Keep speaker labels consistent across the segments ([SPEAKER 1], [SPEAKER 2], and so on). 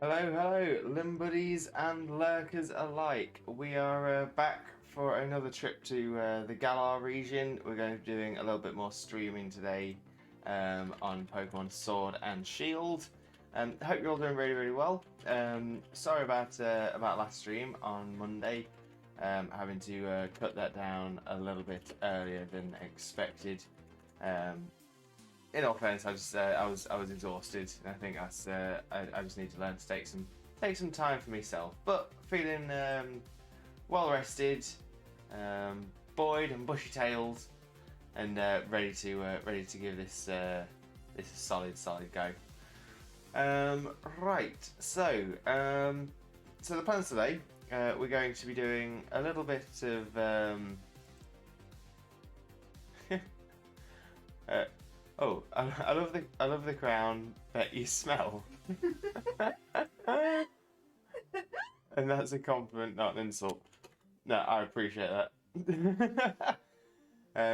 [SPEAKER 1] Hello, hello, Limbuddies and lurkers alike. We are back for another trip to the Galar region. We're going to be doing a little bit more streaming today on Pokemon Sword and Shield. Hope you're all doing really, really well. Sorry about last stream on Monday, having to cut that down a little bit earlier than expected. In all fairness, I was exhausted, and I think I just need to learn to take some time for myself. But feeling well rested, buoyed and bushy tailed, and ready to give this this a solid go. Right, so the plans today, we're going to be doing a little bit of oh, I love the crown that you smell. And that's a compliment, not an insult. No, I appreciate that.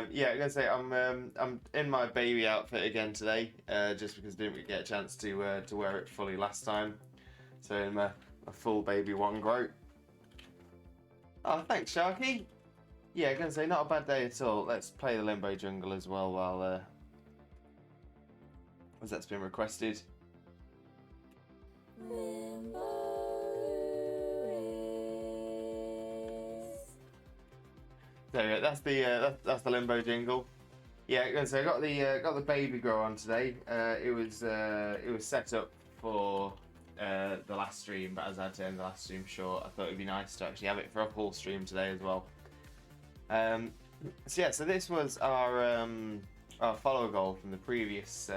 [SPEAKER 1] Yeah, I'm gonna say I'm in my baby outfit again today, just because I didn't really get a chance to wear it fully last time. So in my full baby Wongroat. Oh, thanks, Sharky. Yeah, I'm gonna say not a bad day at all. Let's play the Limbo Jungle as well while as that's been requested. There we go. That's the Limbo jingle. Yeah, so I got the baby grow on today. It was set up for the last stream, but as I had to end the last stream short, I thought it'd be nice to actually have it for a full stream today as well. So yeah, so this was our follower goal from the previous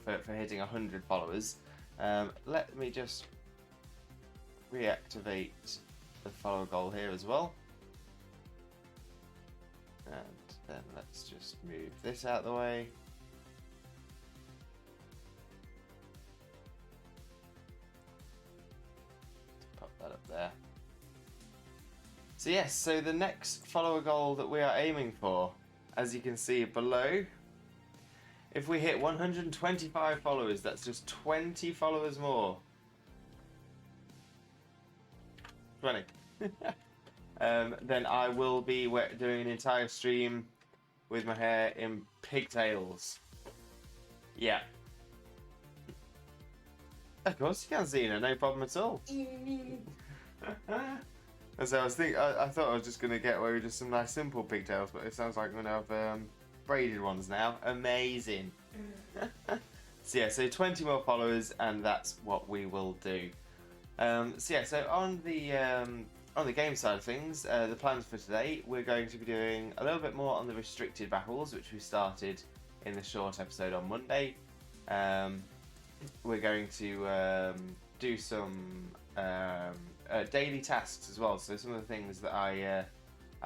[SPEAKER 1] for hitting 100 followers. Let me just reactivate the follower goal here as well. And then let's just move this out of the way. Pop that up there. So yes, so the next follower goal that we are aiming for, as you can see below, if we hit 125 followers, that's just 20 followers more. 20. Then I will be doing an entire stream with my hair in pigtails. Yeah. Of course you can, Xena, no problem at all. And so I thought I was just gonna get away with just some nice simple pigtails, but it sounds like I'm gonna have braided ones now. Amazing. So yeah, so 20 more followers, and that's what we will do. So yeah, so on the game side of things, the plans for today, we're going to be doing a little bit more on the restricted battles, which we started in the short episode on Monday. We're going to do some daily tasks as well. So some of the things that I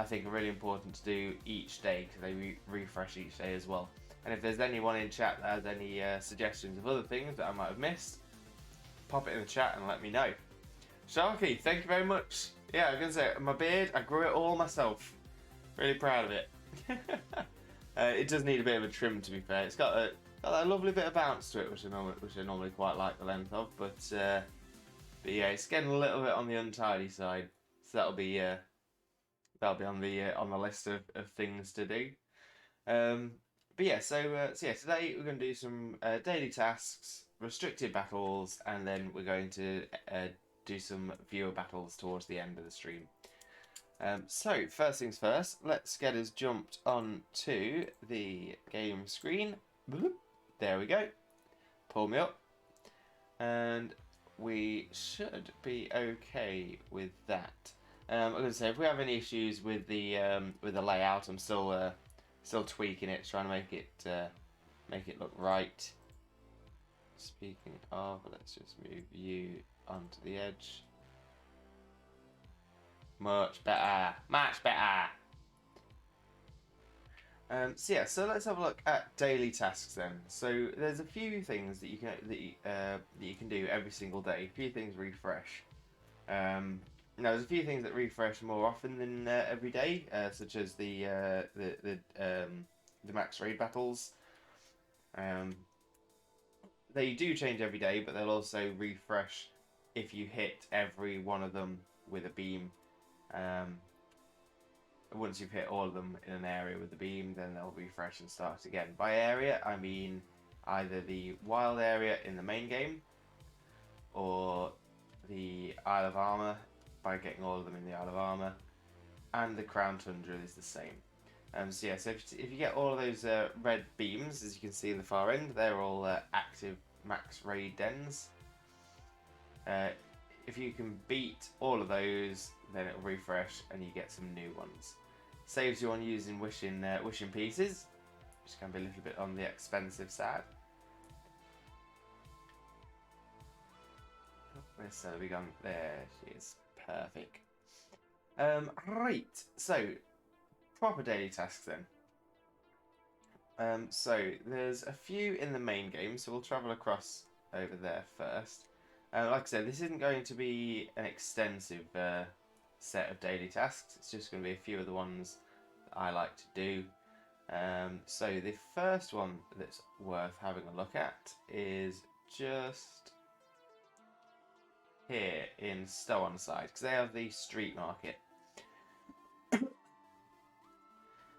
[SPEAKER 1] think are really important to do each day, because they refresh each day as well. And if there's anyone in chat that has any suggestions of other things that I might have missed, pop it in the chat and let me know. Sharky, thank you very much. Yeah, I was going to say, my beard, I grew it all myself. Really proud of it. It does need a bit of a trim, to be fair. It's got that lovely bit of bounce to it, which I normally quite like the length of. But yeah, it's getting a little bit on the untidy side. So that'll be on the list of things to do. But yeah, so yeah, today we're going to do some daily tasks, restricted battles, and then we're going to do some viewer battles towards the end of the stream. So first things first, let's get us jumped on to the game screen. There we go. Pull me up, and we should be okay with that. I'm going to say if we have any issues with the layout, I'm still tweaking it, trying to make it look right. Speaking of, let's just move you onto the edge. Much better, much better. So yeah, so let's have a look at daily tasks then. So there's a few things that you can do every single day. A few things refresh. Now there's a few things that refresh more often than every day, such as the max raid battles. They do change every day, but they'll also refresh if you hit every one of them with a beam, once you've hit all of them in an area with a beam, then they'll refresh and start again. By area, I mean either the wild area in the main game, or the Isle of Armor, by getting all of them in the Isle of Armor, and the Crown Tundra is the same. So yeah, so if you get all of those red beams, as you can see in the far end, they're all active max raid dens. If you can beat all of those, then it'll refresh and you get some new ones. Saves you on using wishing pieces, which can be a little bit on the expensive side. Where's we gone? There she is. Perfect. Right, so proper daily tasks then. So there's a few in the main game, so we'll travel across over there first. Like I said, this isn't going to be an extensive set of daily tasks. It's just going to be a few of the ones that I like to do. So the first one that's worth having a look at is just here in Stow-on-Side, because they have the street market.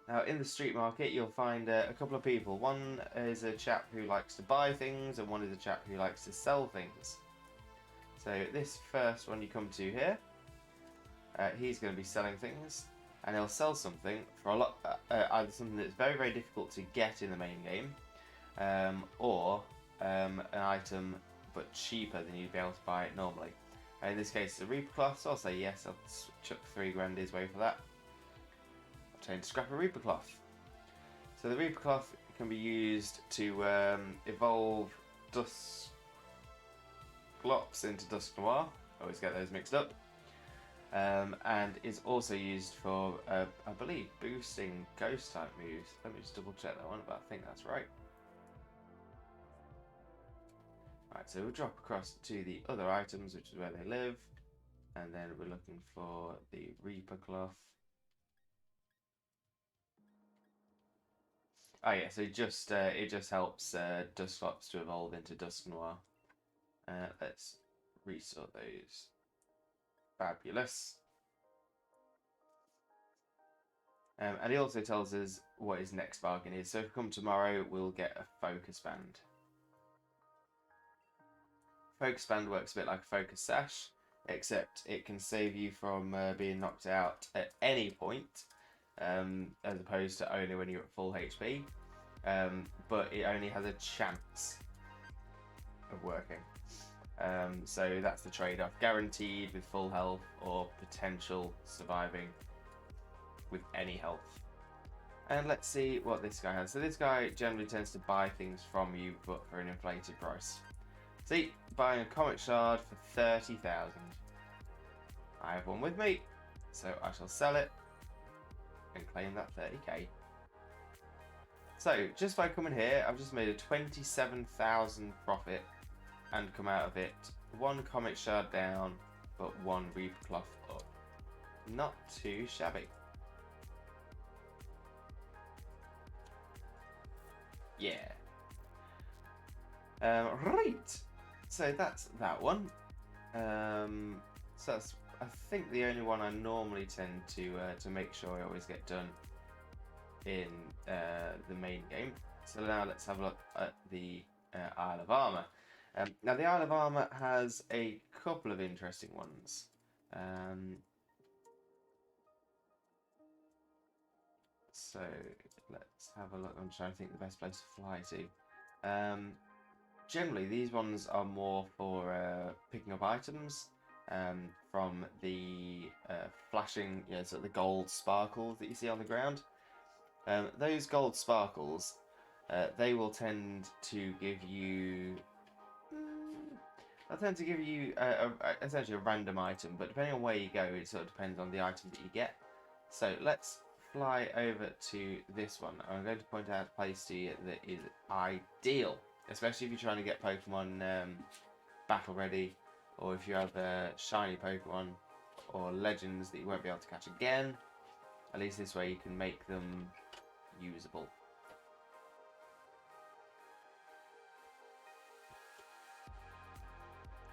[SPEAKER 1] Now, in the street market, you'll find a couple of people. One is a chap who likes to buy things, and one is a chap who likes to sell things. So this first one you come to here, he's going to be selling things, and he'll sell something for a lot, either something that's very, very difficult to get in the main game, or an item but cheaper than you'd be able to buy it normally. In this case, it's a Reaper cloth, so I'll say yes. I'll chuck 3 grand his way for that. Obtain scrap a Reaper cloth. So the Reaper cloth can be used to evolve Dusclops into Dusk Noir. Always get those mixed up. And is also used for, I believe, boosting ghost type moves. Let me just double check that one, but I think that's right. Right, so we'll drop across to the other items, which is where they live, and then we're looking for the Reaper cloth. Oh yeah, so it just helps Dusclops to evolve into Dusk Noir. Let's resort those. Fabulous. And he also tells us what his next bargain is. So if we come tomorrow, we'll get a focus band. Focus band works a bit like a focus sash, except it can save you from being knocked out at any point, as opposed to only when you're at full HP. But it only has a chance of working. So that's the trade-off. Guaranteed with full health, or potential surviving with any health. And let's see what this guy has. So this guy generally tends to buy things from you, but for an inflated price. See, buying a comic shard for 30,000. I have one with me, so I shall sell it and claim that 30k. So, just by coming here, I've just made a 27,000 profit and come out of it 1 comic shard down, but 1 Reaper cloth up. Not too shabby. Yeah. Right. So that's that one. So that's, I think, the only one I normally tend to make sure I always get done in the main game. So now let's have a look at the Isle of Armor. Now the Isle of Armor has a couple of interesting ones. So let's have a look. I'm trying to think the best place to fly to. Generally, these ones are more for picking up items from the flashing, so the gold sparkles that you see on the ground. Those gold sparkles, they will tend to give you. They'll tend to give you essentially a random item, but depending on where you go, it sort of depends on the item that you get. So let's fly over to this one. I'm going to point out a place to you that is ideal, especially if you're trying to get Pokemon battle ready, or if you have shiny Pokemon or legends that you won't be able to catch again. At least this way you can make them usable.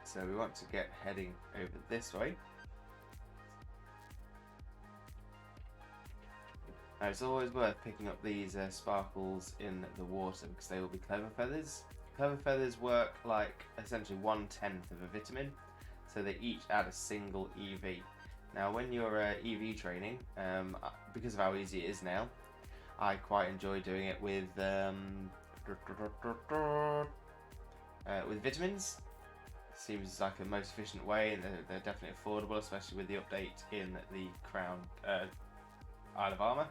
[SPEAKER 1] So we want to get heading over this way. Now it's always worth picking up these sparkles in the water because they will be clever feathers. Clever feathers work like essentially 1/10 of a vitamin, so they each add a single EV. Now when you're EV training, because of how easy it is now, I quite enjoy doing it with vitamins. Seems like a most efficient way, and they're definitely affordable, especially with the update in the Crown Isle of Armor.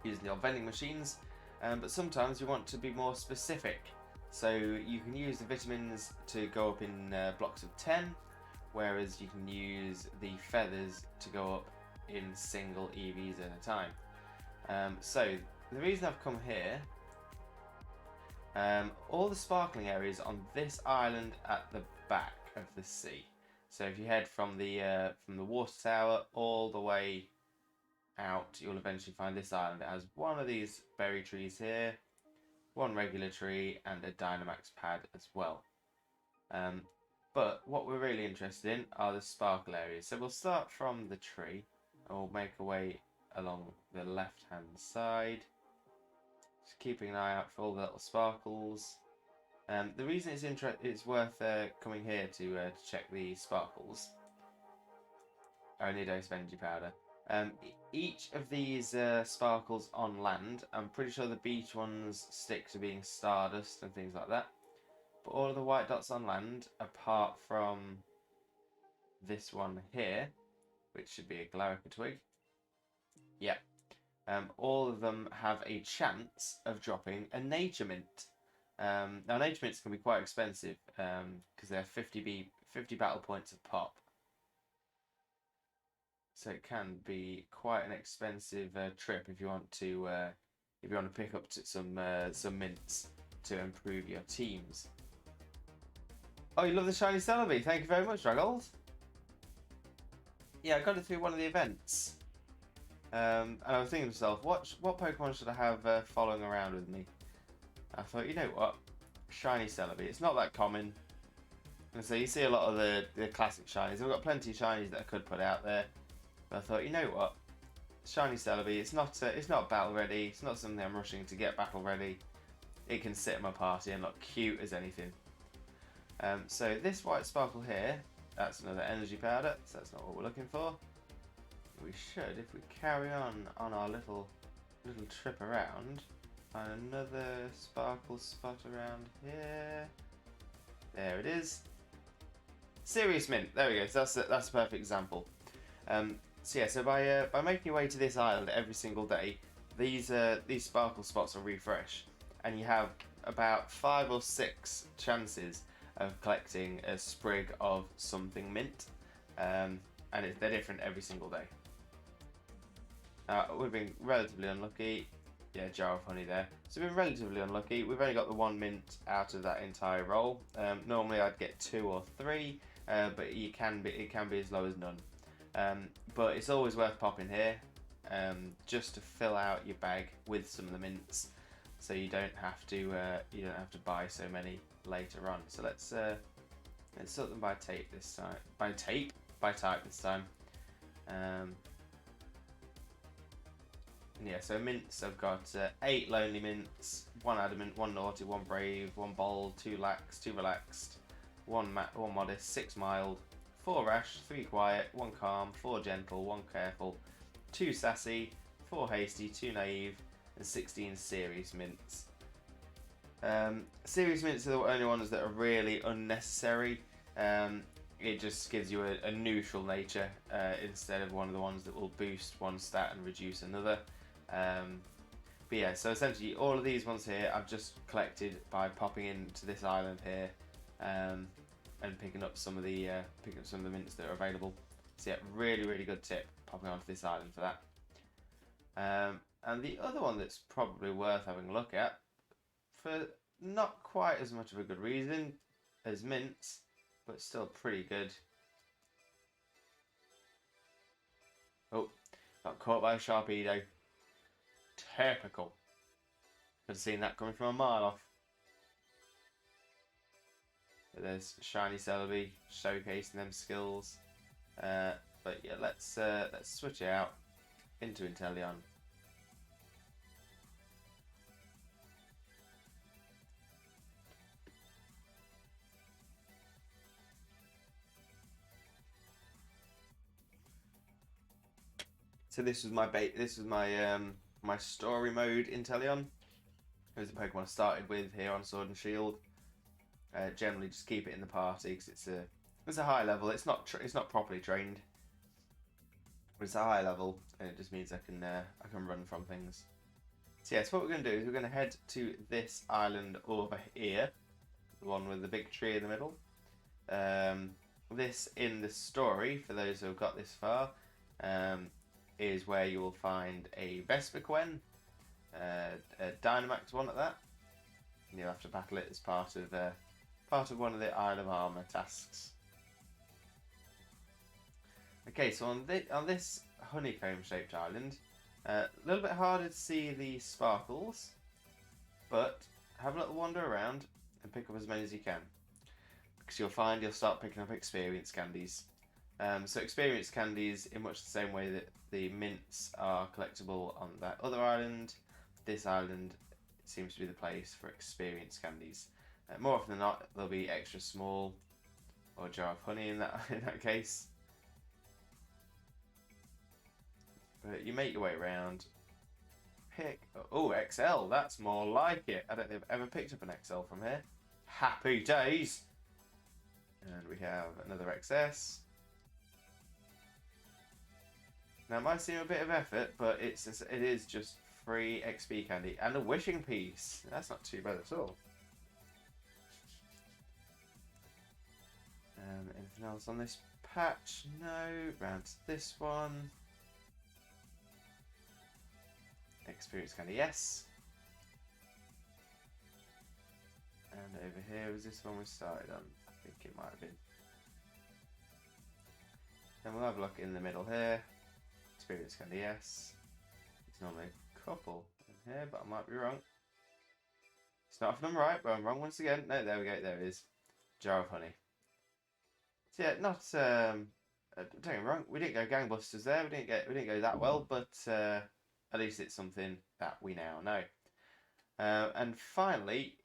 [SPEAKER 1] Using the old vending machines, but sometimes you want to be more specific. So you can use the vitamins to go up in blocks of 10, whereas you can use the feathers to go up in single EVs at a time. So the reason I've come here, all the sparkling areas on this island at the back of the sea. So if you head from the water tower all the way out, you'll eventually find this island. It has one of these berry trees here, one regular tree, and a Dynamax pad as well. But what we're really interested in are the sparkle areas. So we'll start from the tree and we'll make our way along the left hand side, just keeping an eye out for all the little sparkles. The reason it's worth coming here to check the sparkles. Only dose of energy powder. Each of these sparkles on land, I'm pretty sure the beach ones stick to being stardust and things like that. But all of the white dots on land, apart from this one here, which should be a Glarica twig. Yep. All of them have a chance of dropping a nature mint. Now nature mints can be quite expensive because they're 50 battle points a pop. So it can be quite an expensive trip if you want to pick up some mints to improve your teams. Oh, you love the shiny Celebi. Thank you very much, Dragold. Yeah, I got it through one of the events. And I was thinking to myself, what Pokemon should I have following around with me? I thought, you know what? Shiny Celebi. It's not that common. And so you see a lot of the classic shinies. I've got plenty of shinies that I could put out there. But I thought, you know what? Shiny Celebi, it's not battle ready. It's not something I'm rushing to get battle ready. It can sit in my party and look cute as anything. So this white sparkle here, that's another energy powder. So that's not what we're looking for. We should, if we carry on our little trip around, find another sparkle spot around here. There it is. Serious Mint. There we go. So that's a perfect example. So yeah, so by making your way to this island every single day, these sparkle spots will refresh, and you have about 5 or 6 chances of collecting a sprig of something mint, and they're different every single day. We've been relatively unlucky. Yeah, jar of honey there. So we've been relatively unlucky. We've only got the 1 mint out of that entire roll. Normally I'd get 2 or 3, but it can be as low as none. But it's always worth popping here, just to fill out your bag with some of the mints, so you don't have to buy so many later on. So let's sort them by tape this time. By type this time. Yeah, so mints, I've got 8 lonely mints, 1 adamant, 1 naughty, 1 brave, 1 bold, 2 lax, 2 relaxed, 1 modest, 6 mild, 4 rash, 3 quiet, 1 calm, 4 gentle, 1 careful, 2 sassy, 4 hasty, 2 naive, and 16 serious mints. Serious mints are the only ones that are really unnecessary. It just gives you a neutral nature instead of one of the ones that will boost one stat and reduce another. But yeah, so essentially all of these ones here I've just collected by popping into this island here and picking up some of the mints that are available. So yeah, really good tip popping onto this island for that. And the other one that's probably worth having a look at, for not quite as much of a good reason as mints, but still pretty good. Oh, got caught by a Sharpedo. Typical. Could have seen that coming from a mile off. There's Shiny Celebi showcasing them skills. But yeah, let's switch it out into Inteleon. So this was my story mode Inteleon. It was the Pokemon I started with here on Sword and Shield. Generally, just keep it in the party because it's a high level. It's not properly trained, but it's a high level, and it just means I can run from things. So yes, what we're going to do is we're going to head to this island over here, the one with the big tree in the middle. This in the story, for those who have got this far, is where you will find a Vespiquen, a Dynamax one at that. And you'll have to battle it as part of one of the Isle of Armor tasks. Okay, so on this honeycomb-shaped island, a little bit harder to see the sparkles, but have a little wander around and pick up as many as you can, because you'll start picking up experience candies. So experience candies, in much the same way that the mints are collectible on that other island, this island seems to be the place for experience candies. More often than not, they'll be extra small, or a jar of honey in that case. But you make your way around. Oh, XL, that's more like it. I don't think I've ever picked up an XL from here. Happy days! And we have another XS. Now, it might seem a bit of effort, but it is just free XP candy and a wishing piece. That's not too bad at all. Anything else on this patch? No. Round to this one. Experience candy, yes. And over here, was this one we started on? I think it might have been. Then we'll have a look in the middle here. Experience candy, yes. There's normally a couple in here, but I might be wrong. It's not if I'm right, but I'm wrong once again. No, there we go, there it is. Jar of honey. So yeah, not don't get me wrong, we didn't go gangbusters there, we didn't go that well, but at least it's something that we now know. And finally,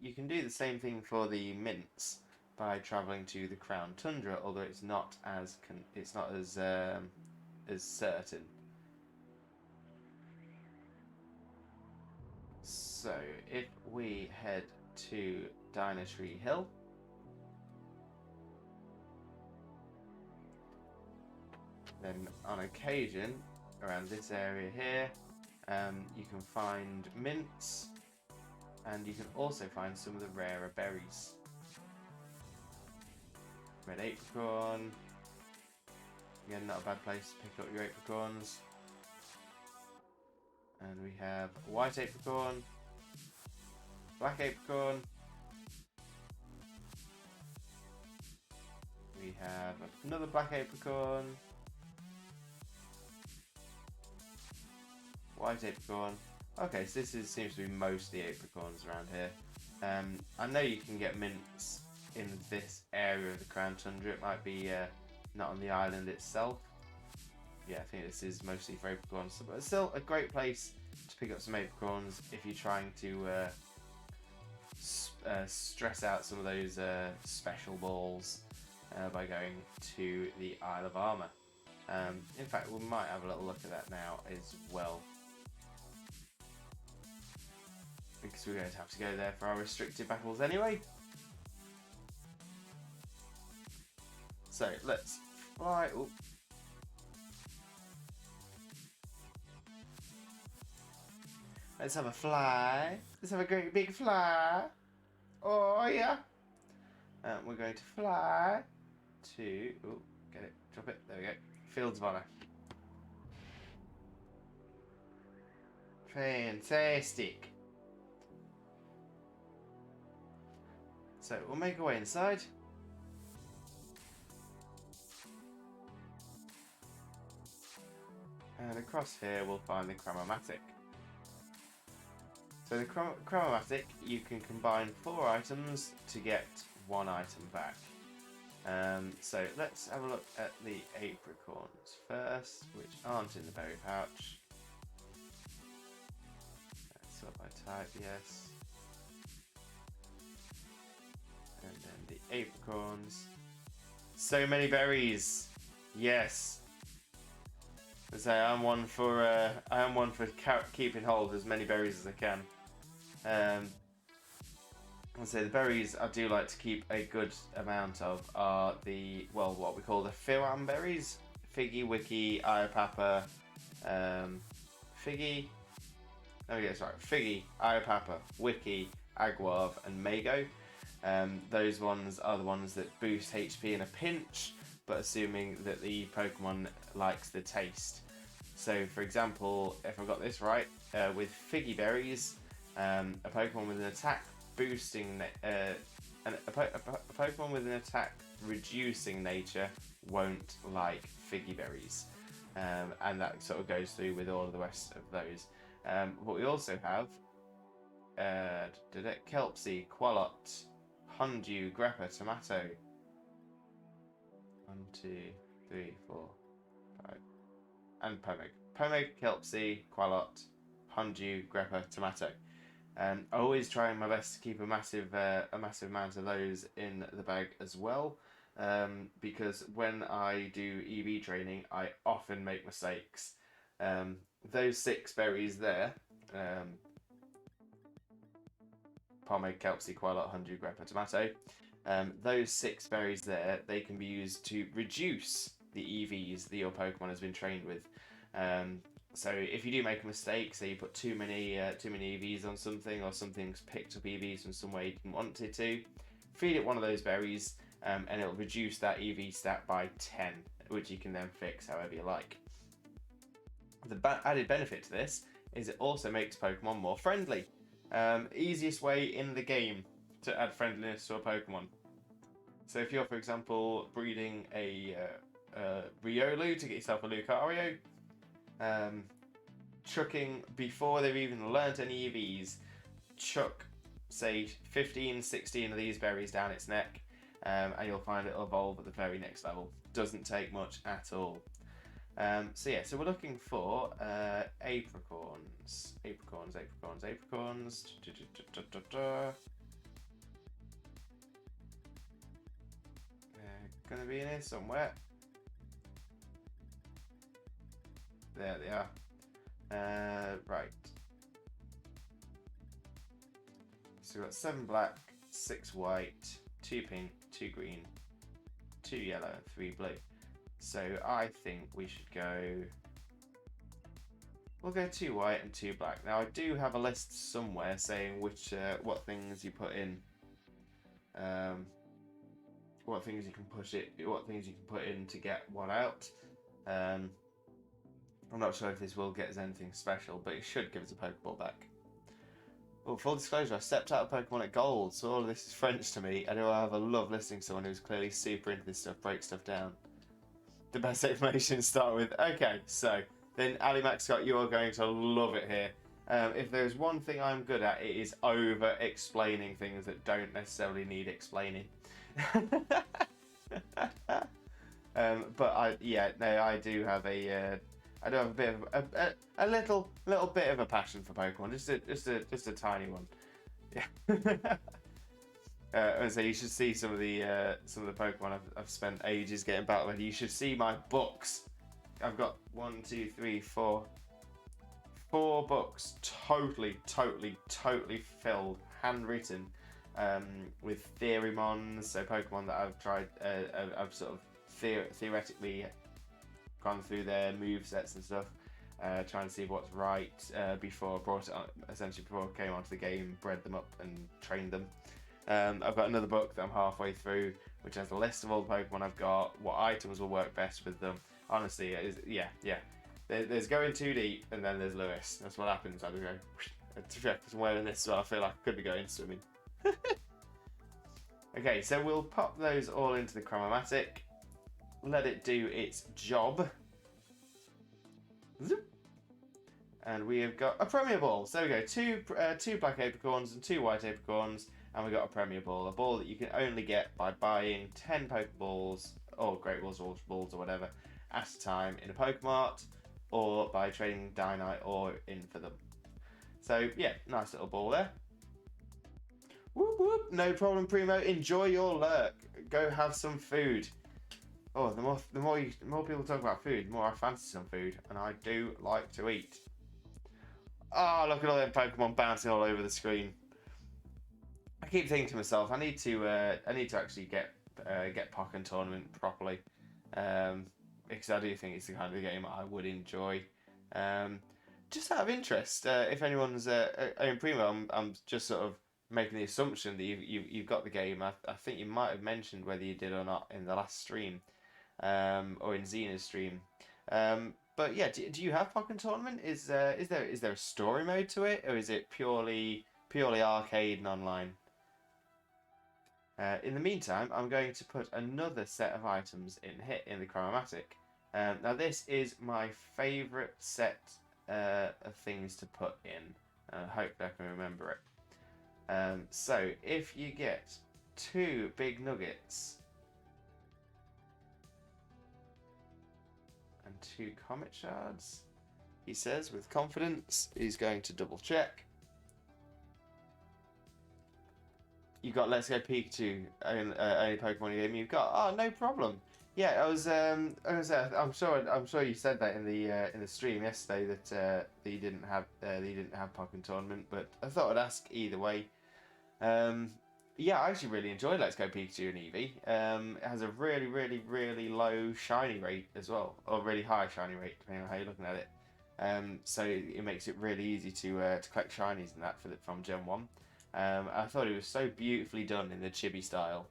[SPEAKER 1] you can do the same thing for the mints by travelling to the Crown Tundra, although it's not as certain. So if we head to Dynasty Hill, then on occasion around this area here, you can find mints, and you can also find some of the rarer berries. Red apricorn. Again, not a bad place to pick up your apricorns. And we have white apricorn, black apricorn. We have another black apricorn, white apricorn. Okay, so this seems to be mostly apricorns around here. I know you can get mints in this area of the Crown Tundra. It might be not on the island itself. Yeah, I think this is mostly for apricorns, but it's still a great place to pick up some apricorns if you're trying to stress out some of those special balls by going to the Isle of Armor. In fact, we might have a little look at that now as well, because we're going to have to go there for our restricted battles anyway. So let's fly. Ooh. Let's have a fly. Let's have a great big fly. Oh yeah. We're going to fly to. Oh, get it. Drop it. There we go. Fields of Honor. Fantastic. So we'll make our way inside. And across here we'll find the Chromomatic. So the Chromomatic, you can combine 4 items to get one item back. So let's have a look at the apricorns first, which aren't in the berry pouch. Sort by type, yes. And then the apricorns. So many berries. Yes. So I'm one for keeping hold of as many berries as I can. I'll say the berries I do like to keep a good amount of are the, well, what we call the Fiwan berries. Figgy, Wiki, Iopapa, Figgy. Let me get this right. Figgy, Iopapa, Wiki, Agwave, and Mago. Those ones are the ones that boost HP in a pinch, but assuming that the Pokemon likes the taste. So, for example, if I've got this right, with Figgy berries, a Pokemon with an attack boosting, a Pokemon with an attack reducing nature won't like Figgy berries, and that sort of goes through with all of the rest of those. But we also have Kelpsy, Quallot, Hondew, Greppa, Tomato. 1, 2, 3, 4, 5. And Pomeg, Kelpsy, Quallot, Hondew, Greppa, Tomato. I always try my best to keep a massive amount of those in the bag as well, because when I do EV training, I often make mistakes. Those 6 berries there, Pomeg, Kelpsy, Quallot, Hondew, Greppa, Tomato, those 6 berries there, they can be used to reduce the EVs that your Pokemon has been trained with. So if you do make a mistake, say you put too many EVs on something, or something's picked up EVs from somewhere you didn't want it to, feed it one of those berries, and it'll reduce that EV stat by 10, which you can then fix however you like. The added benefit to this is it also makes Pokemon more friendly. Easiest way in the game to add friendliness to a Pokemon. So if you're, for example, breeding a Riolu to get yourself a Lucario, chucking, before they've even learnt any EVs, chuck, say, 15, 16 of these berries down its neck, and you'll find it'll evolve at the very next level. Doesn't take much at all. So yeah, so we're looking for apricorns. Gonna be in here somewhere. There they are. Right. So we've got 7 black, 6 white, 2 pink, 2 green, 2 yellow, and 3 blue. So I think we should go... We'll go 2 white and 2 black. Now I do have a list somewhere saying which what things you put in, what things you can put in to get what out. I'm not sure if this will get us anything special, but it should give us a Pokeball back. Well, full disclosure, I stepped out of Pokemon at Gold, so all of this is French to me. I know I have a love listening to someone who's clearly super into this stuff, break stuff down. The best explanation to start with. Okay, so then Ali Mac Scott, you are going to love it here. If there's one thing I'm good at, it is over-explaining things that don't necessarily need explaining. But I do have a bit of a little bit of a passion for Pokemon, just a tiny one. Yeah. So you should see some of the Pokemon I've spent ages getting battle ready. You should see my books. I've got 1, 2, 3, 4 books, totally filled, handwritten, with Theoremons, so Pokemon that I've tried, I've sort of theoretically gone through their movesets and stuff, trying to see what's right before I brought it on, essentially before I came onto the game, bred them up and trained them. I've got another book that I'm halfway through, which has a list of all the Pokemon I've got, what items will work best with them. Honestly, there's going too deep, and then there's Lewis. That's what happens. I don't go, I'm wearing this, so I feel like I could be going swimming. Okay, so we'll pop those all into the Chronomatic, let it do its job. And we have got a Premier Ball. So there we go, two black apricorns and 2 white apricorns, and we got a Premier Ball, a ball that you can only get by buying 10 Pokeballs, or Great Balls, or Ultra Balls, or whatever, at a time in a Pokemart, or by trading Dynite or in for them. So yeah, nice little ball there. Whoop whoop, no problem, Primo. Enjoy your lurk. Go have some food. Oh, the more people talk about food, the more I fancy some food, and I do like to eat. Oh, look at all them Pokemon bouncing all over the screen. I keep thinking to myself, I need to actually get Pokken Tournament properly, because I do think it's the kind of game I would enjoy. Just out of interest, if anyone's in Primo, I'm just sort of making the assumption that you've got the game. I think you might have mentioned whether you did or not in the last stream, or in Xena's stream. But yeah, do you have Pokken Tournament? Is there a story mode to it, or is it purely arcade and online? In the meantime, I'm going to put another set of items in the Chromatic. Now this is my favourite set of things to put in. Hopefully I can remember it. So if you get 2 big nuggets and 2 comet shards, he says with confidence, he's going to double check. You got Let's Go Pikachu, only Pokemon game you've got. Oh, no problem. Yeah, I'm sure you said that in the stream yesterday that you didn't have Pokken Tournament, but I thought I'd ask either way. Yeah, I actually really enjoyed Let's Go Pikachu and Eevee. It has a really, really, really low shiny rate as well, or really high shiny rate depending on how you're looking at it. So it makes it really easy to collect shinies and that from Gen 1. I thought it was so beautifully done in the chibi style.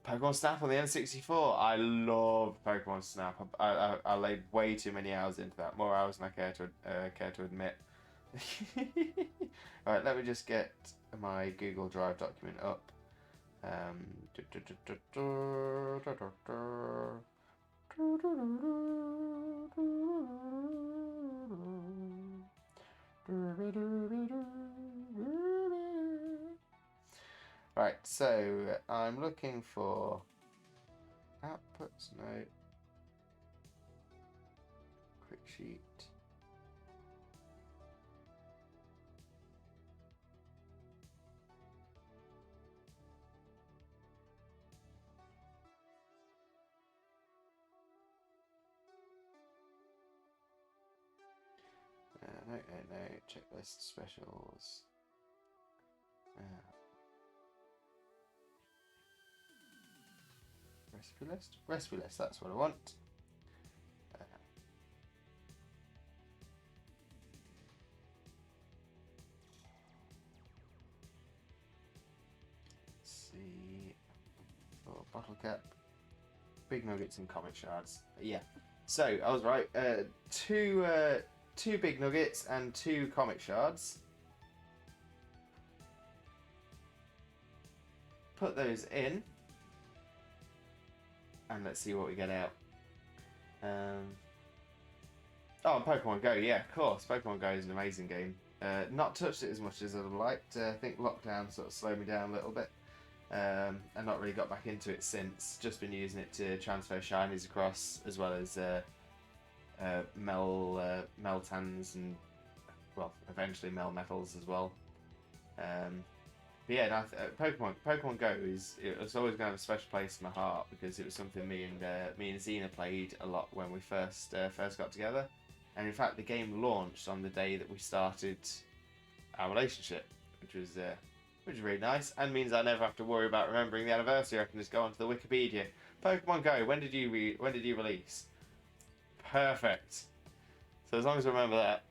[SPEAKER 1] Pokemon Snap on the N64. I love Pokemon Snap. I laid way too many hours into that. More hours than I care to admit. Alright, let me just get my Google Drive document up. Right, so I'm looking for outputs, no, quick sheet. No, checklist specials. Recipe list, that's what I want. Let's see, for bottle cap, big nuggets and comet shards. Yeah, so I was right. Two big nuggets and 2 comet shards. Put those in. And let's see what we get out. Oh, Pokemon Go, yeah, of course. Pokemon Go is an amazing game. Not touched it as much as I'd have liked. I think lockdown sort of slowed me down a little bit. And not really got back into it since. Just been using it to transfer shinies across, as well as Meltans and, well, eventually Melmetals as well. But yeah, Pokemon Go it's always going to have a special place in my heart because it was something me and Xena played a lot when we first got together, and in fact the game launched on the day that we started our relationship, which was really nice and means I never have to worry about remembering the anniversary. I can just go onto the Wikipedia. Pokemon Go, when did you release? Perfect. So as long as I remember that.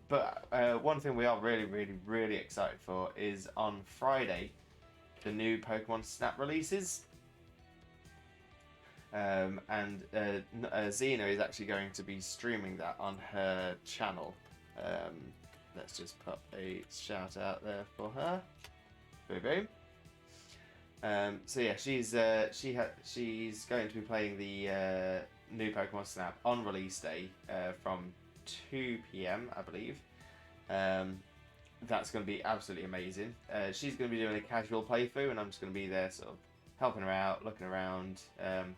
[SPEAKER 1] But one thing we are really, really, really excited for is on Friday, the new Pokemon Snap releases. And Xena is actually going to be streaming that on her channel. Let's just put a shout out there for her. Boom, boom. So yeah, she's going to be playing the new Pokemon Snap on release day from 2 p.m. I believe. That's going to be absolutely amazing. She's going to be doing a casual playthrough, and I'm just going to be there, sort of helping her out, looking around,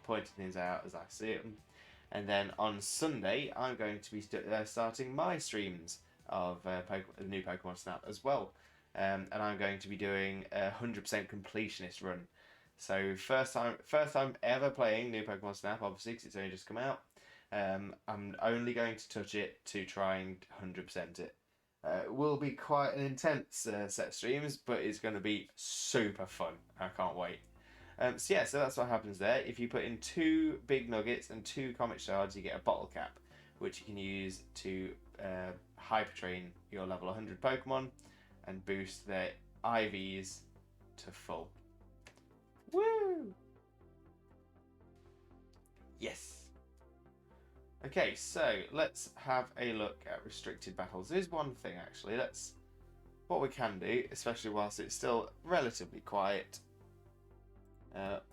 [SPEAKER 1] pointing things out as I see them. And then on Sunday, I'm going to be starting my streams of the new Pokemon Snap as well. And I'm going to be doing a 100% completionist run. So first time ever playing new Pokemon Snap, obviously, because it's only just come out. I'm only going to touch it to try and 100% it. It will be quite an intense set of streams, but it's going to be super fun. I can't wait. So that's what happens there. If you put in 2 big nuggets and 2 comet shards, you get a bottle cap, which you can use to hyper train your level 100 Pokemon and boost their IVs to full. Woo! Yes. Okay, so let's have a look at restricted battles. There's one thing actually. What we can do, especially whilst it's still relatively quiet.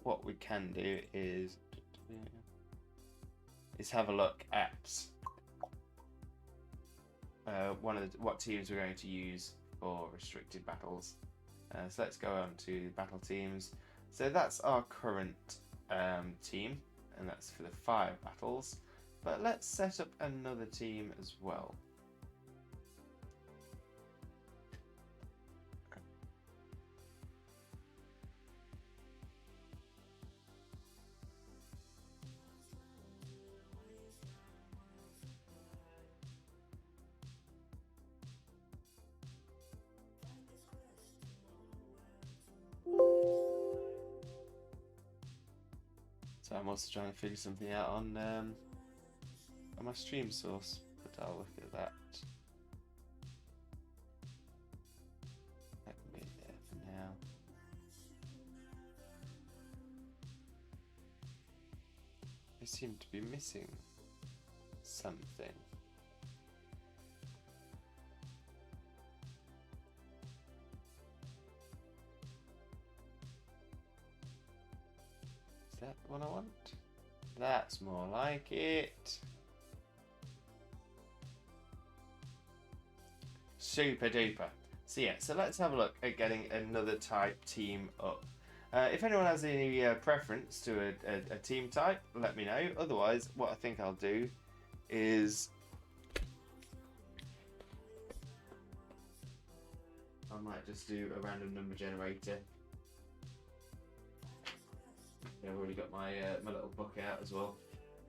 [SPEAKER 1] What we can do is have a look at what teams we're going to use for restricted battles. So let's go on to battle teams. So that's our current team, and that's for the 5 battles. But let's set up another team as well. So I'm also trying to figure something out on my stream source, but I'll look at that. That can be there for now. I seem to be missing something. Is that what I want? That's more like it. Super duper. So let's have a look at getting another type team up. If anyone has any preference to a team type, let me know. Otherwise, what I think I'll do is I might just do a random number generator. Yeah, I've already got my my little book out as well.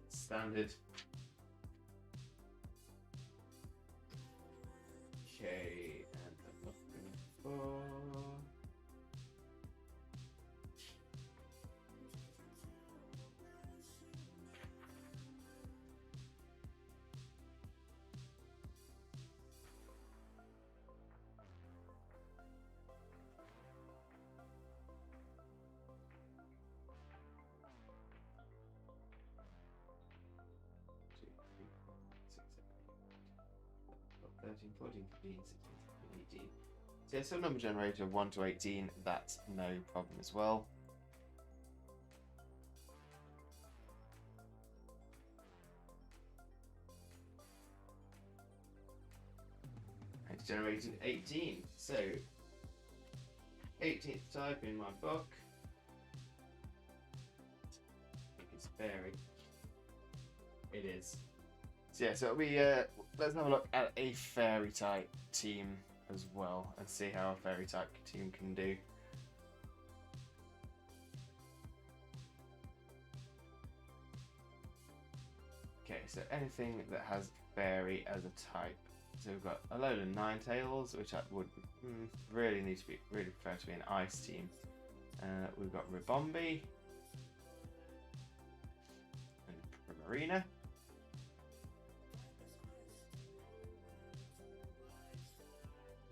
[SPEAKER 1] Standard. Okay, and I'm looking for. Two, three, four, 6, 7, 8, 13, 14, 15, 16, 17, 18. So yeah, some number generator of 1 to 18, that's no problem as well. It's generated 18. So 18th type in my book. I think it's fairy. It is. So yeah, so we let's have a look at a fairy type team as well and see how a fairy type team can do. Okay, so anything that has fairy as a type. So we've got a load of Ninetales, which I would really prefer to be an ice team. We've got Ribombee and Primarina.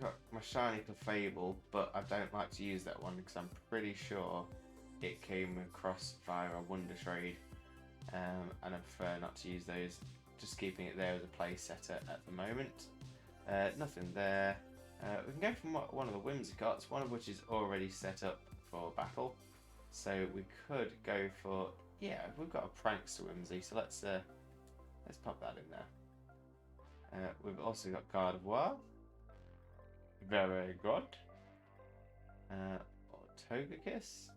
[SPEAKER 1] Got my shiny Clefable, but I don't like to use that one because I'm pretty sure it came across via a Wonder Trade, and I prefer not to use those. Just keeping it there as a play setter at the moment. Nothing there. We can go from one of the Whimsicots, one of which is already set up for battle. So we could go for yeah, we've got a Prankster Whimsy, so let's pop that in there. We've also got Gardevoir. Very good. Togekiss.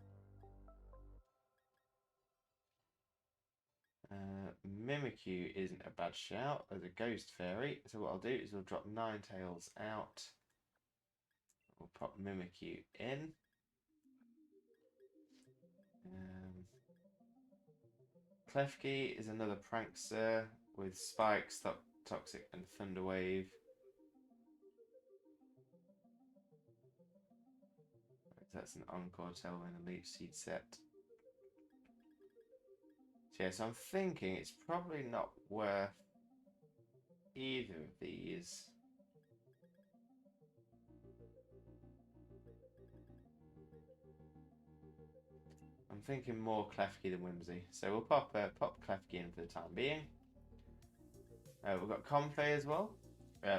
[SPEAKER 1] Mimikyu isn't a bad shout as a Ghost Fairy. So what I'll do is we'll drop Ninetales out. We'll pop Mimikyu in. Klefki is another Prankster with Spikes, Toxic, and Thunder Wave. That's an Encore Tailwind and Leech Seed set. So yeah, so I'm thinking it's probably not worth either of these. I'm thinking more Klefki than Whimsy. So we'll pop Klefki in for the time being. We've got Comfey as well.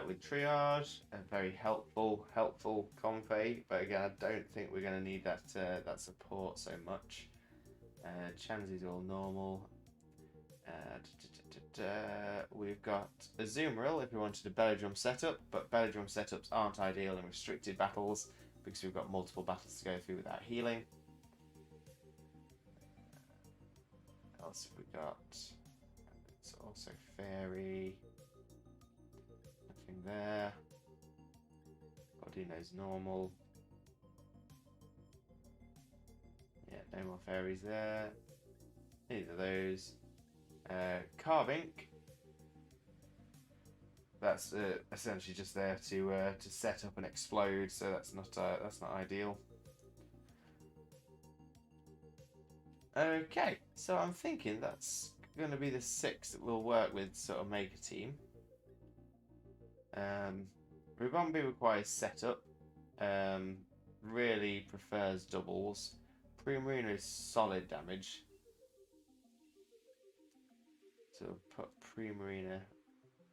[SPEAKER 1] With Triage, a very helpful Comfey, but again, I don't think we're going to need that support so much. Chansy's all normal. We've got Azumarill if we wanted a Belladrum setup, but Belladrum setups aren't ideal in restricted battles because we've got multiple battles to go through without healing. What else have we got? It's also Fairy. Nothing there. Bodino's normal. Yeah, no more fairies there. Neither of those. Carbink. That's essentially just there to set up and explode, so that's not ideal. Okay, so I'm thinking that's going to be the 6 that we'll work with, sort of make a team. Ribombee requires setup. Really prefers doubles. Primarina is solid damage. So we'll put Primarina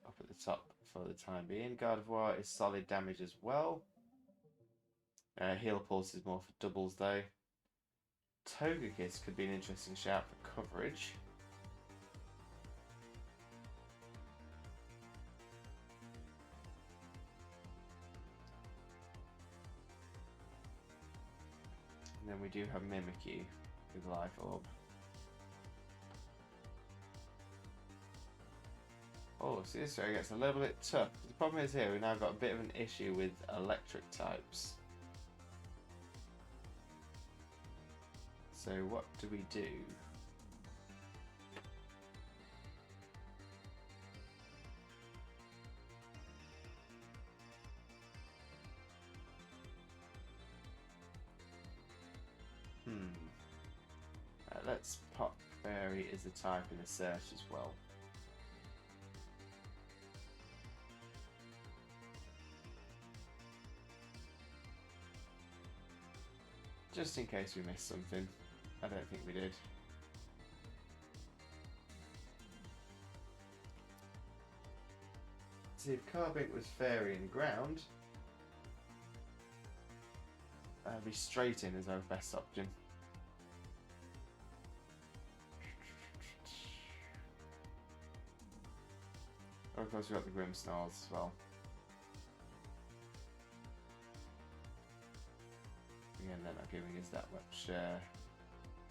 [SPEAKER 1] up at the top for the time being. Gardevoir is solid damage as well. Heal Pulse is more for doubles though. Togekiss could be an interesting shout for coverage. And then we do have Mimikyu with Life Orb. Oh, see, this area gets a little bit tough. The problem is here, we've now got a bit of an issue with electric types. So what do we do? Let's pop Fairy as a type in the search as well. Just in case we missed something. I don't think we did. See, if Carbink was Fairy and Ground, that'd be straight in as our best option. Oh, of course, we've got the Grimmsnarls as well. Again, they're not giving us that much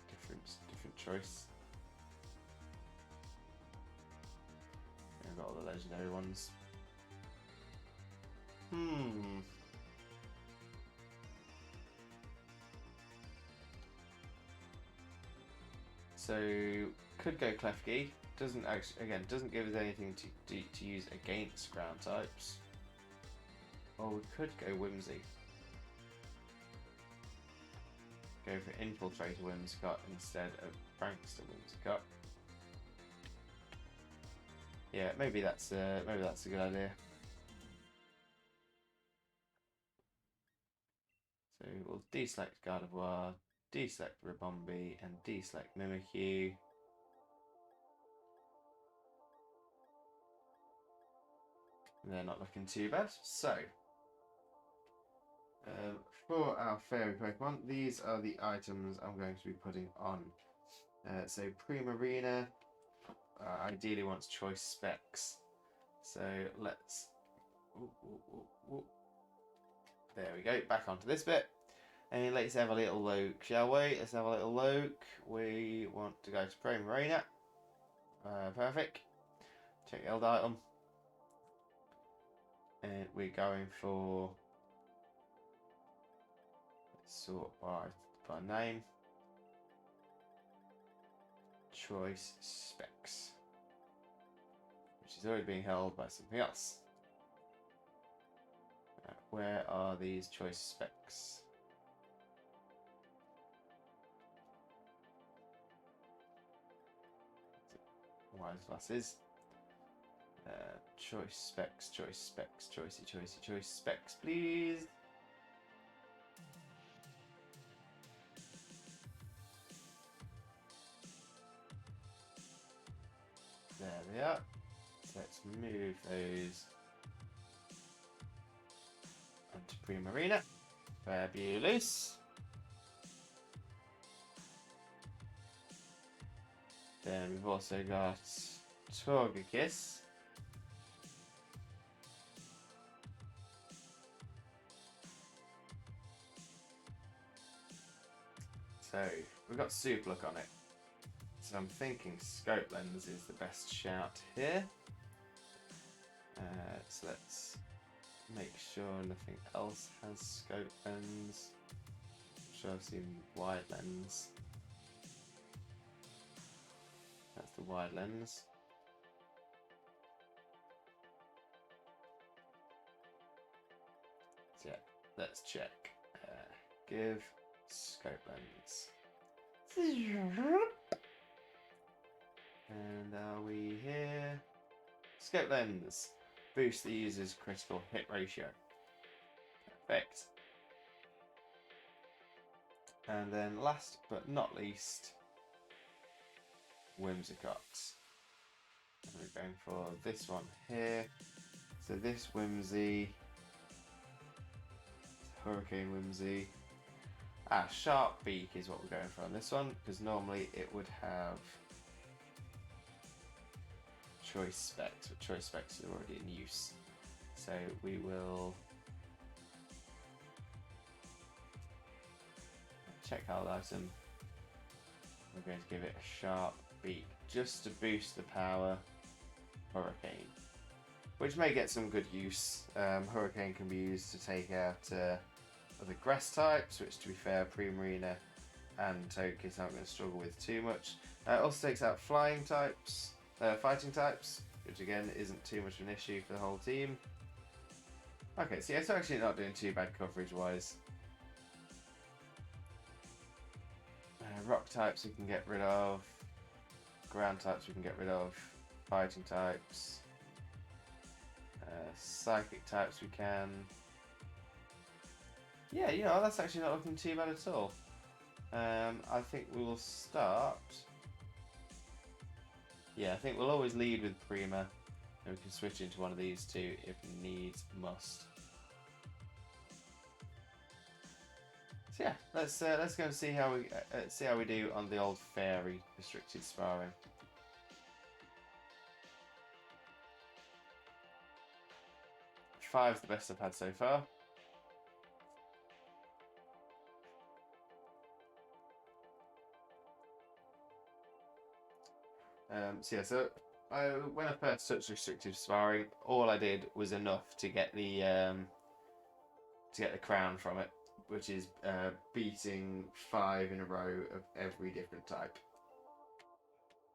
[SPEAKER 1] different choice. And we've got all the legendary ones. So could go Klefki. Doesn't give us anything to use against ground types. Or we could go Whimsy. Go for Infiltrator Whimsicott instead of Prankster Whimsicott. Yeah, maybe that's a good idea. So we'll deselect Gardevoir, deselect Ribombee, and deselect Mimikyu. They're not looking too bad. So, for our fairy Pokemon, these are the items I'm going to be putting on So Primarina ideally wants choice specs. So let's... There we go, back onto this bit. And let's have a little look, shall we? Let's have a little look. We want to go to Primarina. Perfect. Check the old item. And we're going for... sort by name. Choice specs. Which is already being held by something else. Where are these choice specs? Wise glasses. Choice specs, choicey specs, please. There they are. So let's move those onto Primarina. Fabulous. Then we've also got Torgekiss. So we've got Super Look on it. So I'm thinking Scope Lens is the best shout here. So let's make sure nothing else has Scope Lens. I'm sure I've seen Wide Lens. That's the Wide Lens. So yeah, let's check. Give Scope Lens. And are we here? Scope Lens. Boost the user's critical hit ratio. Perfect. And then last but not least, Whimsicott. And we're going for this one here. So this Whimsy, Hurricane Whimsy. Sharp Beak is what we're going for on this one, because normally it would have choice specs, but choice specs are already in use. So we will check our item. We're going to give it a Sharp Beak just to boost the power Hurricane, which may get some good use. Hurricane can be used to take out other grass types, which to be fair, Primarina and Togekiss aren't going to struggle with too much. It also takes out flying types, fighting types, which again isn't too much of an issue for the whole team. Okay, so yeah, it's actually not doing too bad coverage wise. Rock types we can get rid of, ground types we can get rid of, fighting types, psychic types we can. Yeah, you know, that's actually not looking too bad at all. I think we will start. Yeah, I think we'll always lead with Prima, and we can switch into one of these two if needs must. So yeah, let's go and see how we do on the old fairy restricted sparring. Five's the best I've had so far. So when I first touched restrictive sparring, all I did was enough to get the crown from it, which is beating 5 in a row of every different type.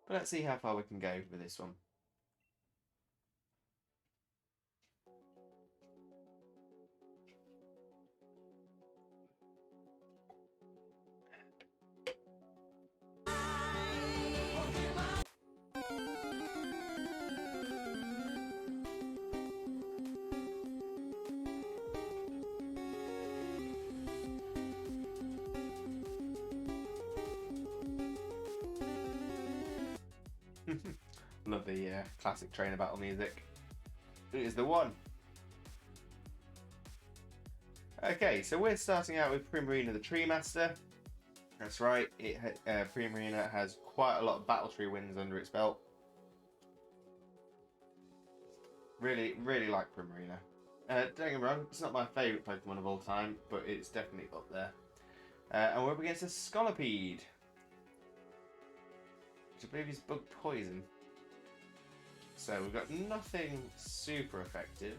[SPEAKER 1] But let's see how far we can go with this one. Love the classic trainer battle music. It is the one. Okay, so we're starting out with Primarina the Tree Master. That's right. Primarina has quite a lot of Battle Tree wins under its belt. Really, really like Primarina. Don't get me wrong, it's not my favourite Pokemon of all time, but it's definitely up there. And we're up against a Scolipede, which I believe is bug poison. So we've got nothing super effective.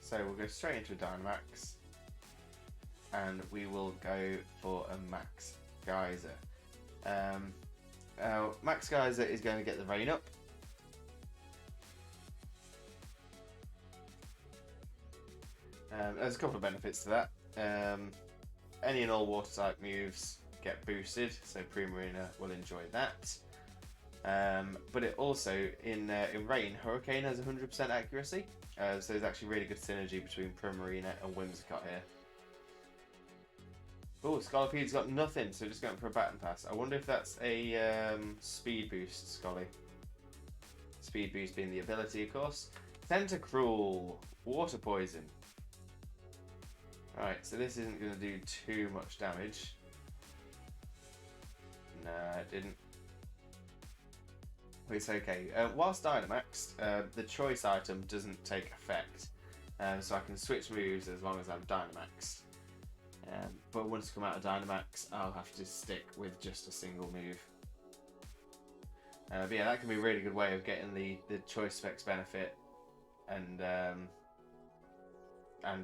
[SPEAKER 1] So we'll go straight into a Dynamax, and we will go for a Max Geyser. Max Geyser is going to get the rain up. There's a couple of benefits to that. Any and all water type moves get boosted, so Primarina will enjoy that. But it also, in rain, Hurricane has 100% accuracy, so there's actually really good synergy between Primarina and Whimsicott here. Oh, Scolipede's got nothing, so just going for a Baton Pass. I wonder if that's a speed boost, Scully. Speed boost being the ability, of course. Tentacruel, water poison. Alright, so this isn't going to do too much damage. No, it didn't. It's okay. Whilst Dynamaxed, the choice item doesn't take effect. So I can switch moves as long as I'm Dynamaxed. But once I come out of Dynamax, I'll have to stick with just a single move. But yeah, that can be a really good way of getting the choice specs benefit and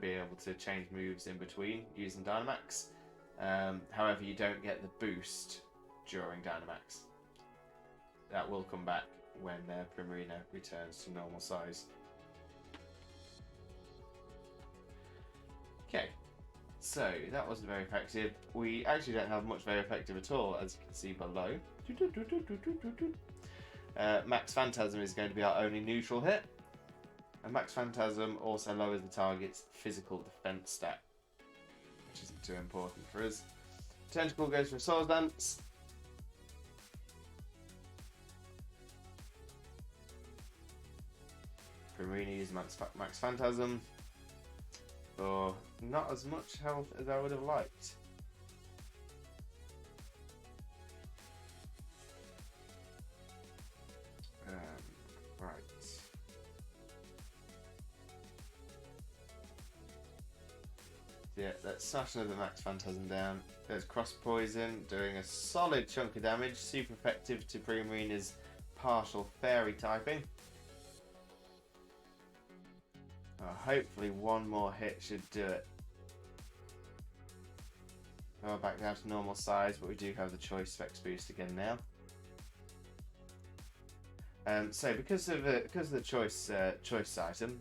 [SPEAKER 1] be able to change moves in between using Dynamax. However, you don't get the boost during Dynamax. That will come back when Primarina returns to normal size. Okay, so that wasn't very effective. We actually don't have much very effective at all, as you can see below. Max Phantasm is going to be our only neutral hit. And Max Phantasm also lowers the target's physical defense stat, which isn't too important for us. Tentacle goes for a Swords Dance. Primarina uses Max Phantasm for not as much health as I would have liked. Right. Yeah, let's slash another Max Phantasm down. There's Cross Poison, doing a solid chunk of damage, super effective to Primarina's partial fairy typing. Hopefully one more hit should do it. We're back down to normal size, but we do have the choice specs boost again now. So because of the choice item,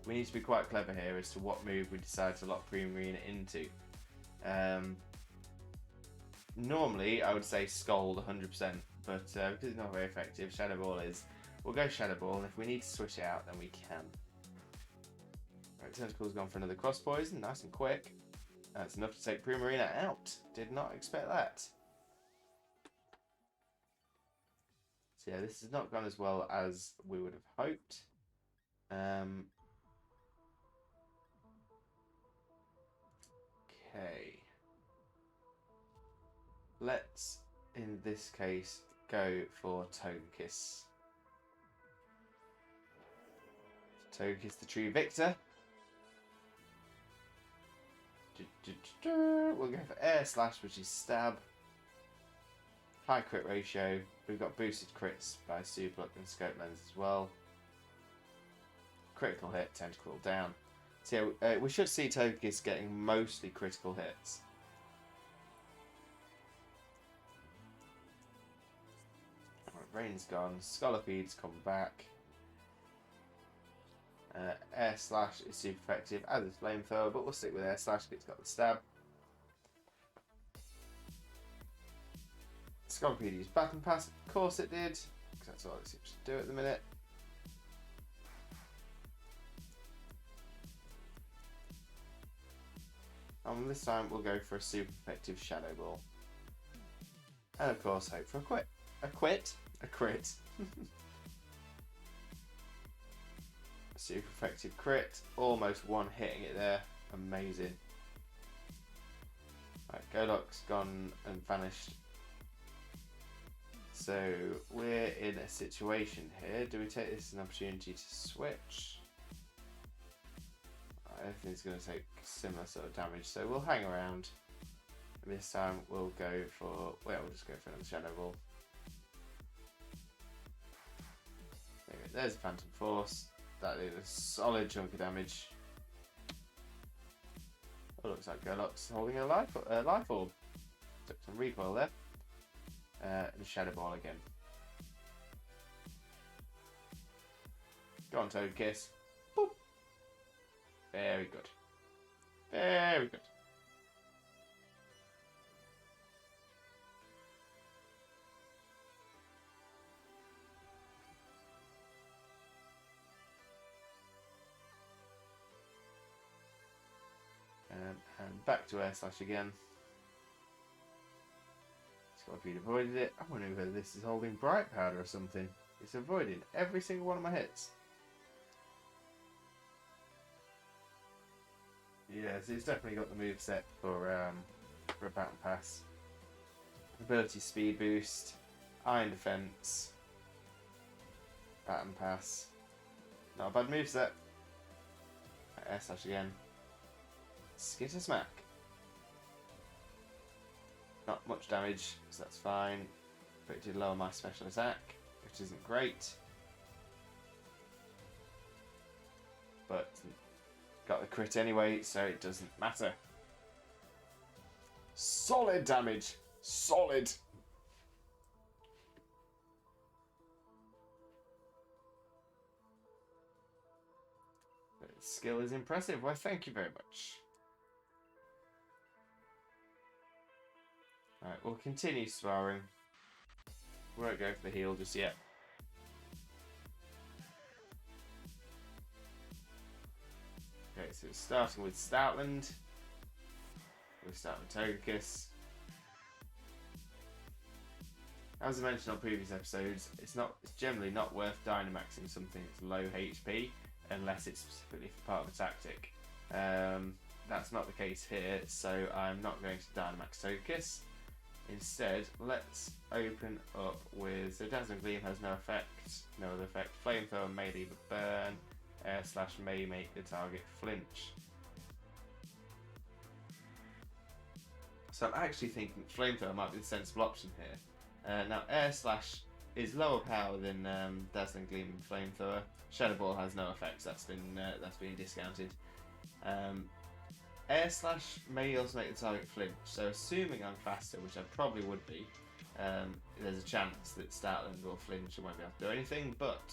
[SPEAKER 1] we need to be quite clever here as to what move we decide to lock Primarina into. Normally, I would say Scold 100%, but because it's not very effective, Shadow Ball is. We'll go Shadow Ball, and if we need to switch it out, then we can. Right, Tentacle's gone for another Cross Poison, nice and quick. That's enough to take Primarina out. Did not expect that. So yeah, this has not gone as well as we would have hoped. Okay. Let's, in this case, go for Togekiss. Togekiss the true victor. We'll go for Air Slash, which is Stab. High crit ratio. We've got boosted crits by Super Luck and Scope Lens as well. Critical hit, Tentacle down. So yeah, we should see Togekiss getting mostly critical hits. Rain's gone. Scolipede's come back. Air Slash is super effective, as is Flamethrower, but we'll stick with Air Slash because it's got the stab. Scolipede used Baton Pass, of course it did, because that's all it seems to do at the minute. And this time we'll go for a super effective Shadow Ball. And of course hope for a quit. A crit. Super effective crit, almost one hitting it there, amazing. Right, Golok's gone and vanished. So we're in a situation here. Do we take this as an opportunity to switch? Everything's going to take similar sort of damage, so we'll hang around. And this time we'll go for, well, we'll just go for another Shadow Ball. There's a Phantom Force. That did a solid chunk of damage. Oh, looks like Golok's holding a life orb. Took some recoil there. And Shadow Ball again. Go on, Togekiss. Boop. Very good. Very good. And back to Air Slash again. Scorpion avoided it. I wonder whether this is holding Bright Powder or something. It's avoiding every single one of my hits. Yeah, so it's definitely got the moveset for a Battle Pass. Ability Speed Boost, Iron Defense, Baton Pass. Not a bad moveset. Air Slash again. Skitter Smack. Not much damage, so that's fine. But it did lower my special attack, which isn't great. But got the crit anyway, so it doesn't matter. Solid damage. Solid. The skill is impressive. Why, thank you very much. Alright, we'll continue sparring. We won't go for the heal just yet. Okay, so starting with Stoutland. We'll start with Togekiss. As I mentioned on previous episodes, it's generally not worth Dynamaxing something that's low HP unless it's specifically for part of a tactic. That's not the case here, so I'm not going to Dynamax Togekiss. Instead, let's open up with, so Dazzling Gleam has no effect, no other effect. Flamethrower may leave a burn. Air Slash may make the target flinch. So I'm actually thinking Flamethrower might be the sensible option here. Now Air Slash is lower power than Dazzling Gleam and Flamethrower. Shadow Ball has no effects. That's been discounted. Air Slash may also make the target flinch, so assuming I'm faster, which I probably would be, there's a chance that Stoutland will flinch and won't be able to do anything, but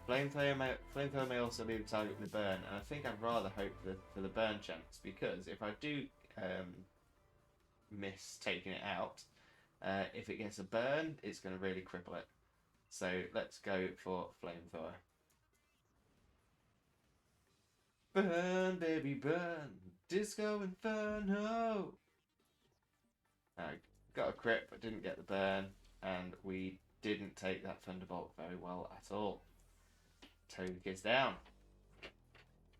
[SPEAKER 1] Flamethrower may also leave the target with a burn, and I think I'd rather hope for the burn chance, because if I do miss taking it out, if it gets a burn, it's going to really cripple it. So let's go for Flamethrower. Burn, baby, burn. Disco Inferno. Got a crit, but didn't get the burn. And we didn't take that Thunderbolt very well at all. Togekiss down.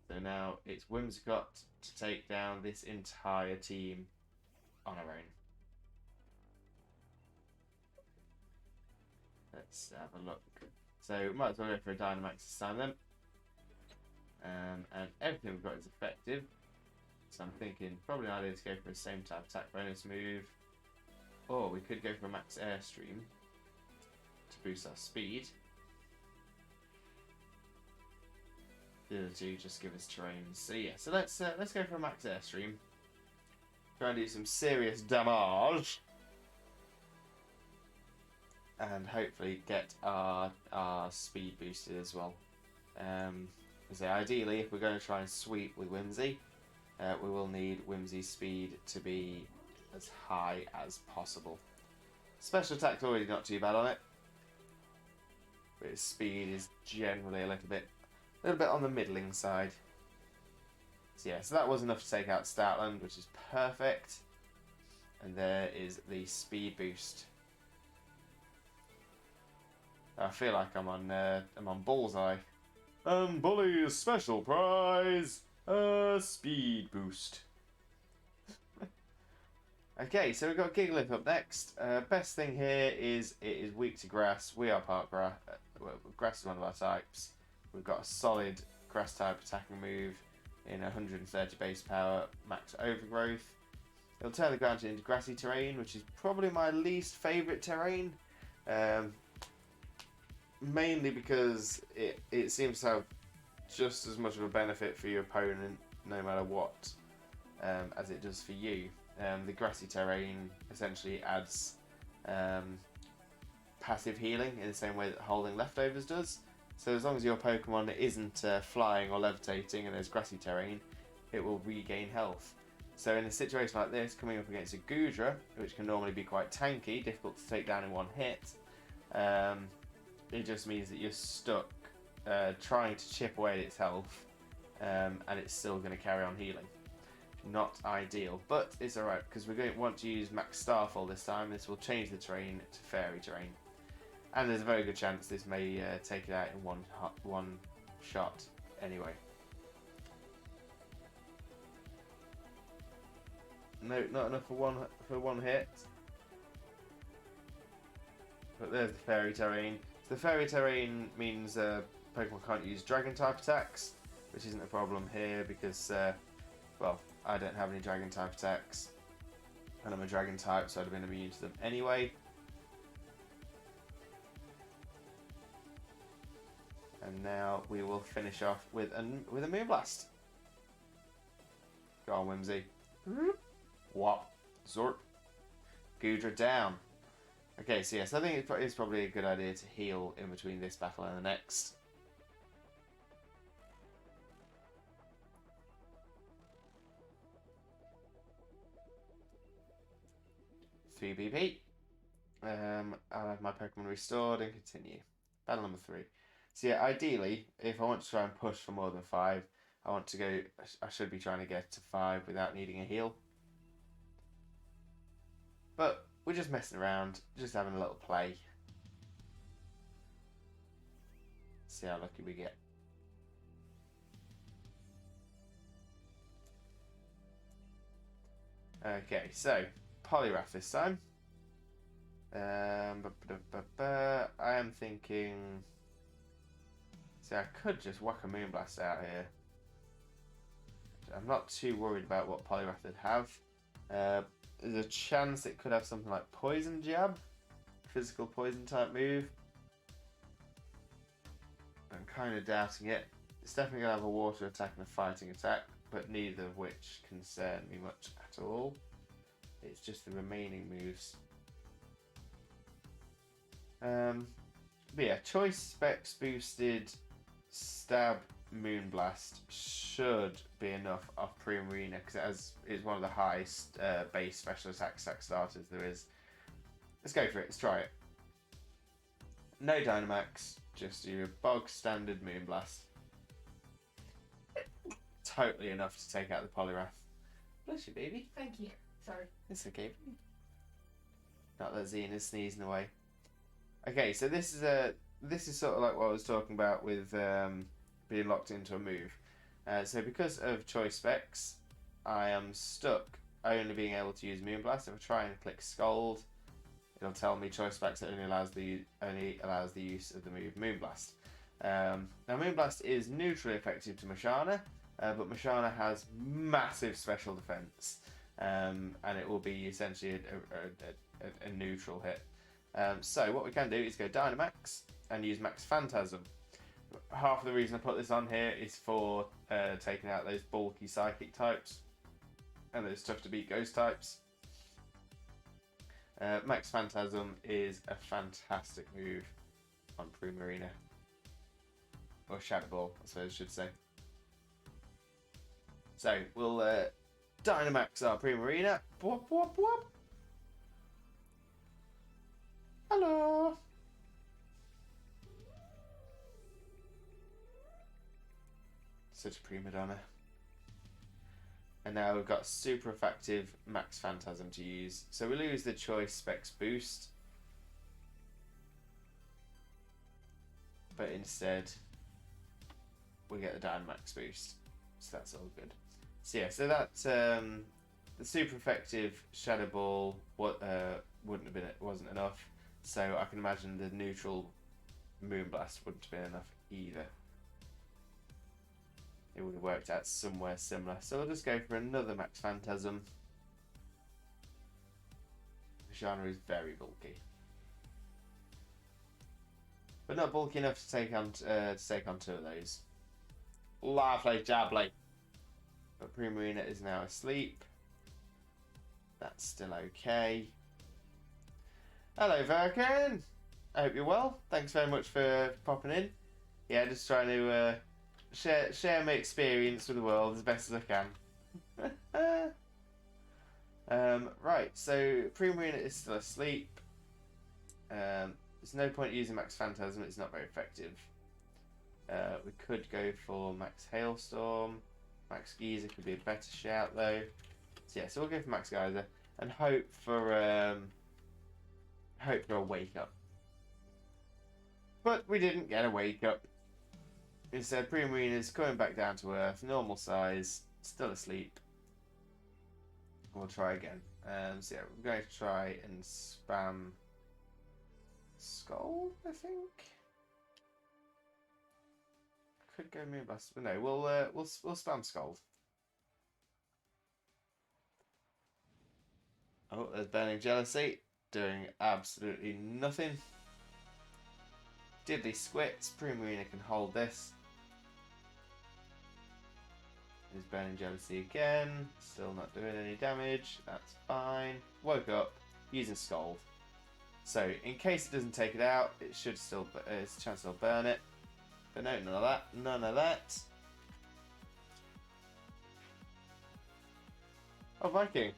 [SPEAKER 1] So now it's Whimsicott to take down this entire team on our own. Let's have a look. So might as well go for a Dynamax this time then. And everything we've got is effective. So I'm thinking probably an idea to go for the same type attack bonus move. Or we could go for a max airstream to boost our speed. The other two just give us terrain. So yeah, so let's go for a max airstream. Try and do some serious damage. And hopefully get our speed boosted as well. So ideally, if we're going to try and sweep with Whimsy, we will need Whimsy's speed to be as high as possible. Special attack's already not too bad on it, but its speed is generally a little bit on the middling side. So yeah, so that was enough to take out Stoutland, which is perfect. And there is the speed boost. I feel like I'm on Bullseye. Bully's special prize, a speed boost.
[SPEAKER 2] Okay, so we've got Gigalith up next. Best thing here is it is weak to grass. We are part grass. Well, grass is one of our types. We've got a solid grass type attacking move in 130 base power, max overgrowth. It'll turn the ground into grassy terrain, which is probably my least favourite terrain. Mainly because it seems to have just as much of a benefit for your opponent, no matter what, as it does for you. The grassy terrain essentially adds passive healing in the same way that holding leftovers does. So as long as your Pokemon isn't flying or levitating and there's grassy terrain, it will regain health. So in a situation like this, coming up against a Goodra, which can normally be quite tanky, difficult to take down in one hit, it just means that you're stuck trying to chip away at its health, and it's still going to carry on healing. Not ideal, but it's alright because we're going to want to use Max Starfall this time. This will change the terrain to fairy terrain, and there's a very good chance this may take it out in one shot anyway. No, not enough for one hit. But there's the fairy terrain. So the fairy terrain means Pokemon can't use dragon type attacks, which isn't a problem here because, well, I don't have any dragon type attacks, and I'm a dragon type, so I'd have been immune to them anyway. And now we will finish off with a Moonblast. Go on, Whimsy. Whop. Zorp. Goodra down. Okay, so yes, I think it's probably a good idea to heal in between this battle and the next. 3 BP. I'll have my Pokemon restored and continue. Battle number 3. So yeah, ideally, if I want to try and push for more than 5, I should be trying to get to 5 without needing a heal. But we're just messing around, just having a little play. See how lucky we get. Okay, so Poliwrath this time. I am thinking. See, I could just whack a Moonblast out here. I'm not too worried about what Poliwrath would have. There's a chance it could have something like Poison Jab, physical poison type move. I'm kind of doubting it. It's definitely going to have a water attack and a fighting attack, but neither of which concern me much at all. It's just the remaining moves. But yeah, Choice Specs boosted Stab Moonblast should be enough off Primarina because it's one of the highest base special attack starters there is. Let's go for it. Let's try it. No Dynamax, just your bog standard Moonblast. Totally enough to take out the Poliwrath. Bless you, baby.
[SPEAKER 3] Thank you. Sorry.
[SPEAKER 2] It's okay. Not that Xena's sneezing away. Okay, so this is sort of like what I was talking about with being locked into a move. So because of choice specs, I am stuck only being able to use Moonblast. If I try and click Scold, it'll tell me choice specs only allows the use of the move Moonblast. Now Moonblast is neutrally effective to Mashana, but Mashana has massive special defense, and it will be essentially a neutral hit. So what we can do is go Dynamax and use Max Phantasm. Half of the reason I put this on here is for taking out those bulky psychic types and those tough to beat ghost types. Max Phantasm is a fantastic move on Primarina. Or Shadow Ball, I suppose I should say. So we'll Dynamax our Primarina. Whoop, whoop, whoop. Hello. Such a prima donna. And now we've got super effective Max Phantasm to use. So we lose the choice specs boost. But instead we get the Dynamax boost. So that's all good. So yeah, so that the super effective Shadow Ball wasn't enough, so I can imagine the neutral Moonblast wouldn't have been enough either. It would have worked out somewhere similar. So we'll just go for another Max Phantasm. The genre is very bulky, but not bulky enough to take on two of those. Lovely jubbly. But Primarina is now asleep. That's still okay. Hello, Virkin. I hope you're well. Thanks very much for popping in. Yeah, just trying to share my experience with the world as best as I can. Right, so Primarina is still asleep. There's no point using Max Phantasm, it's not very effective. We could go for Max Hailstorm. Max Geyser could be a better shout though. So yeah, so we'll go for Max Geyser and hope for a wake up. But we didn't get a wake up. Instead, Primarina's coming back down to earth, normal size, still asleep. We'll try again. So yeah, we're going to try and spam Skull, I think. Could go Moonblast, but no, we'll spam Skull. Oh, there's Burning Jealousy, doing absolutely nothing. Diddly Squits, Primarina can hold this. There's Burning Jealousy again, still not doing any damage, that's fine. Woke up, using Scald. So, in case it doesn't take it out, it should still, there's a chance it'll burn it. But no, none of that, none of that. Oh, Viking.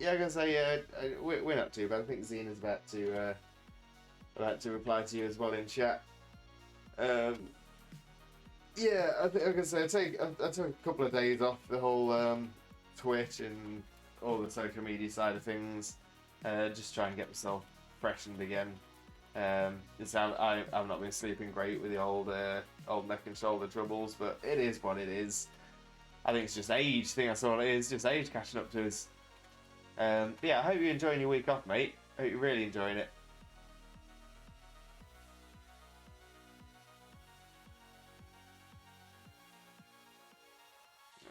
[SPEAKER 2] Yeah, I'm gonna say we're not too bad. I think Xena's about to reply to you as well in chat. Yeah, I think I'm gonna say I took a couple of days off the whole Twitch and all the social media side of things. Just try and get myself freshened again. I've not been sleeping great with the old neck and shoulder troubles, but it is what it is. I think it's just age. I think that's all it is. Just age catching up to us. Yeah, I hope you're enjoying your week off, mate. I hope you're really enjoying it.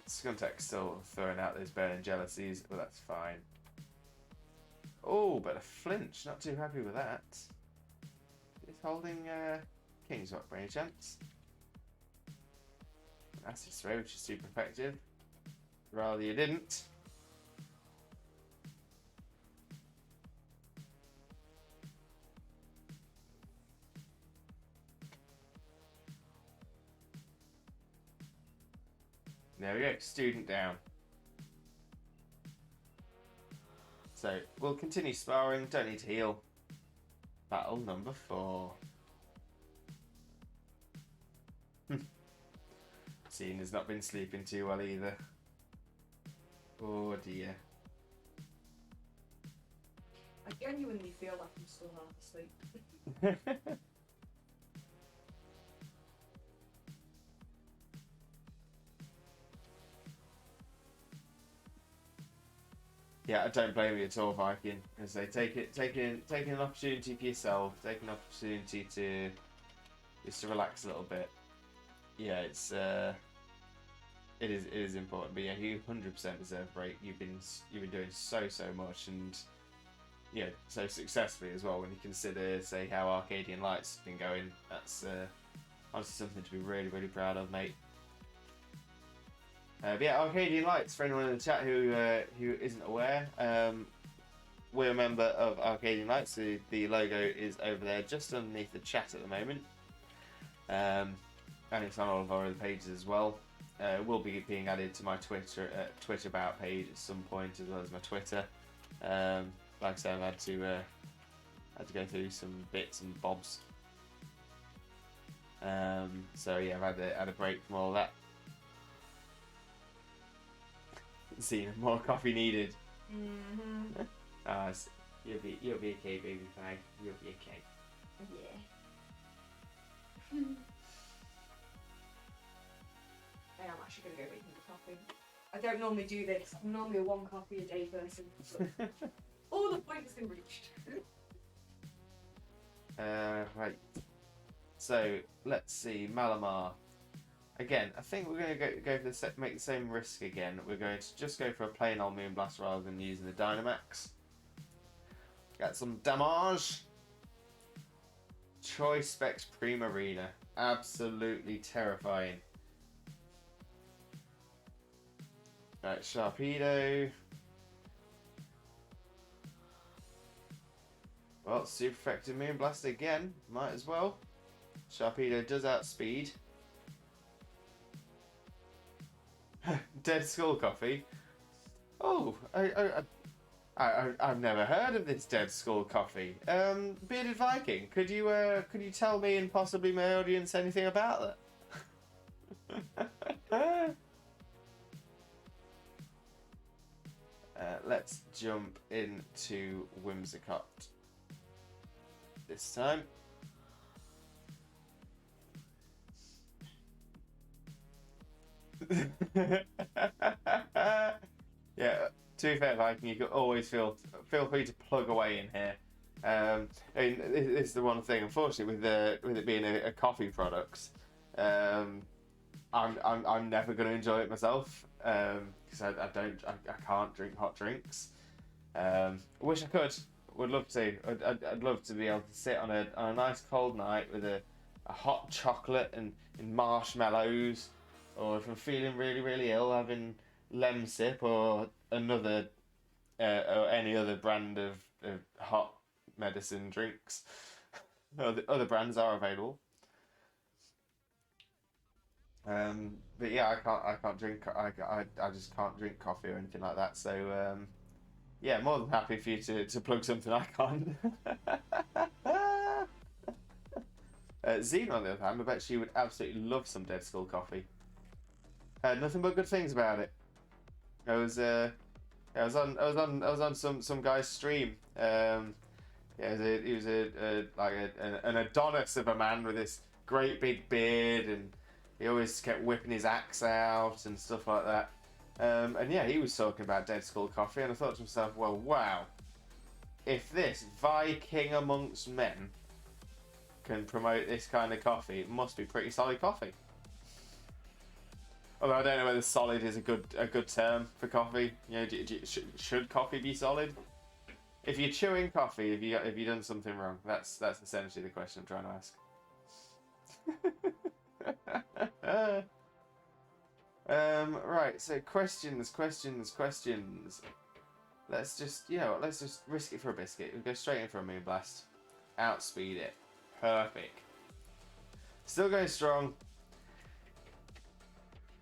[SPEAKER 2] Skuntek's still throwing out those burning jealousies, but that's fine. Oh, but a flinch. Not too happy with that. He's holding King's Rock by any chance. Acid Spray, which is super effective. Rather you didn't. There we go, student down. So, we'll continue sparring, don't need to heal. Battle number 4. Cena's not been sleeping too well either. Oh dear.
[SPEAKER 3] I genuinely feel like I'm still half asleep.
[SPEAKER 2] Yeah, I don't blame you at all, Viking. As they taking an opportunity for yourself, take an opportunity to just to relax a little bit. Yeah, it is important. But yeah, you 100% deserve a break. You've been doing so much, and yeah, so successfully as well. When you consider, say, how Arcadian Lights have been going, that's honestly something to be really proud of, mate. But yeah, Arcadian Lights, for anyone in the chat who isn't aware, we're a member of Arcadian Lights. The logo is over there just underneath the chat at the moment. And it's on all of our other pages as well. Will be being added to my Twitter about page at some point, as well as my Twitter. Like I said, I've had to go through some bits and bobs. So yeah, I've had a break from all that. See, more coffee needed.
[SPEAKER 3] Mm-hmm.
[SPEAKER 2] You'll be okay, baby pie. You'll be okay.
[SPEAKER 3] Yeah. I am actually going to go make the coffee. I don't normally do this. I'm normally a 1 coffee a day person. But all the points been reached.
[SPEAKER 2] Right. So let's see, Malamar. Again, I think we're going to go for make the same risk again. We're going to just go for a plain old Moonblast rather than using the Dynamax. Got some damage. Choice Specs Primarina. Absolutely terrifying. Right, Sharpedo. Well, super effective Moonblast again. Might as well. Sharpedo does outspeed. Dead Skull Coffee. Oh, I've never heard of this Dead Skull Coffee. Bearded Viking, could you tell me and possibly my audience anything about that? Let's jump into Whimsicott this time. Yeah, to be fair, Viking, you could always feel free to plug away in here. I mean, this is the one thing, unfortunately, with it being a coffee product, I'm never going to enjoy it myself because I can't drink hot drinks. I wish I could. Would love to. I'd love to be able to sit on a nice cold night with a hot chocolate and marshmallows, or if I'm feeling really really ill, having Lemsip or another or any other brand of hot medicine drinks. Other brands are available. But yeah, I can't drink. I just can't drink coffee or anything like that. So yeah, more than happy for you to plug something I can't. Xena, on the other hand, I bet she would absolutely love some Dead Skull Coffee. Heard nothing but good things about it. I was on some guy's stream. Yeah, he was an Adonis of a man with this great big beard, and he always kept whipping his axe out and stuff like that. And yeah, he was talking about Dead Skull Coffee, and I thought to myself, well, wow, if this Viking amongst men can promote this kind of coffee, it must be pretty solid coffee. Although I don't know whether solid is a good term for coffee. You know, should coffee be solid? If you're chewing coffee, have you done something wrong? That's essentially the question I'm trying to ask. Right. So questions. Let's just risk it for a biscuit. We'll go straight in for a Moonblast. Outspeed it. Perfect. Still going strong.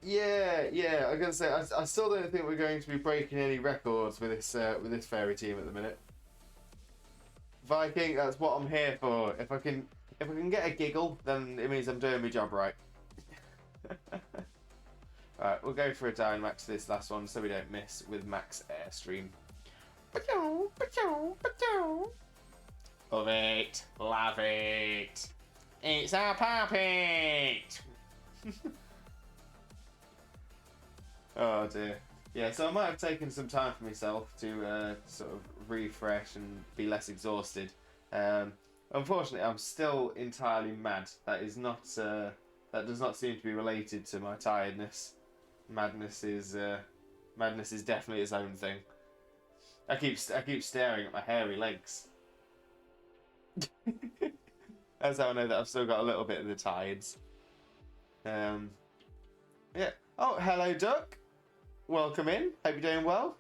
[SPEAKER 2] Yeah. I was gonna say I still don't think we're going to be breaking any records with this fairy team at the minute. Viking, that's what I'm here for. If I can get a giggle, then it means I'm doing my job right. Alright, we'll go for a Dynamax this last one so we don't miss with Max Airstream. Love it. Love it. It's our puppet. Oh dear. Yeah, so I might have taken some time for myself to sort of refresh and be less exhausted. Unfortunately, I'm still entirely mad. That is not. That does not seem to be related to my tiredness. Madness is definitely its own thing. I keep staring at my hairy legs. That's how I know that I've still got a little bit of the tides. Yeah. Oh, hello, Duck. Welcome in. Hope you're doing well.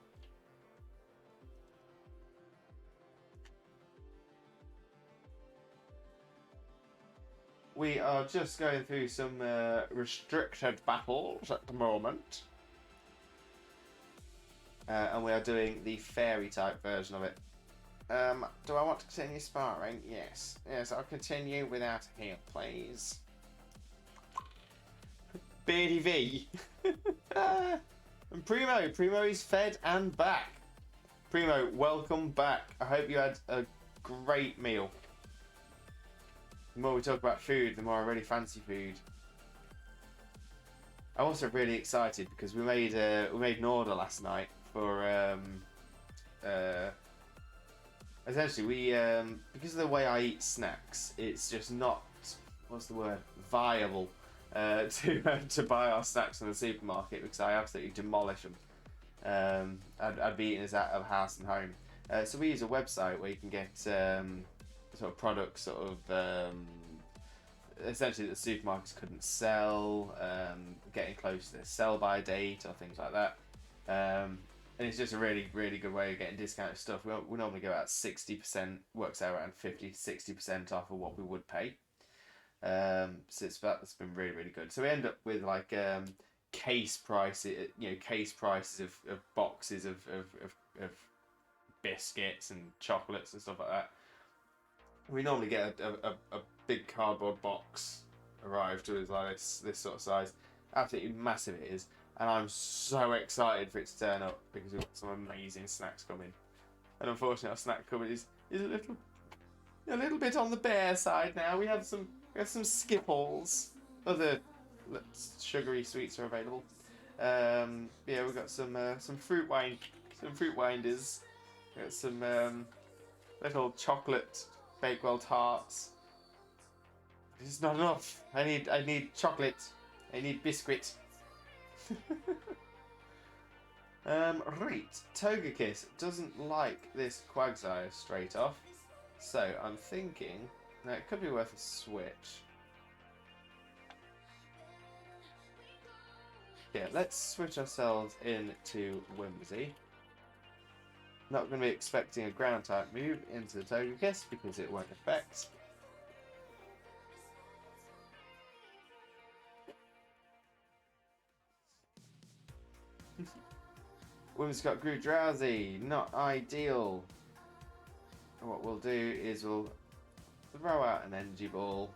[SPEAKER 2] We are just going through some restricted battles at the moment. And we are doing the fairy type version of it. Do I want to continue sparring? Yes. Yes, I'll continue without a heal, please. Beardy V. And Primo is fed and back. Primo, welcome back. I hope you had a great meal. The more we talk about food, the more I really fancy food. I'm also really excited because we made an order last night for essentially we because of the way I eat snacks, it's just not, what's the word, viable to buy our snacks from the supermarket because I absolutely demolish them. I'd be eating this out of house and home. So we use a website where you can get sort of products essentially that supermarkets couldn't sell, getting close to their sell-by date or things like that. And it's just a really, really good way of getting discounted stuff. We normally go out 60%, works out around 50-60% off of what we would pay. So that's been really, really good. So we end up with like case prices, case prices of boxes of biscuits and chocolates and stuff like that. We normally get a big cardboard box arrived to us like this sort of size. Absolutely massive it is, and I'm so excited for it to turn up because we've got some amazing snacks coming. And unfortunately, our snack cupboard is a little bit on the bare side now. We have some Skipples, other sugary sweets are available. Yeah, we've got some fruit winders. We've got some little chocolate Bakewell tarts. It's not enough. I need chocolate. I need biscuit. Right. Togekiss doesn't like this Quagsire straight off. So I'm thinking that it could be worth a switch. Yeah, let's switch ourselves into Whimsy. Not going to be expecting a ground type move into the Togekiss because it won't affect. Whimsy's got Grew Drowsy, not ideal. What we'll do is we'll throw out an energy ball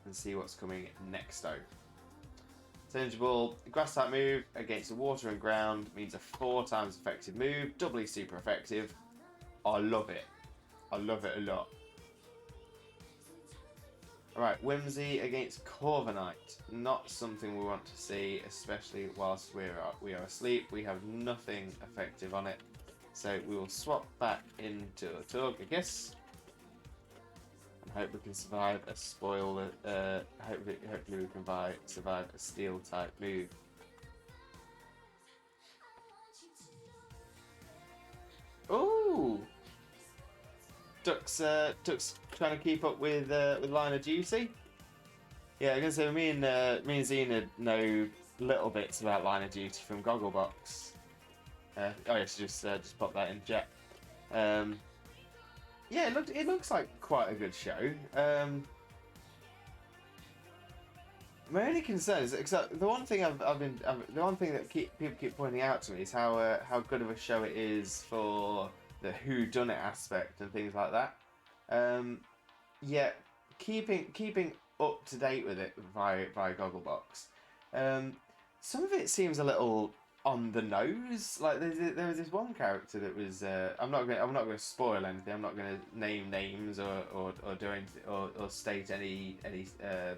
[SPEAKER 2] and see what's coming next though. So energy ball, grass type move against the water and ground means a 4 times effective move, doubly super effective. I love it. I love it a lot. Alright, Whimsy against Corviknight. Not something we want to see, especially whilst we are asleep. We have nothing effective on it. So we will swap back into a Togekiss. And hope we can survive a spoil. Hopefully we can survive a steel type move. Ooh! Duck's trying to keep up with Line of Duty. Yeah, I'm gonna say me and Xena know little bits about Line of Duty from Gogglebox. Oh yes, just pop that in chat. Yeah, it looks like quite a good show. My only concern is the one thing the one thing that people keep pointing out to me is how good of a show it is for the whodunit aspect and things like that. Yeah, keeping up to date with it via Gogglebox. Some of it seems a little on the nose. Like there was this one character that was. I'm not going to spoil anything. I'm not going to name names or do anything or state any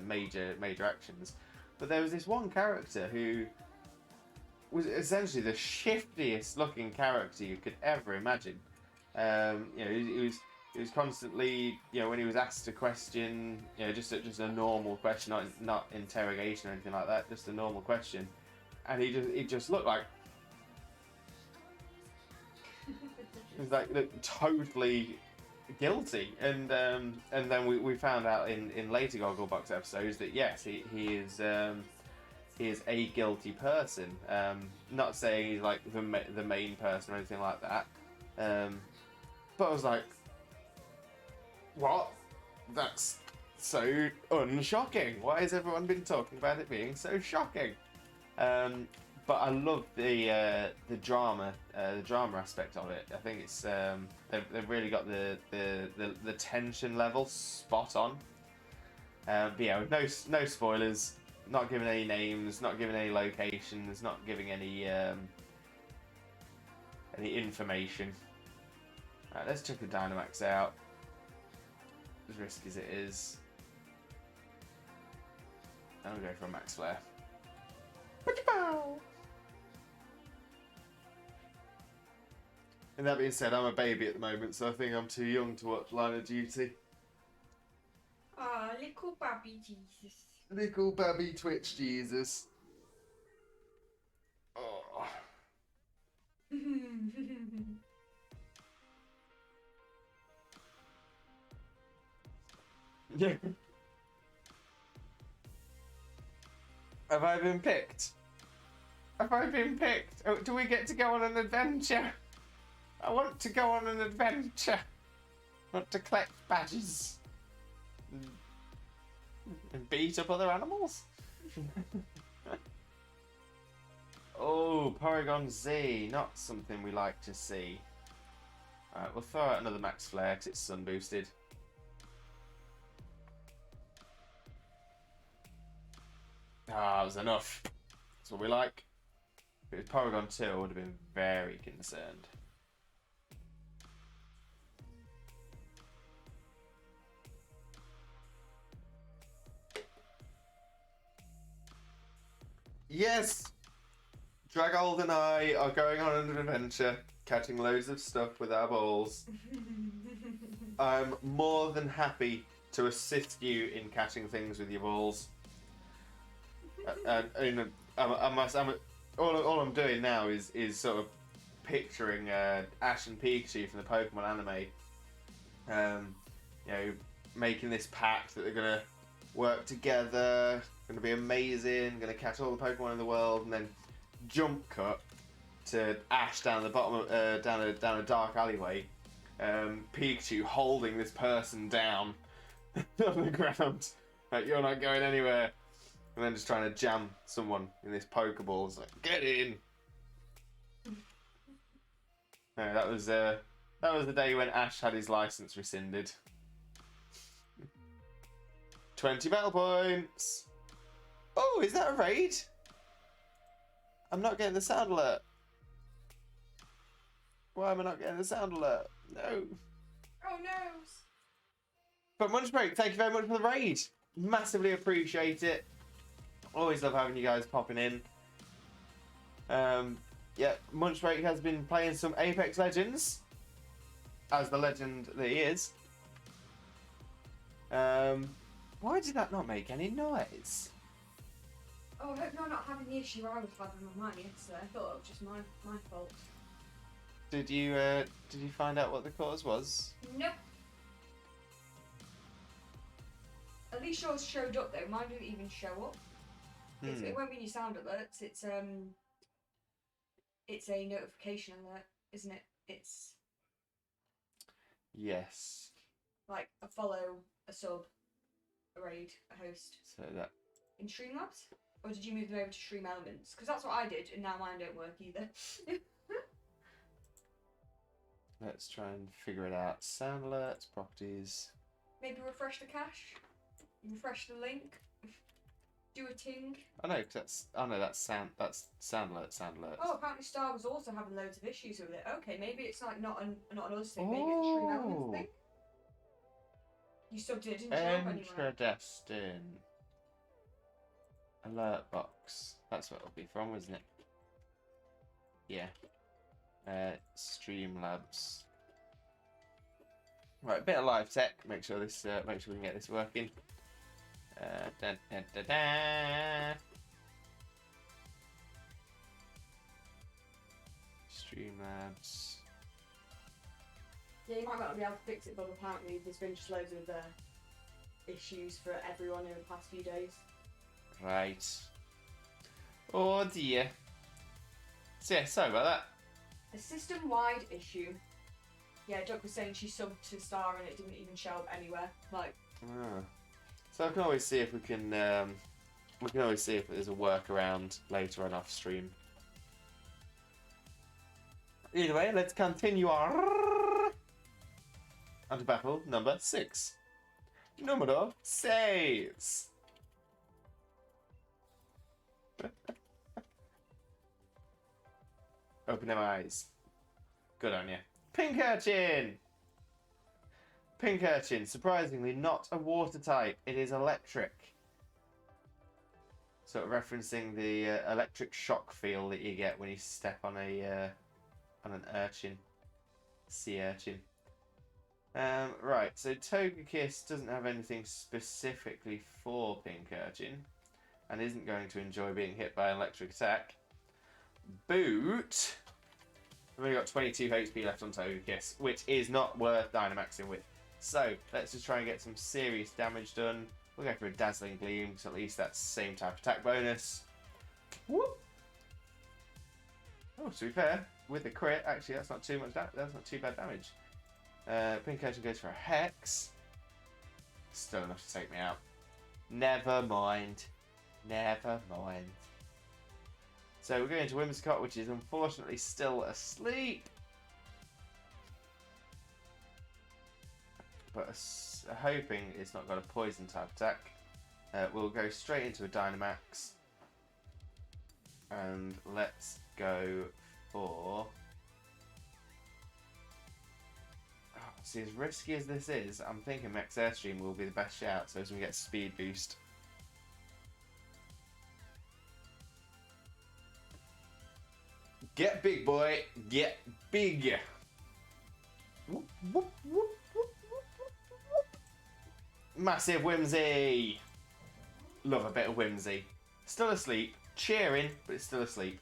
[SPEAKER 2] major actions. But there was this one character who was essentially the shiftiest looking character you could ever imagine. He was constantly, when he was asked a question, just a normal question, not interrogation or anything like that, just a normal question, and he just looked like he was looked totally guilty, and then we found out in later Gogglebox episodes that yes, he is a guilty person. Not saying he's like the main person or anything like that. But I was like, what? That's so unshocking. Why has everyone been talking about it being so shocking? But I love the drama aspect of it. I think it's they've really got the tension level spot on. But yeah, with no spoilers, not giving any names, not giving any locations, not giving any information. Right, let's check the Dynamax out. As risky as it is.
[SPEAKER 1] I'm gonna go for a max flare. And that being said, I'm a baby at the moment, so I think I'm too young to watch Line of Duty.
[SPEAKER 3] Ah, little baby Jesus.
[SPEAKER 1] Little baby Twitch Jesus. Oh. Yeah. Have I been picked? Have I been picked? Oh, do we get to go on an adventure? I want to go on an adventure. I want to collect badges. And beat up other animals? Oh, Porygon Z. Not something we like to see. Alright, we'll throw out another max flare because it's sun boosted. Ah, that was enough. That's what we like. If it was Porygon 2, I would have been very concerned. Yes! Dragold and I are going on an adventure, catching loads of stuff with our balls. I'm more than happy to assist you in catching things with your balls. All I'm doing now is sort of picturing Ash and Pikachu from the Pokemon anime. You know, making this pact that they're gonna work together, gonna be amazing, gonna catch all the Pokemon in the world, and then jump cut to Ash down the bottom of, down a dark alleyway. Pikachu holding this person down on the ground, like you're not going anywhere, and then just trying to jam someone in this Pokeball. It's like, get in. No, that was the day when Ash had his license rescinded. 20 battle points. Oh, is that a raid? I'm not getting the sound alert. Why am I not getting the sound alert? No.
[SPEAKER 3] Oh no!
[SPEAKER 1] But Munch Break, thank you very much for the raid. Massively appreciate it. Always love having you guys popping in. Yeah, Munch Break has been playing some Apex Legends, as the legend that he is. Why did that not make any noise?
[SPEAKER 3] Oh, I hope you're not having the issue I was having on mine yesterday. I thought it was just my fault.
[SPEAKER 1] Did you find out what the cause was?
[SPEAKER 3] Nope. At least yours showed up though. Mine didn't even show up. It won't be your sound alerts. It's a notification alert, isn't it? It's
[SPEAKER 1] Yes.
[SPEAKER 3] like a follow, a sub, a raid, a host.
[SPEAKER 1] So that.
[SPEAKER 3] In Streamlabs? Or did you move them over to Stream Elements? Because that's what I did, and now mine don't work either.
[SPEAKER 1] Let's try and figure it out. Sound alerts, properties.
[SPEAKER 3] Maybe refresh the cache. Refresh the link. Do a ting.
[SPEAKER 1] I know, cause that's sound alert, sound alert.
[SPEAKER 3] Oh, apparently Star was also having loads of issues with it. Okay, maybe it's like not an us thing. Maybe it's a Stream Elements thing. You subbed it, didn't you? Anyway.
[SPEAKER 1] Interesting. Alert box. That's what it'll be from, isn't it? Yeah. Streamlabs. Right, a bit of live tech. Make sure we can get this working. Da, da, da, da. Streamlabs.
[SPEAKER 3] Yeah, you might not be able to fix it, but apparently there's been just loads of issues for everyone in the past few days.
[SPEAKER 1] Right. Oh dear. So yeah, sorry about that.
[SPEAKER 3] A system-wide issue. Yeah, Duck was saying she subbed to Star and it didn't even show up anywhere. Like.
[SPEAKER 1] So I can always see if we can always see if there's a workaround later on off stream. Either way, let's continue our on to battle number 6. Numero 6. Open them eyes. Good on you. Pink Urchin! Pink Urchin, surprisingly not a water type, it is electric. Sort of referencing the electric shock feel that you get when you step on an urchin, sea urchin. Right, so Togekiss doesn't have anything specifically for Pink Urchin, and isn't going to enjoy being hit by an electric attack. Boot! We've only got 22 HP left on Togekiss, which is not worth Dynamaxing with. So, let's just try and get some serious damage done. We'll go for a Dazzling Gleam, because at least that's the same type of attack bonus. Whoop! Oh, to be fair, with the crit, actually that's not too much. That's not too bad damage. Pink Urchin goes for a Hex. Still enough to take me out. Never mind. Never mind. So we're going to Whimsicott, which is unfortunately still asleep. But hoping it's not got a poison type attack. We'll go straight into a Dynamax. And let's go for... See, as risky as this is, I'm thinking Max Airstream will be the best shout, so as we get speed boost. Get big, boy! Get big! Whoop, whoop, whoop, whoop, whoop, whoop. Massive Whimsy! Love a bit of Whimsy. Still asleep, cheering, but it's still asleep.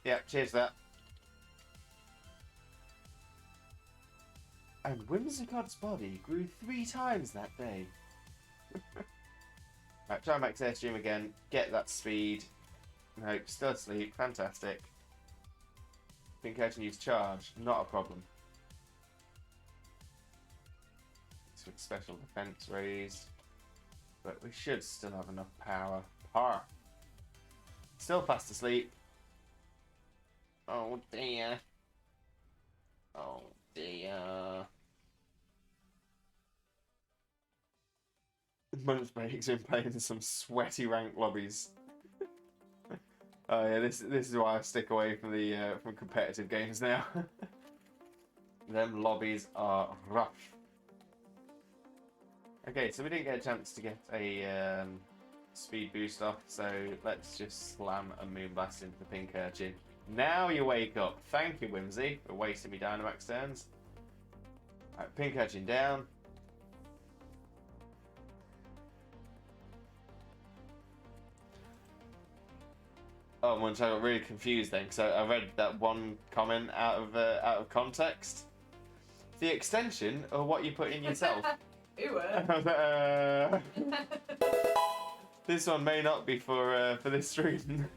[SPEAKER 1] Yeah, cheers for that. And Whimsicott's body grew 3 times that day. Right, try and Max Airstream again. Get that speed. Nope, still asleep. Fantastic. Pink Urchin use charge. Not a problem. With special defense raised. But we should still have enough power. Power. Still fast asleep. Oh dear. Oh dear. Munchbake's been playing some sweaty rank lobbies. Oh yeah, this is why I stick away from the from competitive games now. Them lobbies are rough. Okay, so we didn't get a chance to get a speed boost off, so let's just slam a Moonblast into the Pink Urchin. Now you wake up. Thank you, Whimsy, for wasting me Dynamax turns. Right, Pink Urchin down. Oh, once I got really confused then, because I read that one comment out of context. The extension, or what you put in yourself.
[SPEAKER 3] Ew.
[SPEAKER 1] This one may not be for this stream.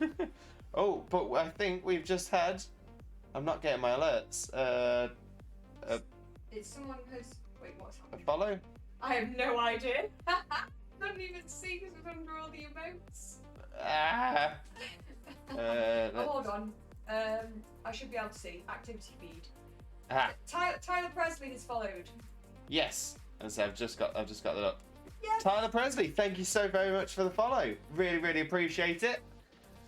[SPEAKER 1] Oh, but I think we've just had... I'm not getting my alerts.
[SPEAKER 3] It's someone who's... Wait, what's
[SPEAKER 1] A
[SPEAKER 3] happening?
[SPEAKER 1] follow?
[SPEAKER 3] I have no idea. Couldn't even see because it was under all the emotes.
[SPEAKER 1] Ah.
[SPEAKER 3] Oh, hold on. I should be able to see. Activity feed.
[SPEAKER 1] Ah.
[SPEAKER 3] Tyler Presley has followed.
[SPEAKER 1] Yes. And so I've just got that up.
[SPEAKER 3] Yes.
[SPEAKER 1] Tyler Presley, thank you so very much for the follow. Really, really appreciate it.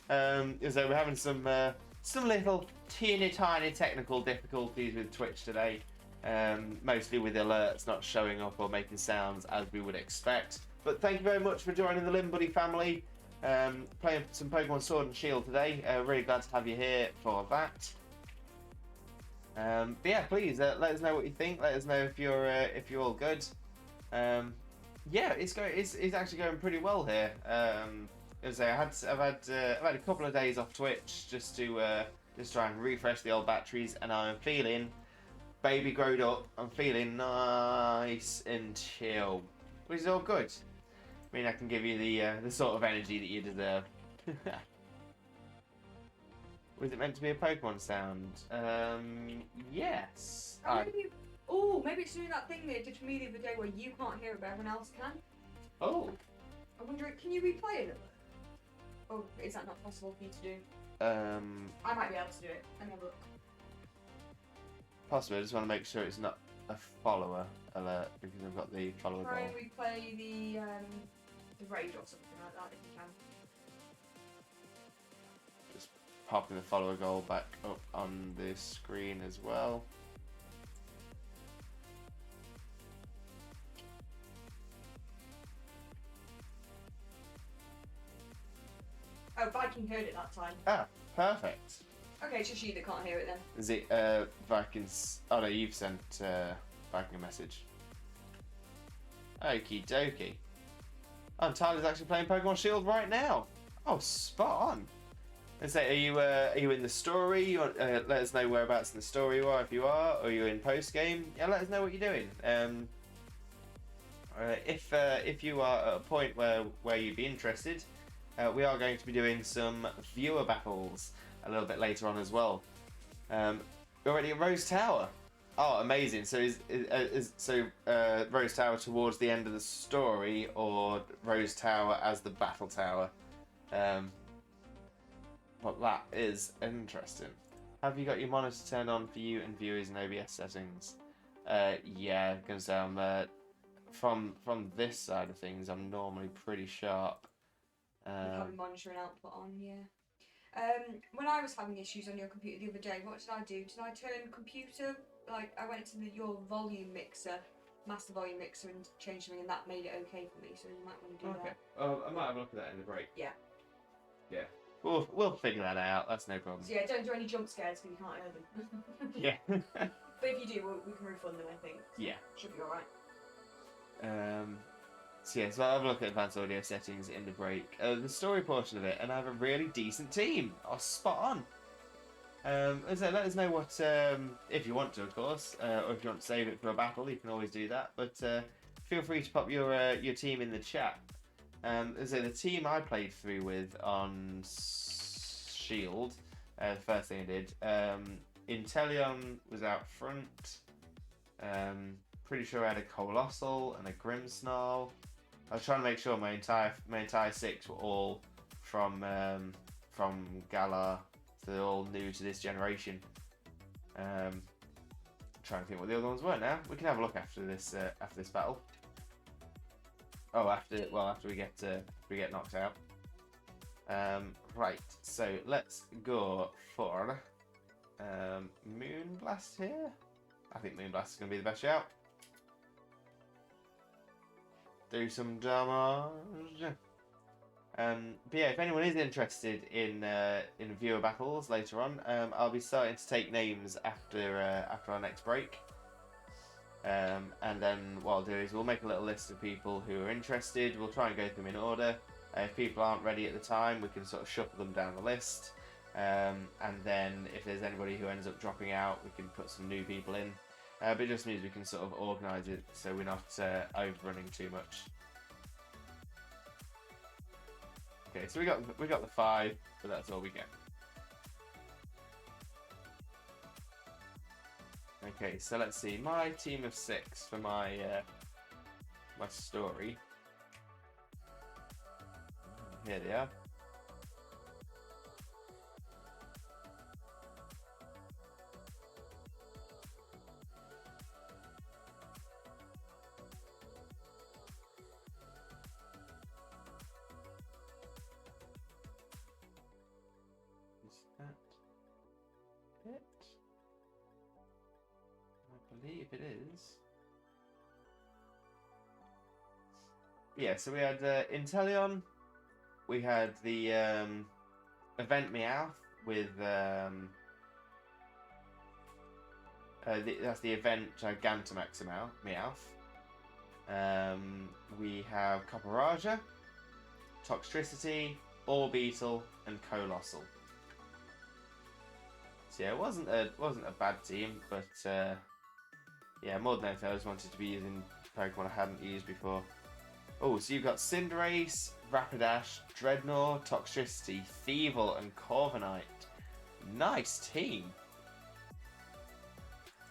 [SPEAKER 1] So we're having some little teeny tiny technical difficulties with Twitch today. Mostly with alerts not showing up or making sounds as we would expect. But thank you very much for joining the Limbuddy family. Playing some Pokemon Sword and Shield today. Really glad to have you here for that. But yeah, please let us know what you think. Let us know if you're all good. Yeah, it's actually going pretty well here. As I say, I've had a couple of days off Twitch just to try and refresh the old batteries, and I'm feeling baby growed up. I'm feeling nice and chill, which is all good. I mean, I can give you the sort of energy that you deserve. Was it meant to be a Pokemon sound? Yes.
[SPEAKER 3] Maybe it's doing that thing they did for me the other day where you can't hear it but everyone else can.
[SPEAKER 1] Oh.
[SPEAKER 3] I wonder, can you replay it? Or is that not possible for you to do? I might be able to do it. Let me have a look.
[SPEAKER 1] Possibly. I just want to make sure it's not a follower alert because I've got the follower
[SPEAKER 3] Try
[SPEAKER 1] goal.
[SPEAKER 3] and replay the raid or something like that if you can.
[SPEAKER 1] Just popping the follower goal back up on the screen as well.
[SPEAKER 3] Oh, Viking heard it that time.
[SPEAKER 2] Ah, perfect.
[SPEAKER 3] Okay, it's just you that can't hear it then.
[SPEAKER 2] Is it Vikings? Oh no, you've sent Viking a message. Okie dokie. Oh, Tyler's actually playing Pokemon Shield right now. Oh, spot on. And say, are you in the story? Let us know whereabouts in the story you are, if you are, or you're in post game. Yeah, let us know what you're doing. If you are at a point where you'd be interested, we are going to be doing some viewer battles a little bit later on as well. We're already at Rose Tower. Oh, amazing! So is Rose Tower towards the end of the story, or Rose Tower as the battle tower? But that is interesting. Have you got your monitor turned on for you and viewers in OBS settings? Yeah, because from this side of things, I'm normally pretty sharp.
[SPEAKER 3] With having monitoring output on, yeah. When I was having issues on your computer the other day, what did I do? Did I turn computer, like, I went to your volume mixer, master volume mixer, and changed something, and that made it okay for me, so you might want to do that.
[SPEAKER 2] I might have a look at that in the break.
[SPEAKER 3] Yeah.
[SPEAKER 2] Yeah. We'll figure that out, that's no problem.
[SPEAKER 3] So yeah, don't do any jump scares because you can't hear them.
[SPEAKER 2] Yeah.
[SPEAKER 3] But if you do, we can refund them, I think.
[SPEAKER 2] Yeah.
[SPEAKER 3] Should be alright.
[SPEAKER 2] So I'll have a look at advanced audio settings in the break. The story portion of it, and I have a really decent team. Oh, spot on. So let us know what, if you want to, of course, or if you want to save it for a battle, you can always do that. But feel free to pop your team in the chat. So the team I played through with on Shield, the first thing I did, Inteleon was out front. Pretty sure I had a Colossal and a Grimmsnarl. I was trying to make sure my entire six were all from Galar, so they're all new to this generation. Trying to think what the other ones were now. We can have a look after this battle. Oh, after we get knocked out. Right, so let's go for Moonblast here. I think Moonblast is going to be the best shout. Do some damage. But yeah, if anyone is interested in viewer battles later on, I'll be starting to take names after our next break. And then what I'll do is we'll make a little list of people who are interested. We'll try and go through them in order. If people aren't ready at the time, we can sort of shuffle them down the list. And then if there's anybody who ends up dropping out, we can put some new people in. But it just means we can sort of organise it so we're not overrunning too much. Okay, so we got the 5, but that's all we get. Okay, so let's see. My team of 6 for my my story. Here they are. Is that it? I believe it is. Yeah, so we had Inteleon, we had the Event Meowth with that's the Event Gigantamax Meowth. We have Copperaja, Toxtricity, Orbeetle, and Colossal. So yeah, it wasn't a bad team, but yeah, more than anything, I just wanted to be using Pokemon I hadn't used before. Oh, so you've got Cinderace, Rapidash, Dreadnought, Toxtricity, Thievul, and Corviknight. Nice team.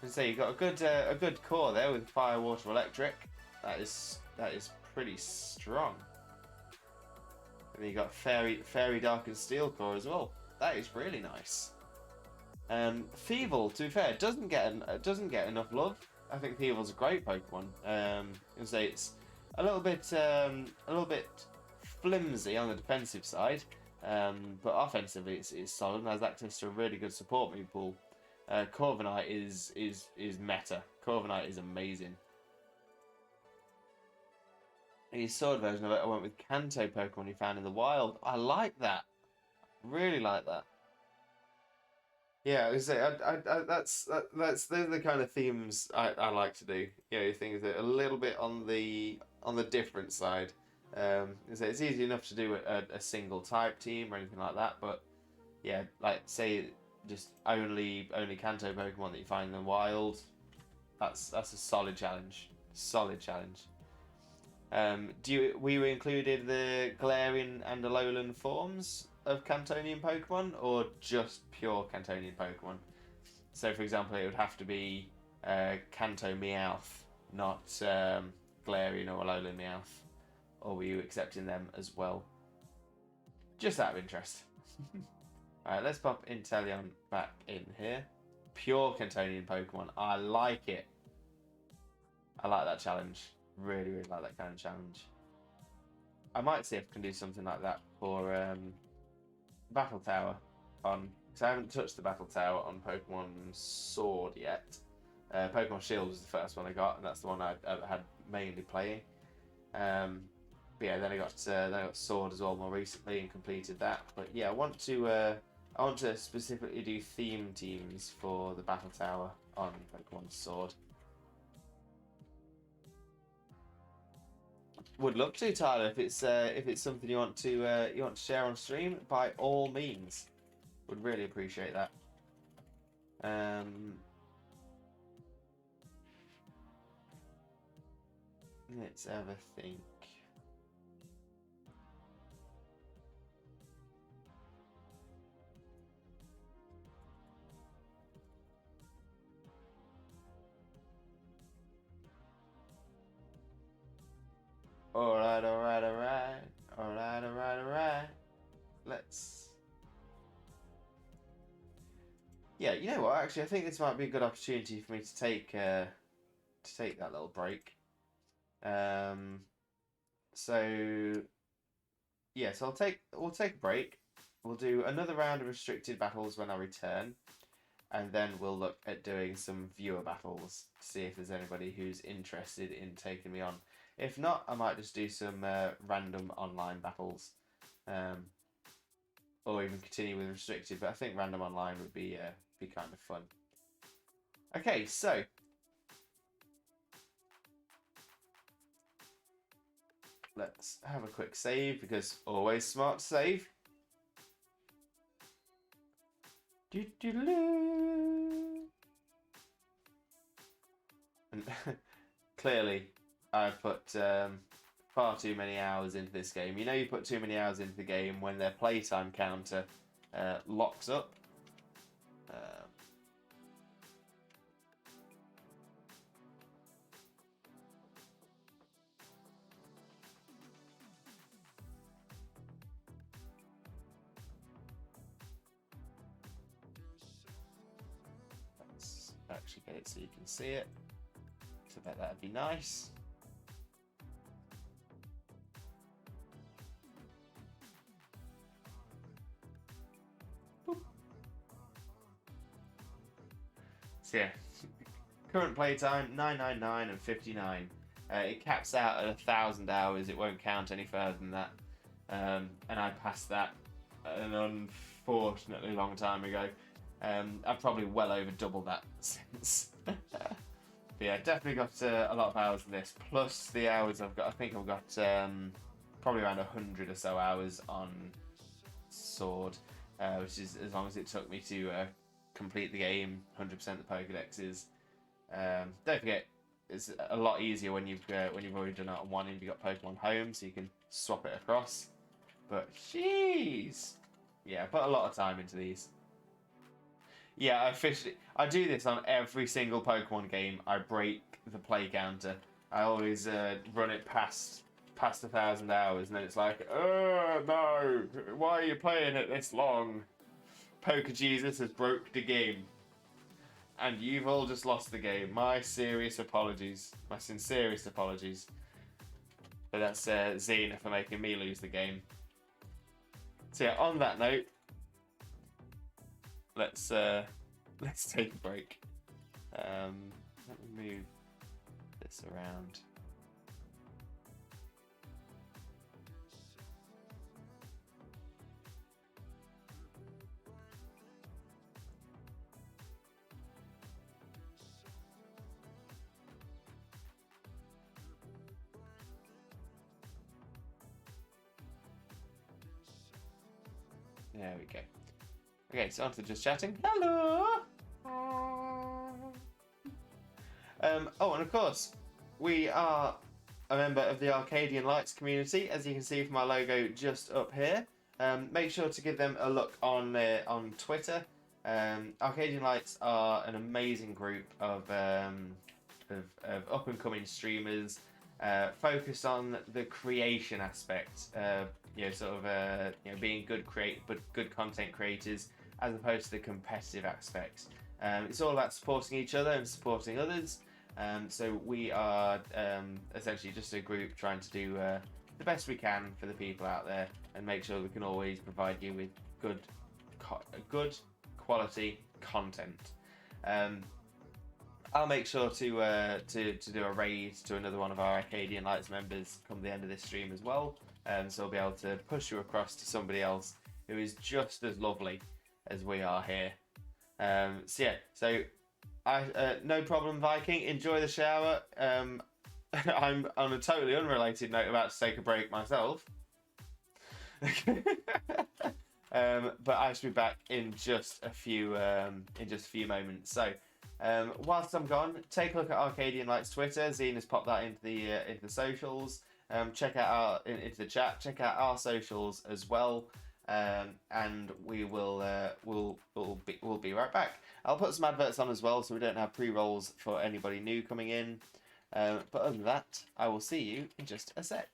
[SPEAKER 2] So you've got a good core there with Fire, Water, Electric. That is pretty strong. And then you got Fairy, Dark, and Steel core as well. That is really nice. Thievul, to be fair, doesn't get enough love. I think Thievul's a great Pokemon. It's a little bit flimsy on the defensive side, but offensively it's solid and has access to a really good support move pool. Corviknight is meta. Corviknight is amazing. His sword version of it, I went with Kanto Pokemon you found in the wild. I like that.
[SPEAKER 1] Really like that. Yeah, I was say that's those are the kind of themes I like to do. You know, things that are a little bit on the different side. It's easy enough to do a single type team or anything like that, but yeah, like say just only Kanto Pokemon that you find in the wild. That's a solid challenge. Solid challenge. We included the Galarian and Alolan forms of Cantonian Pokemon, or just pure Cantonian Pokemon? So, for example, it would have to be Kanto Meowth, not Galarian or Alolan Meowth. Or were you accepting them as well? Just out of interest. Alright, let's pop Inteleon back in here. Pure Cantonian Pokemon. I like it. I like that challenge. Really, really like that kind of challenge. I might see if I can do something like that for Battle Tower on, because I haven't touched the Battle Tower on Pokemon Sword yet. Pokemon Shield was the first one I got, and that's the one I had mainly playing. But yeah, then I got Sword as well more recently and completed that. But yeah, I want to specifically do theme teams for the Battle Tower on Pokemon Sword. Would love to, Tyler. If it's something you want to share on stream, by all means, would really appreciate that. Let's have a think. Alright. Let's. Yeah, you know what? Actually, I think this might be a good opportunity for me to take that little break. So yeah, so we'll take a break. We'll do another round of restricted battles when I return, and then we'll look at doing some viewer battles to see if there's anybody who's interested in taking me on. If not, I might just do some random online battles, or even continue with restricted. But I think random online would be kind of fun. Okay, so let's have a quick save, because always smart to save. And clearly, I've put far too many hours into this game. You know, you put too many hours into the game when their playtime counter locks up. Let's actually get it so you can see it. So I bet that'd be nice. So yeah, current playtime 999 and 59. It caps out at 1,000 hours. It won't count any further than that. And I passed that an unfortunately long time ago. I've probably well over doubled that since. But yeah, definitely got a lot of hours in this. Plus the hours I've got. I think I've got probably around 100 or so hours on Sword, which is as long as it took me to complete the game, 100% the Pokedexes. Don't forget, it's a lot easier when you've already done it on one and you've got Pokemon Home, so you can swap it across. But jeez, yeah, I put a lot of time into these. Yeah, I do this on every single Pokemon game. I break the play counter. I always run it past 1,000 hours, and then it's like, oh no, why are you playing it this long? PokeJesus has broke the game. And you've all just lost the game. My serious apologies. My sincerest apologies. But that's Xena for making me lose the game. So yeah, on that note, let's take a break. Let me move this around. There we go. Okay, so on to just chatting. Hello! Oh, and of course, we are a member of the Arcadian Lights community, as you can see from our logo just up here. Make sure to give them a look on Twitter. Arcadian Lights are an amazing group of up-and-coming streamers focused on the creation aspect. Being good content creators, as opposed to the competitive aspects. It's all about supporting each other and supporting others. So we are essentially just a group trying to do the best we can for the people out there, and make sure we can always provide you with good quality content. I'll make sure to do a raid to another one of our Arcadian Lights members come the end of this stream as well. So I'll be able to push you across to somebody else who is just as lovely as we are here. No problem, Viking. Enjoy the shower. I'm on a totally unrelated note about to take a break myself. But I should be back in just a few moments. So whilst I'm gone, take a look at Arcadian Lights Twitter. Zine has popped that into the socials. Check out into the chat. Check out our socials as well. And we'll be right back. I'll put some adverts on as well, so we don't have pre-rolls for anybody new coming in. But other than that, I will see you in just a sec.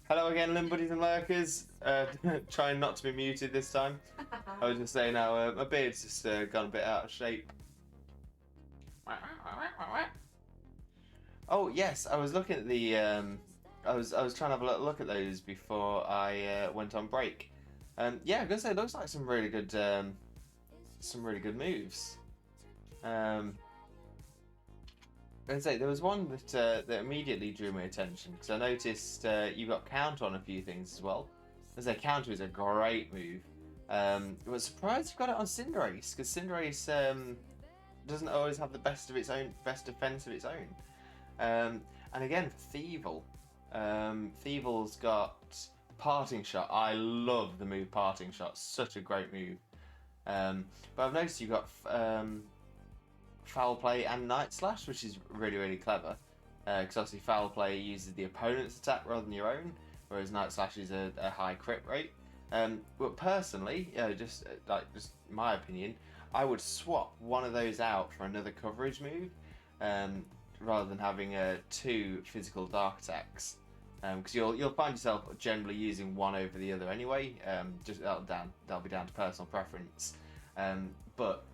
[SPEAKER 1] Hello again, Limb Buddies and Lurkers. Trying not to be muted this time. I was just saying how my beard's just gone a bit out of shape. Oh yes, I was looking at the. I was trying to have a little look at those before I went on break. Yeah, I'm gonna say it looks like some really good moves. I'd say there was one that immediately drew my attention because I noticed you got counter on a few things as well. As a counter is a great move. I was surprised you got it on Cinderace because Cinderace doesn't always have the best defense of its own. And again, Thievul. Thievul's got Parting Shot. I love the move Parting Shot. Such a great move. But I've noticed you got Foul Play and Night Slash, which is really, really clever. Because obviously Foul Play uses the opponent's attack rather than your own, whereas Night Slash is a high crit rate. But personally, just my opinion, I would swap one of those out for another coverage move, rather than having two physical dark attacks. Because you'll find yourself generally using one over the other anyway. Just that'll be down to personal preference. But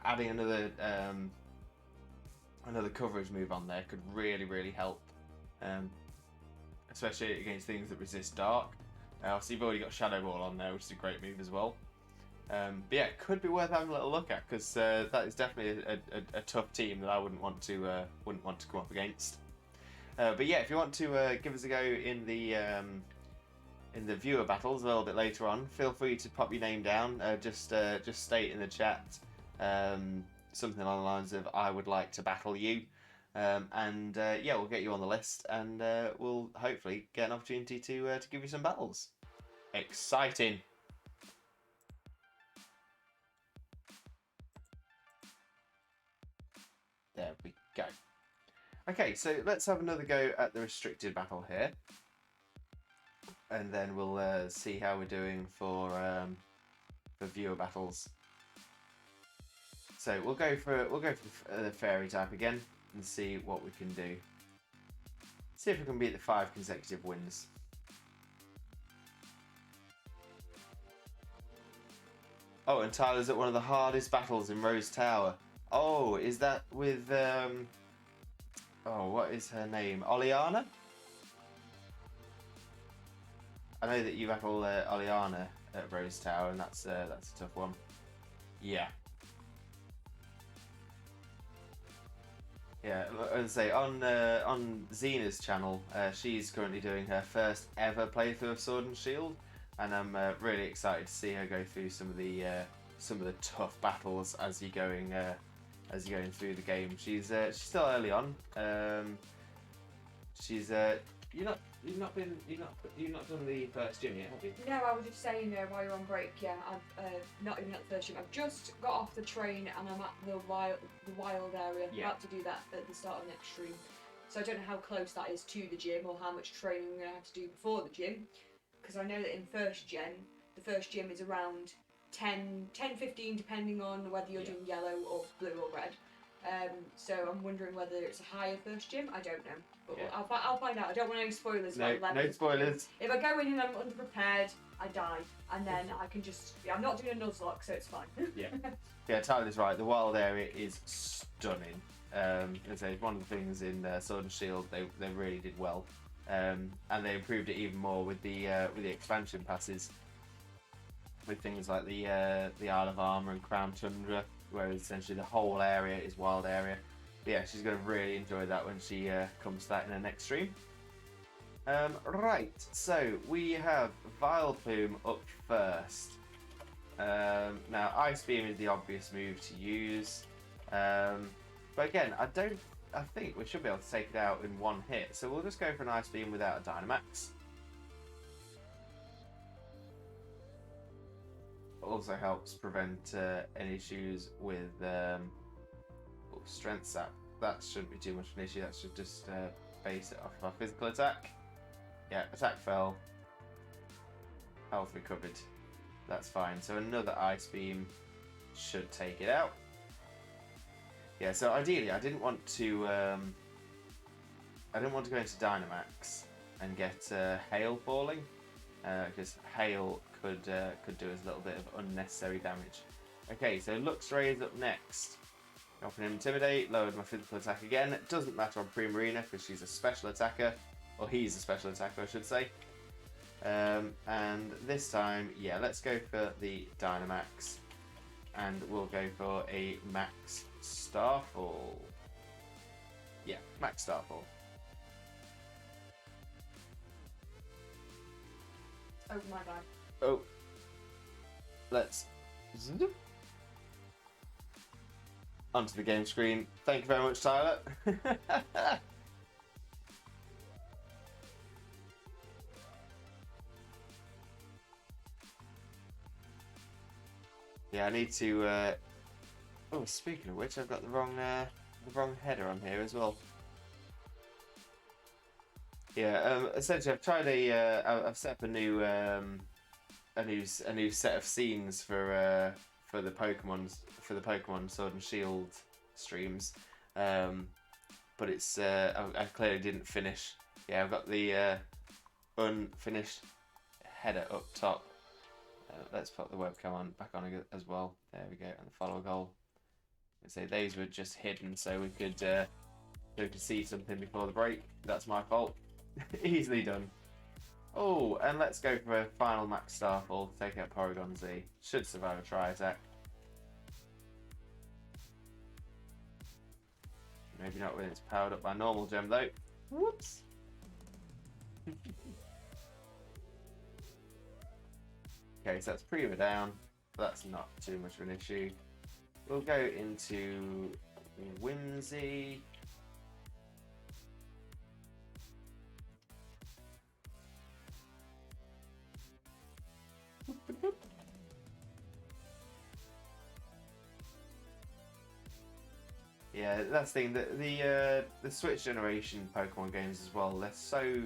[SPEAKER 1] adding another coverage move on there could really, really help, especially against things that resist dark. Obviously, you've already got Shadow Ball on there, which is a great move as well. But yeah, it could be worth having a little look at because that is definitely a tough team that I wouldn't want to come up against. But yeah, if you want to give us a go in the viewer battles a little bit later on, feel free to pop your name down. Just state in the chat something along the lines of "I would like to battle you," and yeah, we'll get you on the list, and we'll hopefully get an opportunity to give you some battles. Exciting! There we go. Okay, so let's have another go at the restricted battle here, and then we'll see how we're doing for viewer battles. So we'll go for the fairy type again and see what we can do. See if we can beat the 5 consecutive wins. Oh, and Tyler's at one of the hardest battles in Rose Tower. Oh, is that with oh, what is her name? Oleana? I know that you battle Oleana at Rose Tower, and that's a tough one. Yeah. Yeah, I'd say on Xena's channel, she's currently doing her first ever playthrough of Sword and Shield, and I'm really excited to see her go through some of the tough battles as you're going through the game. She's still early on. You've not done the first gym yet, have you?
[SPEAKER 3] No, I was just saying while you're on break. Yeah, I've not even at the first gym. I've just got off the train and I'm at the wild area.
[SPEAKER 1] Yeah.
[SPEAKER 3] I'm about to do that at the start of next stream. So I don't know how close that is to the gym or how much training I'm gonna have to do before the gym. Because I know that in first gen, the first gym is around 10, 15, depending on whether you're doing yellow or blue or red. So I'm wondering whether it's a higher first gym. I don't know, but I'll find out. I don't want any spoilers.
[SPEAKER 1] No spoilers.
[SPEAKER 3] If I go in and I'm underprepared, I die, and then I can just. I'm not doing a Nuzlocke, so it's fine.
[SPEAKER 1] Yeah, Tyler's right. The wild area is stunning. It's one of the things in Sword and Shield they really did well, and they improved it even more with the expansion passes, with things like the Isle of Armor and Crown Tundra, where essentially the whole area is wild area. But yeah, she's going to really enjoy that when she comes to that in her next stream. Right, so we have Vileplume up first. Now, Ice Beam is the obvious move to use. But again, I think we should be able to take it out in one hit. So we'll just go for an Ice Beam without a Dynamax. Also helps prevent any issues with strength sap. That shouldn't be too much of an issue. That should just base it off of our physical attack. Yeah, attack fell. Health recovered. That's fine. So another Ice Beam should take it out. Yeah. So ideally, I didn't want to go into Dynamax
[SPEAKER 2] and get hail falling, because hail could do us a little bit of unnecessary damage. Okay, so Luxray is up next. Dropping Intimidate, lowered my physical attack again. It doesn't matter on Primarina because she's a special attacker, or he's a special attacker, I should say. And this time, yeah, let's go for the Dynamax, and we'll go for a Max Starfall. Yeah, Max Starfall.
[SPEAKER 3] Oh my god.
[SPEAKER 2] Oh, let's zoom onto the game screen. Thank you very much, Tyler. Yeah, I need to. Oh, speaking of which, I've got the wrong header on here as well. Yeah, essentially, I've tried I've set up a new set of scenes for the Pokemon Sword and Shield streams, but it's I clearly didn't finish. Yeah, I've got the unfinished header up top. Let's put the webcam back on as well. There we go, and the follow goal. So these were just hidden so we could see something before the break. That's my fault. Easily done. Oh, and let's go for a final Max Starfall to take out Porygon Z. Should survive a Tri-Attack. Maybe not when it's powered up by normal gem though. Whoops. Okay, so that's Prima down. That's not too much of an issue. We'll go into Whimsy. Yeah, that's the thing. The Switch generation Pokemon games as well. They're so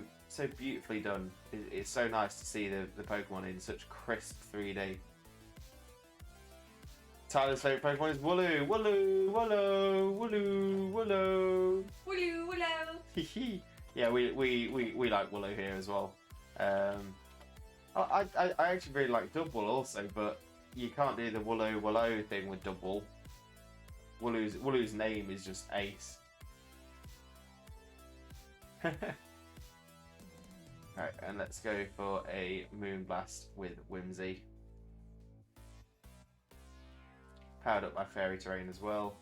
[SPEAKER 2] beautifully done. It's so nice to see the Pokemon in such crisp 3D. Tyler's favourite Pokemon is Wooloo. Wooloo, Wooloo, Wooloo, Wooloo.
[SPEAKER 3] Wooloo, wooloo.
[SPEAKER 2] Yeah, we like Wooloo here as well. I actually really like Dubwool also, but you can't do the Wooloo Wooloo thing with Dubwool. Wooloo's name is just Ace. Right, and let's go for a Moonblast with Whimsy. Powered up by Fairy Terrain as well.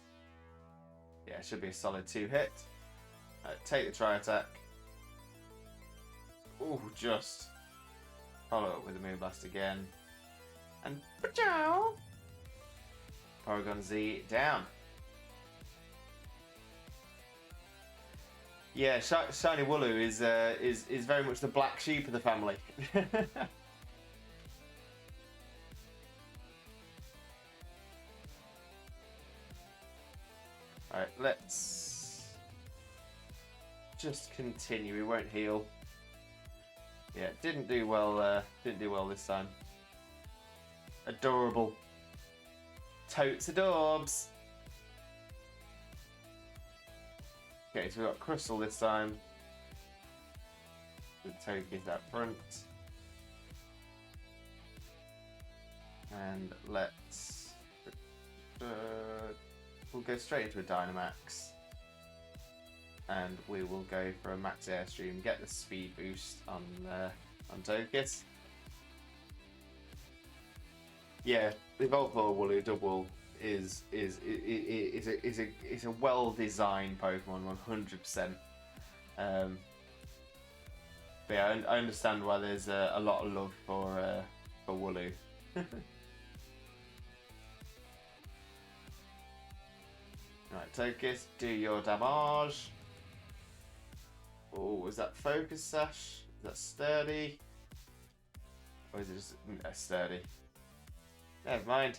[SPEAKER 2] Yeah, it should be a solid 2-hit. Take the Tri-Attack. Ooh, just. Follow up with the Moonblast again. And pa-chow! Porygon Z down. Yeah, Shiny Wooloo is very much the black sheep of the family. Alright, let's just continue. We won't heal. Yeah, didn't do well this time. Adorable. Totes adorbs. Okay, so we've got Crystal this time. The Togekiss out front. And let's... we'll go straight into a Dynamax. And we will go for a Max Airstream, get the speed boost on Togekiss. Yeah, the Evolve Wooloo Dubwool is a well-designed Pokemon, 100%. But yeah, I understand why there's a lot of love for Wooloo. Right, Togekiss, do your damage. Oh, is that Focus Sash? Is that Sturdy? Or is it just Sturdy? Never mind.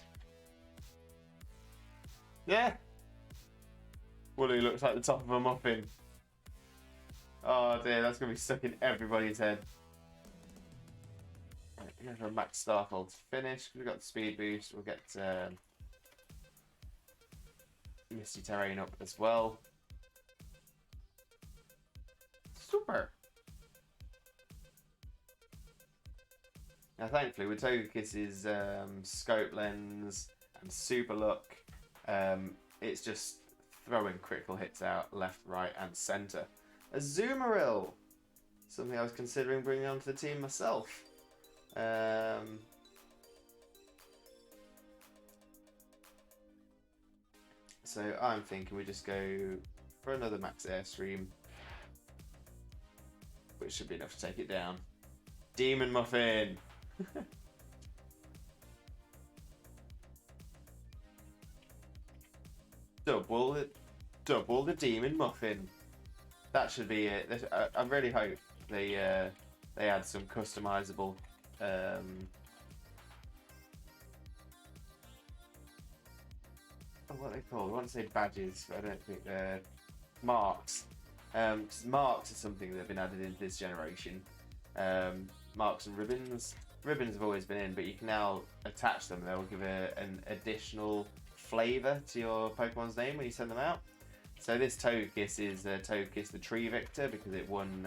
[SPEAKER 2] Yeah! Wooloo looks like the top of a muffin. Oh dear, that's going to be stuck in everybody's head. Right, we're going to Max Starfall to finish. We've got the speed boost. We'll get Misty Terrain up as well. Super!
[SPEAKER 1] Now, thankfully, with Togekiss's scope lens and super look, it's just throwing critical hits out left, right, and centre. Azumarill, something I was considering bringing onto the team myself. So I'm thinking we just go for another max airstream, which should be enough to take it down. Demon Muffin! Double the Demon Muffin. That should be it. I really hope they add some customizable what are they called? I want to say badges, but I don't think they're marks. 'Cause marks are something that have been added into this generation. Marks and ribbons. Ribbons have always been in, but you can now attach them. They'll give an additional flavour to your Pokemon's name when you send them out. So this Togekiss is Togekiss the Tree Victor because it won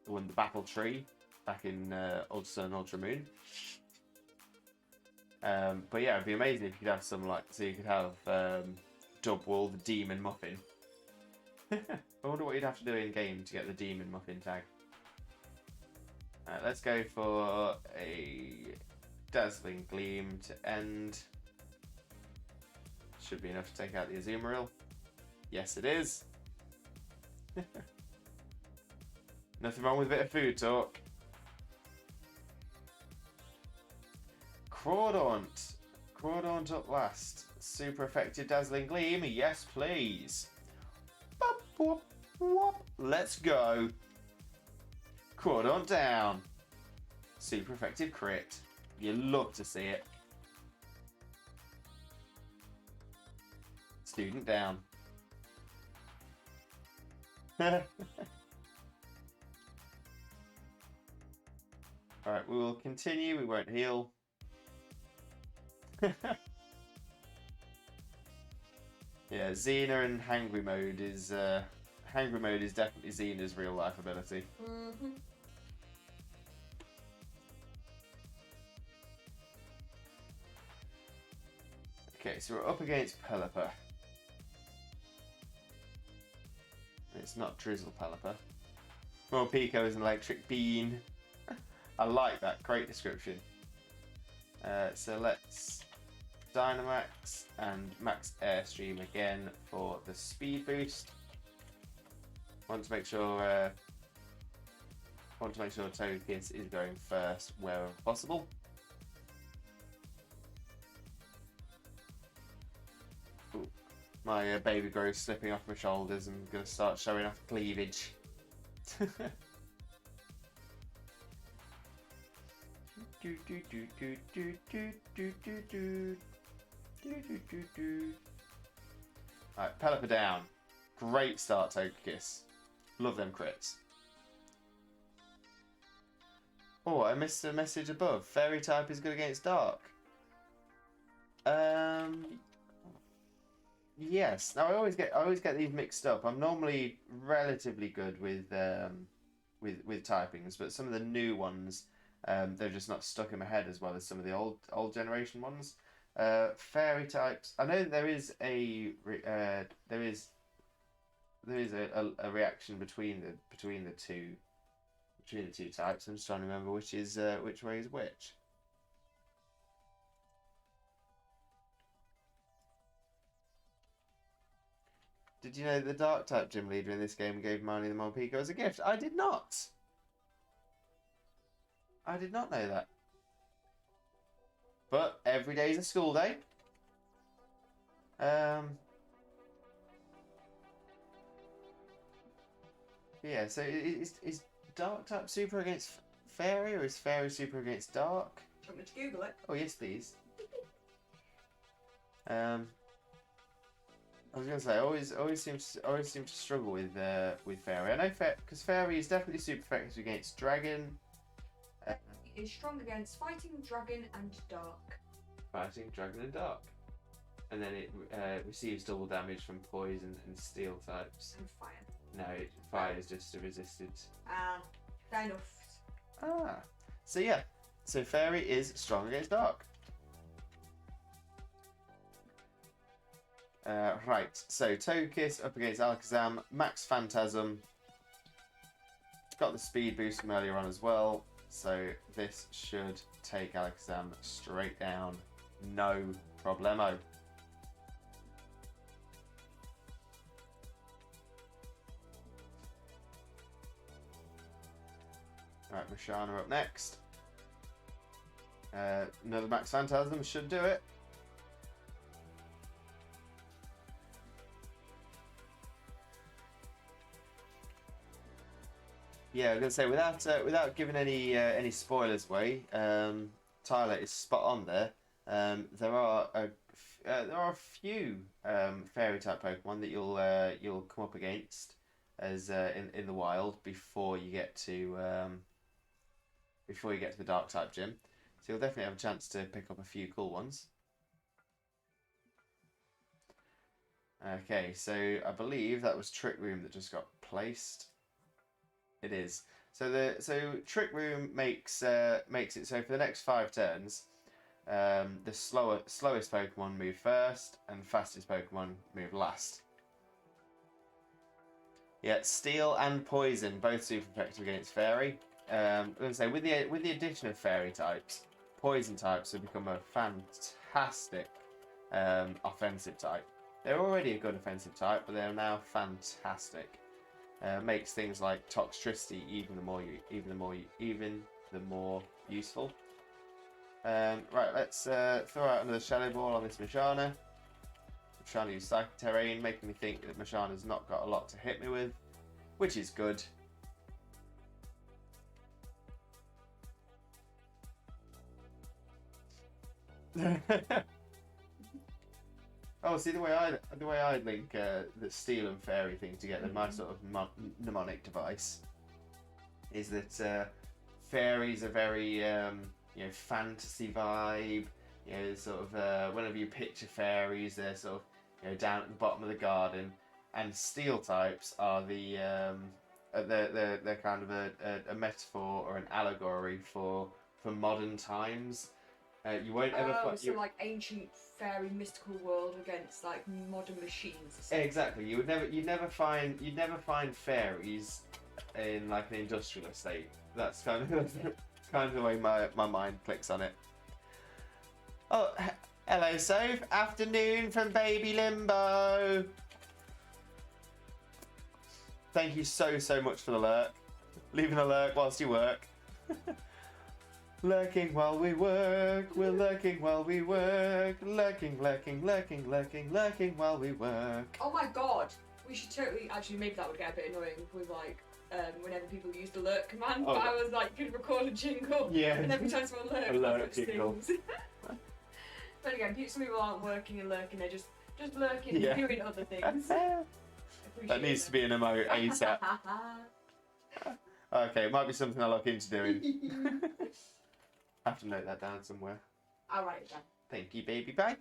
[SPEAKER 1] the Battle Tree back in Ultra Sun and Ultra Moon. But yeah, it'd be amazing if you could have some so you could have Dubwool the Demon Muffin. I wonder what you'd have to do in game to get the Demon Muffin tag. Let's go for a Dazzling Gleam to end. Should be enough to take out the Azumarill. Yes, it is. Nothing wrong with a bit of food talk. Crawdaunt. Crawdaunt up last. Super effective Dazzling Gleam. Yes, please. Bop, bop, bop. Let's go. Crawdaunt down. Super effective crit. You love to see it. Student down. Alright, we will continue. We won't heal. Yeah, Xena and Hangry Mode is definitely Xena's real life ability.
[SPEAKER 3] Mm-hmm.
[SPEAKER 1] Okay, so we're up against Pelipper. It's not Drizzle Pelipper. Morpeko is an electric bean. I like that. Great description. So let's Dynamax and Max Airstream again for the speed boost. Want to make sure Togekiss is going first wherever possible. Ooh, my baby growth slipping off my shoulders and going to start showing off cleavage. Alright, Pelipper down. Great start, Togekiss. Love them crits. Oh, I missed a message above. Fairy type is good against Dark. Yes. Now I always get these mixed up. I'm normally relatively good with typings, but some of the new ones, they're just not stuck in my head as well as some of the old generation ones. Fairy types. I know there is a reaction between the two types. I'm just trying to remember which way is which. Did you know the Dark type gym leader in this game gave Marnie the Morpeko as a gift? I did not. I did not know that. But every day is a school day. Yeah, so is Dark type super against Fairy, or is Fairy super against Dark?
[SPEAKER 3] Do you want me to Google it?
[SPEAKER 1] Oh yes, please. I was gonna say, I always seem to struggle with Fairy. I know because Fairy is definitely super effective against Dragon.
[SPEAKER 3] It is strong against Fighting, Dragon, and Dark.
[SPEAKER 1] Fighting, Dragon, and Dark. And then it receives double damage from Poison and Steel types.
[SPEAKER 3] And Fire.
[SPEAKER 1] No, Fire is just a resisted.
[SPEAKER 3] Fair enough.
[SPEAKER 1] So yeah, So Fairy is strong against Dark. Right, so Togekiss up against Alakazam, Max Phantasm. Got the speed boost from earlier on as well, so this should take Alakazam straight down. No problemo. Right, Mashana up next. Another Max Phantasm should do it. Yeah, I was gonna say without giving any spoilers away, Tyler is spot on there. There are a few fairy type Pokemon that you'll come up against as in the wild before you get to the Dark type gym. So you'll definitely have a chance to pick up a few cool ones. Okay, so I believe that was Trick Room that just got placed. It is. So Trick Room makes it so for the next 5 turns, the slowest Pokemon move first and fastest Pokemon move last. Yeah, Steel and Poison both super effective against Fairy. I'm gonna say with the addition of Fairy types, Poison types have become a fantastic offensive type. They're already a good offensive type, but they're now fantastic. Makes things like Toxtricity even the more useful. Right, let's throw out another Shadow Ball on this Mashana. I'm trying to use Psychic Terrain, making me think that Mashana's not got a lot to hit me with, which is good. Oh, see the way I link the Steel and Fairy thing together, my sort of mnemonic device is that fairies are very fantasy vibe. Sort of whenever you picture fairies, they're sort of down at the bottom of the garden, and Steel types are they're kind of a metaphor or an allegory for modern times. You won't ever find
[SPEAKER 3] like ancient fairy mystical world against like modern machines.
[SPEAKER 1] Exactly. You'd never find fairies in like an industrial estate. That's kind of the way my mind clicks on it. Oh, hello, Soph. Afternoon from Baby Limbo. Thank you so much for the lurk. Leaving a lurk whilst you work. Lurking while we work, we're lurking while we work, lurking while we work.
[SPEAKER 3] Oh my god, we should totally, actually maybe that would get a bit annoying with like, whenever people use the lurk command, but I was like, could record a jingle,
[SPEAKER 1] yeah.
[SPEAKER 3] And every time someone lurks,
[SPEAKER 1] a lurk jingle.
[SPEAKER 3] But again, some people aren't working and lurking, they're just lurking and doing other things.
[SPEAKER 1] That needs to be an emote ASAP. Okay, it might be something I'll look into doing. I have to note that down somewhere.
[SPEAKER 3] I'll write it down.
[SPEAKER 1] Thank you, baby bye.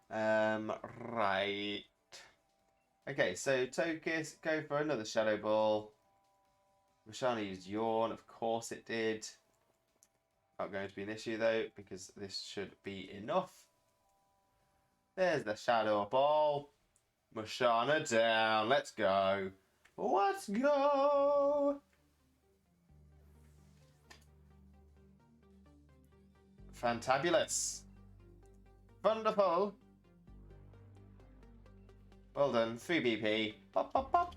[SPEAKER 1] Right. Okay, so Togekiss, go for another Shadow Ball. Mashana used Yawn, of course it did. Not going to be an issue though, because this should be enough. There's the Shadow Ball. Mashana down, let's go. Let's go! Fantabulous. Wonderful. Well done. 3 BP. Pop, pop, pop.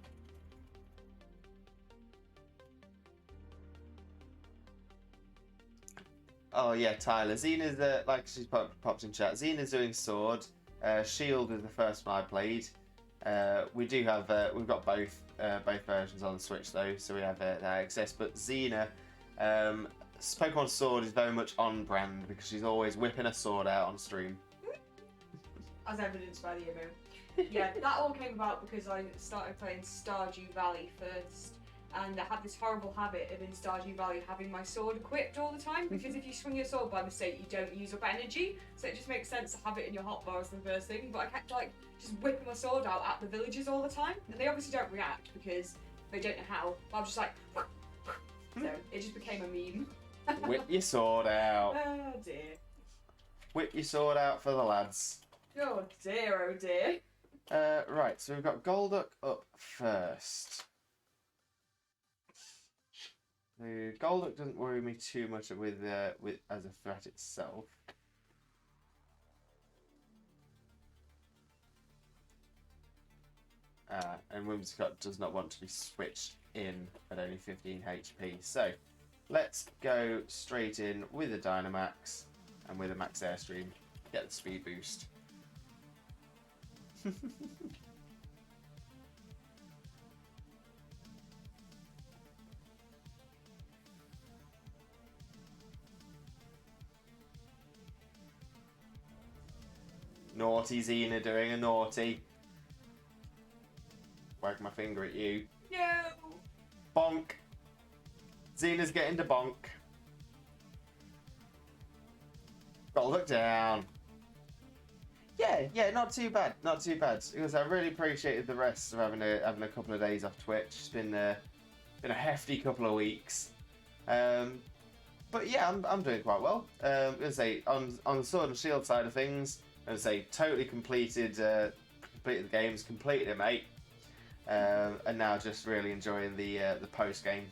[SPEAKER 1] Oh yeah, Tyler. Xena's like she popped in chat. Xena's doing Sword. Shield is the first one I played. We do have we've got both versions on the Switch though, so we have that access. But Xena, Pokemon Sword is very much on brand because she's always whipping a sword out on stream.
[SPEAKER 3] As evidenced by the emo. Yeah, that all came about because I started playing Stardew Valley first, and I had this horrible habit of in Stardew Valley having my sword equipped all the time, because if you swing your sword by mistake you don't use up energy, so it just makes sense to have it in your hotbar as the first thing. But I kept like just whipping my sword out at the villagers all the time, and they obviously don't react because they don't know how, but I'm just like So it just became a meme.
[SPEAKER 2] Whip your sword out.
[SPEAKER 3] Oh dear.
[SPEAKER 2] Whip your sword out for the lads.
[SPEAKER 3] Oh dear, oh dear.
[SPEAKER 2] Right, so we've got Golduck up first. The Golduck doesn't worry me too much with as a threat itself. And Whimsicott does not want to be switched in at only 15 HP. So let's go straight in with a Dynamax and with a Max Airstream. Get the speed boost. Naughty Xena doing a naughty. Wag my finger at you.
[SPEAKER 3] No.
[SPEAKER 2] Bonk. Xena's getting to bonk. Golduck down. Yeah, not too bad, not too bad. Because I really appreciated the rest of having a couple of days off Twitch. It's been a hefty couple of weeks. But yeah, I'm doing quite well. I'm gonna say on the Sword and Shield side of things, I'm gonna say totally completed the games, completed it, mate. And now just really enjoying the post game.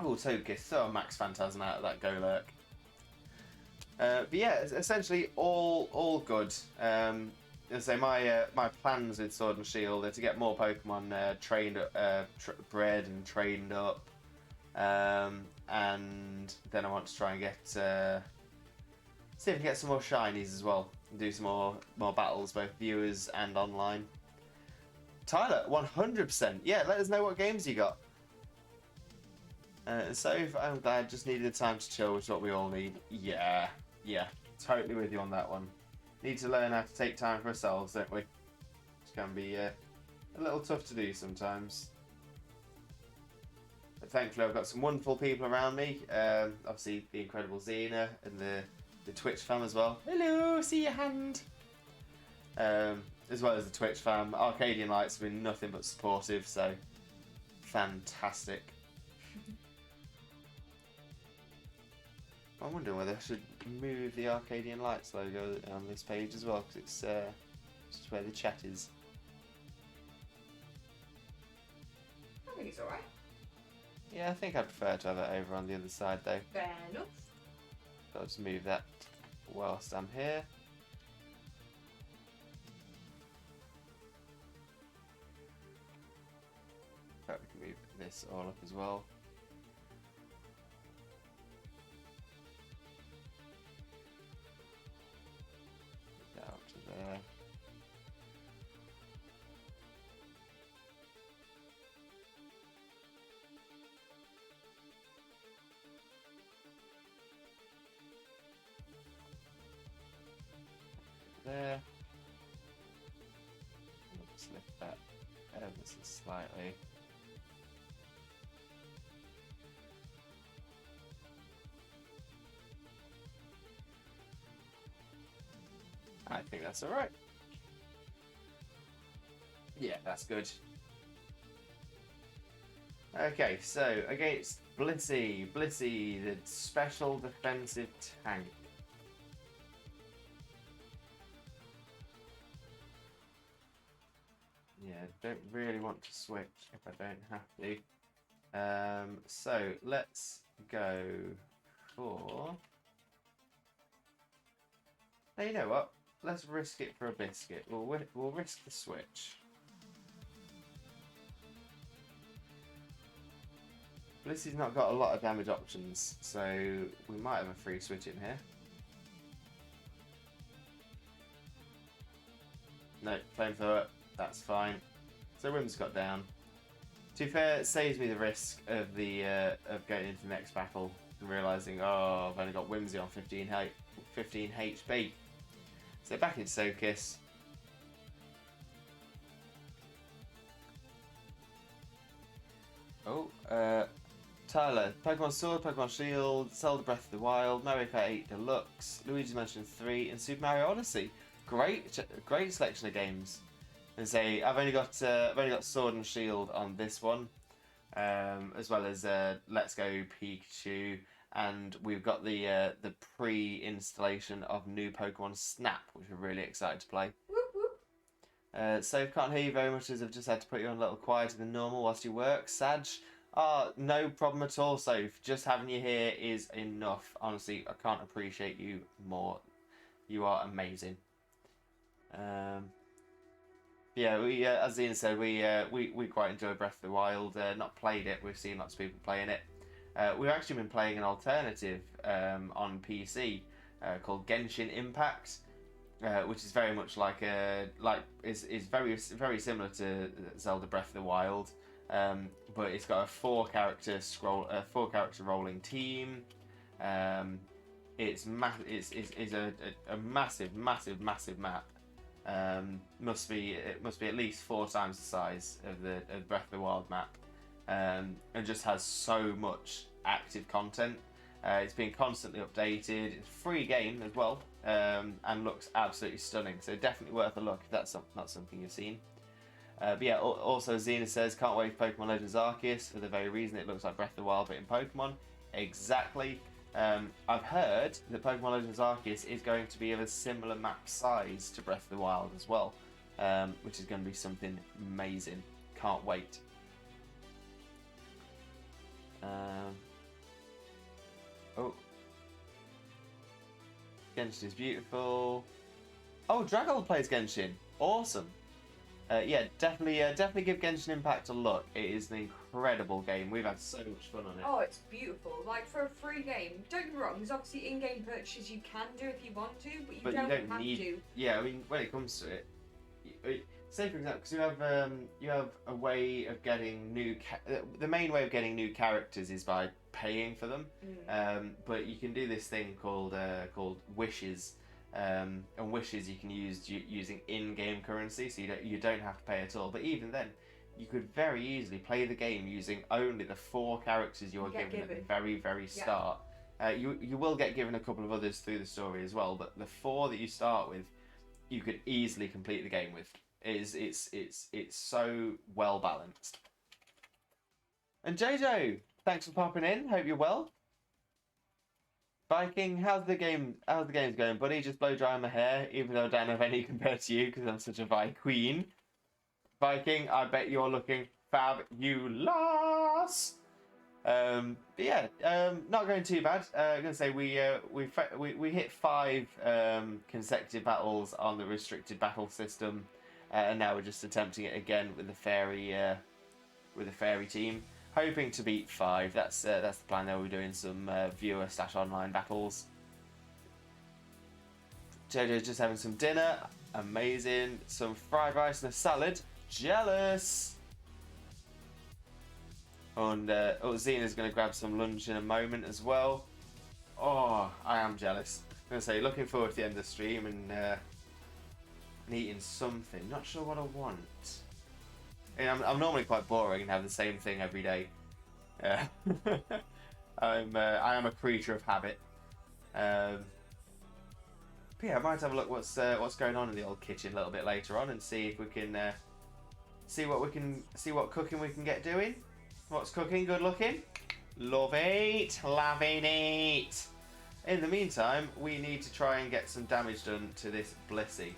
[SPEAKER 2] Oh, Togekiss, throw a Max Phantasm out of that Golurk. But yeah, essentially all good. So my plans with Sword and Shield are to get more Pokemon bred and trained up, and then I want to try and get see if I can get some more shinies as well, and do some more battles, both viewers and online. Tyler, 100%. Yeah, let us know what games you got. So I'm glad. Just needed time to chill, which is what we all need. Yeah, totally with you on that one. Need to learn how to take time for ourselves, don't we? Which can be a little tough to do sometimes. But thankfully, I've got some wonderful people around me. Obviously, the incredible Xena and the Twitch fam as well. Hello, see your hand. As well as the Twitch fam. Arcadian Lights have been nothing but supportive, so fantastic. I'm wondering whether I should move the Arcadian Lights logo on this page as well, because it's just where the chat is.
[SPEAKER 3] I think it's alright.
[SPEAKER 2] Yeah, I think I'd prefer to have it over on the other side though.
[SPEAKER 3] Fair enough.
[SPEAKER 2] So I'll just move that whilst I'm here. But we can move this all up as well. Out to there. There. Let's lift that ever so slightly. I think that's alright. Yeah, that's good. Okay, so against Blissey, the special defensive tank. Yeah, don't really want to switch if I don't have to. So let's go for. Now you know what? Let's risk it for a biscuit. We'll risk the switch. Blissey's not got a lot of damage options, so we might have a free switch in here. No, flamethrower. That's fine. So Whimsicott down. To be fair, it saves me the risk of of getting into the next battle and realising, oh, I've only got Whimsy on 15 HP. So back into Togekiss. Oh, Tyler, Pokemon Sword, Pokemon Shield, Zelda Breath of the Wild, Mario Kart 8 Deluxe, Luigi's Mansion 3, and Super Mario Odyssey. Great selection of games. And say I've only got Sword and Shield on this one. as well as Let's Go Pikachu, and we've got the pre-installation of new Pokemon Snap, which we're really excited to play.
[SPEAKER 3] Whoop, whoop.
[SPEAKER 2] So can't hear you very much as I've just had to put you on a little quieter than normal whilst you work. Sag, no problem at all, Soph. Just having you here is enough. Honestly, I can't appreciate you more. You are amazing. Yeah, we as Ian said, we quite enjoy Breath of the Wild. Not played it. We've seen lots of people playing it. We've actually been playing an alternative on PC called Genshin Impact. Which is very much like is very similar to Zelda Breath of the Wild, but it's got a four character rolling team. It's a massive map. Must be at least 4 times the size of the Breath of the Wild map, and just has so much active content. It's been constantly updated. It's a free game as well, and looks absolutely stunning. So definitely worth a look if that's not something you've seen. But yeah, also Xena says, can't wait for Pokemon Legends Arceus for the very reason it looks like Breath of the Wild but in Pokemon. Exactly. I've heard that Pokemon Legends Arceus is going to be of a similar map size to Breath of the Wild as well, which is going to be something amazing. Can't wait. Oh. Genshin is beautiful. Oh, Dragol plays Genshin. Awesome. Yeah, definitely give Genshin Impact a look. It is an incredible game. We've had so much fun on it.
[SPEAKER 3] Oh, it's beautiful. Like, for a free game, don't get me wrong, there's obviously in-game purchases you can do if you want to, but you don't have to.
[SPEAKER 2] Yeah, I mean, when it comes to it, say for example, because you have a way of getting the main way of getting new characters is by paying for them. But you can do this thing called wishes. And wishes you can use using in-game currency, so you don't have to pay at all. But even then, you could very easily play the game using only the 4 characters you are given at the very start. You will get given a couple of others through the story as well, but the 4 that you start with, you could easily complete the game with. It's so well balanced. And JoJo, thanks for popping in. Hope you're well. Viking, how's the games going, buddy? Just blow dry my hair, even though I don't have any compared to you because I'm such a Vi queen. Viking, I bet you're looking fabulous. Yeah, not going too bad. I'm gonna say we hit 5 consecutive battles on the restricted battle system, and now we're just attempting it again with the fairy team. Hoping to beat 5. That's the plan. There we're doing some viewer/online battles. JoJo's just having some dinner. Amazing. Some fried rice and a salad. Jealous. And Xena's going to grab some lunch in a moment as well. Oh, I am jealous. I'm going to say, looking forward to the end of the stream and eating something. Not sure what I want. I'm normally quite boring and have the same thing every day. I am a creature of habit. But yeah, I might have a look what's going on in the old kitchen a little bit later on and see if we can see what cooking we can get doing. What's cooking? Good looking. Love it. Loving it. In the meantime, we need to try and get some damage done to this Blissey.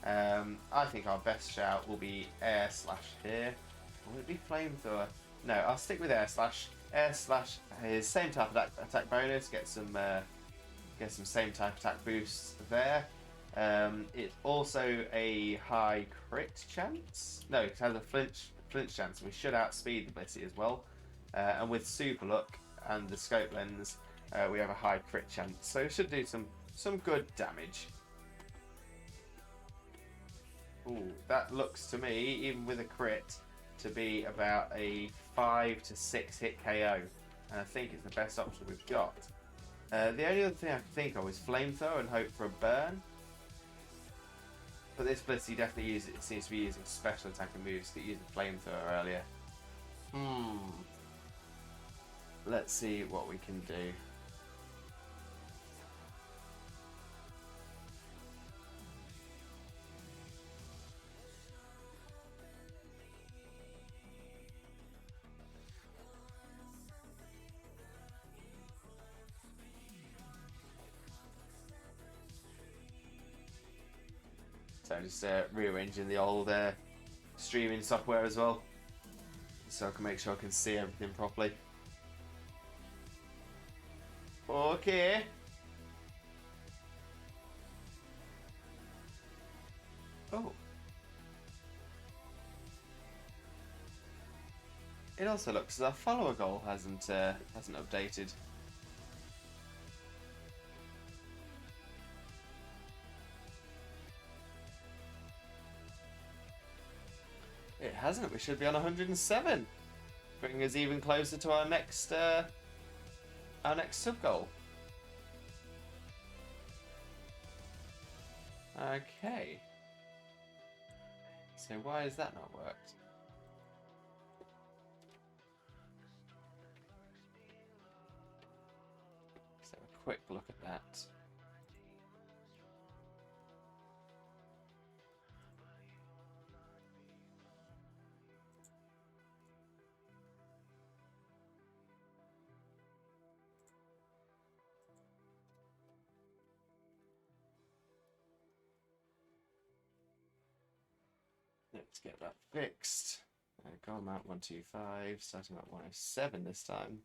[SPEAKER 2] I think our best shout will be air slash here. Will it be flamethrower? No, I'll stick with air slash. Air slash is same type of attack bonus. Get some same type attack boosts there. It's also a high crit chance. No, it has a flinch chance. We should outspeed the Blissey as well. And with super luck and the scope lens, we have a high crit chance. So it should do some good damage. Ooh, that looks to me, even with a crit, to be about a 5 to 6 hit KO. And I think it's the best option we've got. The only other thing I can think of is Flamethrower and hope for a burn. But this Blissey definitely seems to be using special attacking moves that used Flamethrower earlier. Let's see what we can do.
[SPEAKER 1] So just rearranging the old streaming software as well, so I can make sure I can see everything properly. Okay. Oh. It also looks as our follower goal hasn't updated. It hasn't. We should be on 107, bringing us even closer to our next sub goal. Okay. So why has that not worked? Let's have a quick look at that. Let's get that fixed. Goal amount 125, starting at 107 this time,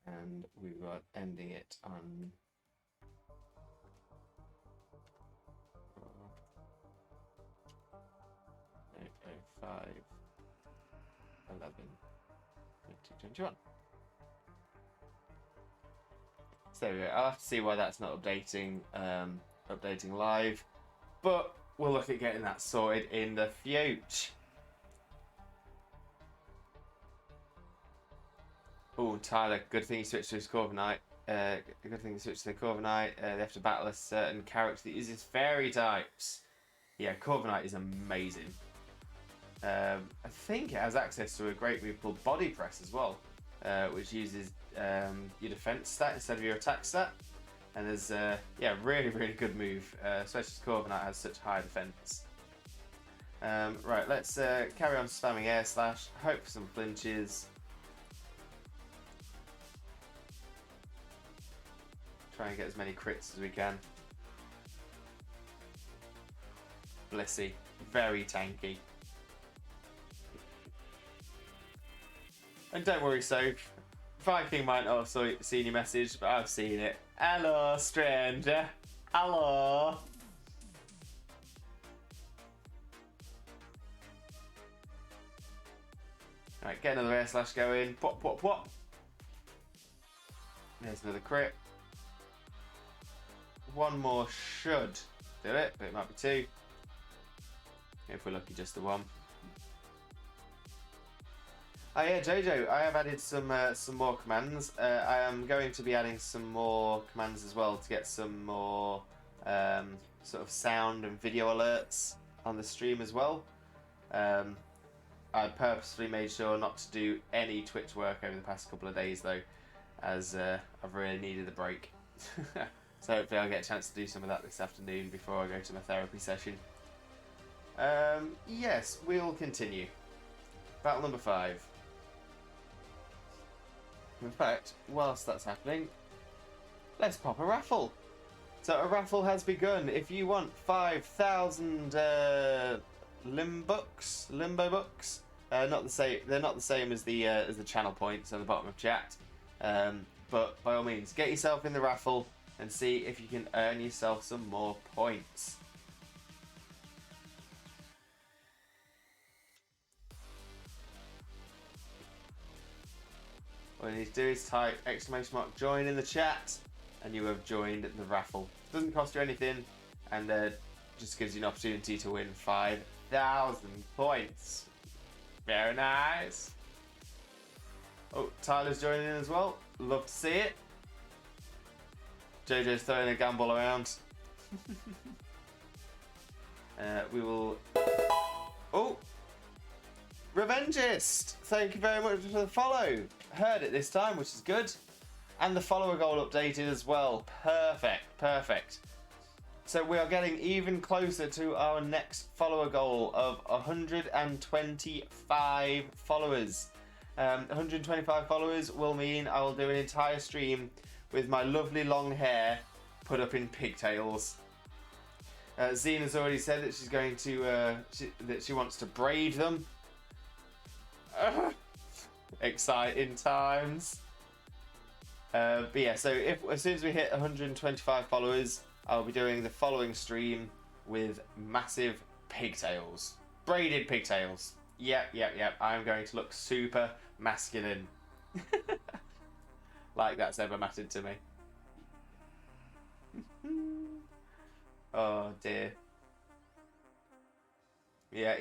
[SPEAKER 1] and we were ending it on 805, 11, 2021. So there we go. I'll have to see why that's not updating live, but we'll look at getting that sorted in the future. Oh, Tyler, good thing you switched to his Corviknight. Good thing you switched to the Corviknight. They have to battle a certain character that uses fairy types. Yeah, Corviknight is amazing. I think it has access to a great move called Body Press as well, which uses your defense stat instead of your attack stat. And there's really, really good move, especially as Corviknight has such high defense. Right, let's carry on spamming air slash, hope for some flinches. Try and get as many crits as we can. Blissey, very tanky. And don't worry, Soph. Viking might not have seen your message, but I've seen it. Hello, stranger. Hello. Alright, get another air slash going. Pop, pop, pop. There's another crit. One more should do it, but it might be two. If we're lucky, just the one. Oh yeah, Jojo, I have added some more commands. I am going to be adding some more commands as well to get some more sort of sound and video alerts on the stream as well. I purposely made sure not to do any Twitch work over the past couple of days though, as I've really needed a break. So hopefully I'll get a chance to do some of that this afternoon before I go to my therapy session. Yes, we'll continue. Battle number 5. In fact, whilst that's happening, let's pop a raffle. So a raffle has begun. If you want 5,000 limbo books, they're not the same as the channel points on the bottom of chat. But by all means, get yourself in the raffle and see if you can earn yourself some more points. All you need to do is type !join in the chat and you have joined the raffle. It doesn't cost you anything and just gives you an opportunity to win 5,000 points. Very nice. Oh, Tyler's joining in as well. Love to see it. JJ's throwing a gamble around. We will... Oh! Revengist! Thank you very much for the follow. Heard it this time, which is good. And the follower goal updated as well. Perfect, perfect. So we are getting even closer to our next follower goal of 125 followers. 125 followers will mean I will do an entire stream with my lovely long hair put up in pigtails.
[SPEAKER 2] Zena's already said that she's going to that she wants to braid them. Exciting times. But yeah, so as soon as we hit 125 followers, I'll be doing the following stream with massive pigtails, braided pigtails. Yep. I'm going to look super masculine. Like that's ever mattered to me. Oh dear. Yeah,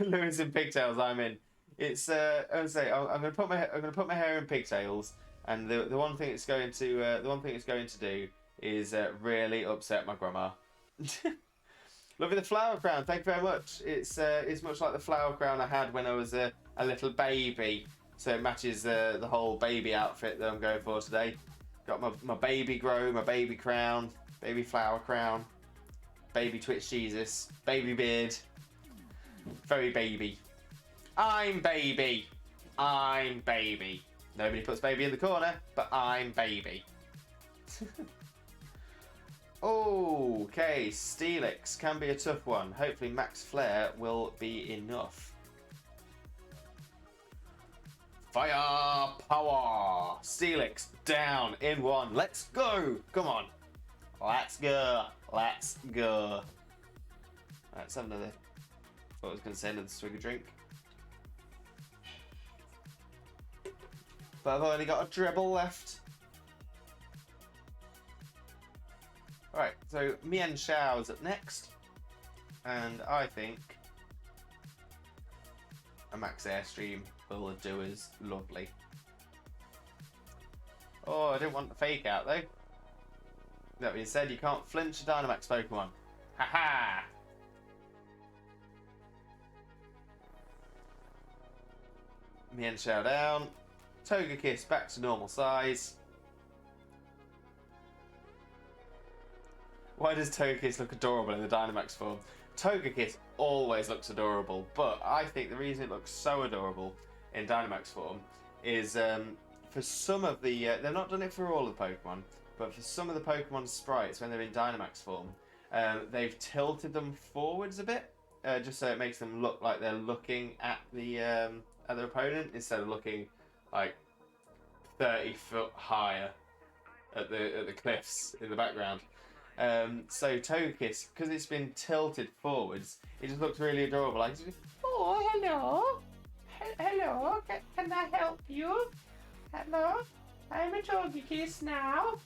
[SPEAKER 2] Lewis in pigtails? I'm in. It's I would say I'm gonna put my hair in pigtails, and the one thing it's going to do is really upset my grandma. Lovely the flower crown. Thank you very much. It's much like the flower crown I had when I was a little baby, so it matches the whole baby outfit that I'm going for today. Got my baby grow, my baby crown, baby flower crown, baby Twitch Jesus, baby beard. Very baby. I'm baby. I'm baby. Nobody puts baby in the corner, but I'm baby. Okay, Steelix can be a tough one. Hopefully Max Flare will be enough. Fire power! Steelix down in one. Let's go! Come on. Let's go. Let's go. Let's have another. What I was going to say, another swig of drink. But I've only got a dribble left. Alright, so Mian Xiao's up next. And I think a Max Airstream will do us lovely. Oh, I didn't want the fake out though. That being said, you can't flinch a Dynamax Pokemon. Haha! Mian Xiao down. Togekiss back to normal size. Why does Togekiss look adorable in the Dynamax form? Togekiss always looks adorable, but I think the reason it looks so adorable in Dynamax form is for some of the... they've not done it for all of the Pokemon, but for some of the Pokemon sprites when they're in Dynamax form, they've tilted them forwards a bit, just so it makes them look like they're looking at their opponent instead of looking like 30 foot higher at the cliffs in the background. So Togekiss, because it's been tilted forwards, it just looks really adorable. Like, oh, hello, hello, can I help you? Hello, I'm a Togekiss now.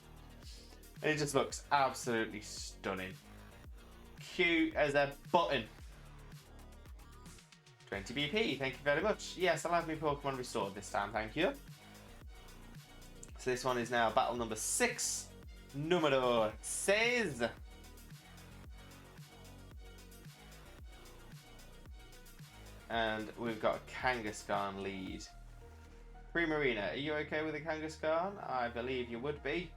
[SPEAKER 2] And it just looks absolutely stunning, cute as a button. 20 BP, thank you very much. Yes, I'll have my Pokemon restored this time, thank you. So this one is now battle number 6. Número 6. And we've got a Kangaskhan lead. Primarina, are you okay with a Kangaskhan? I believe you would be.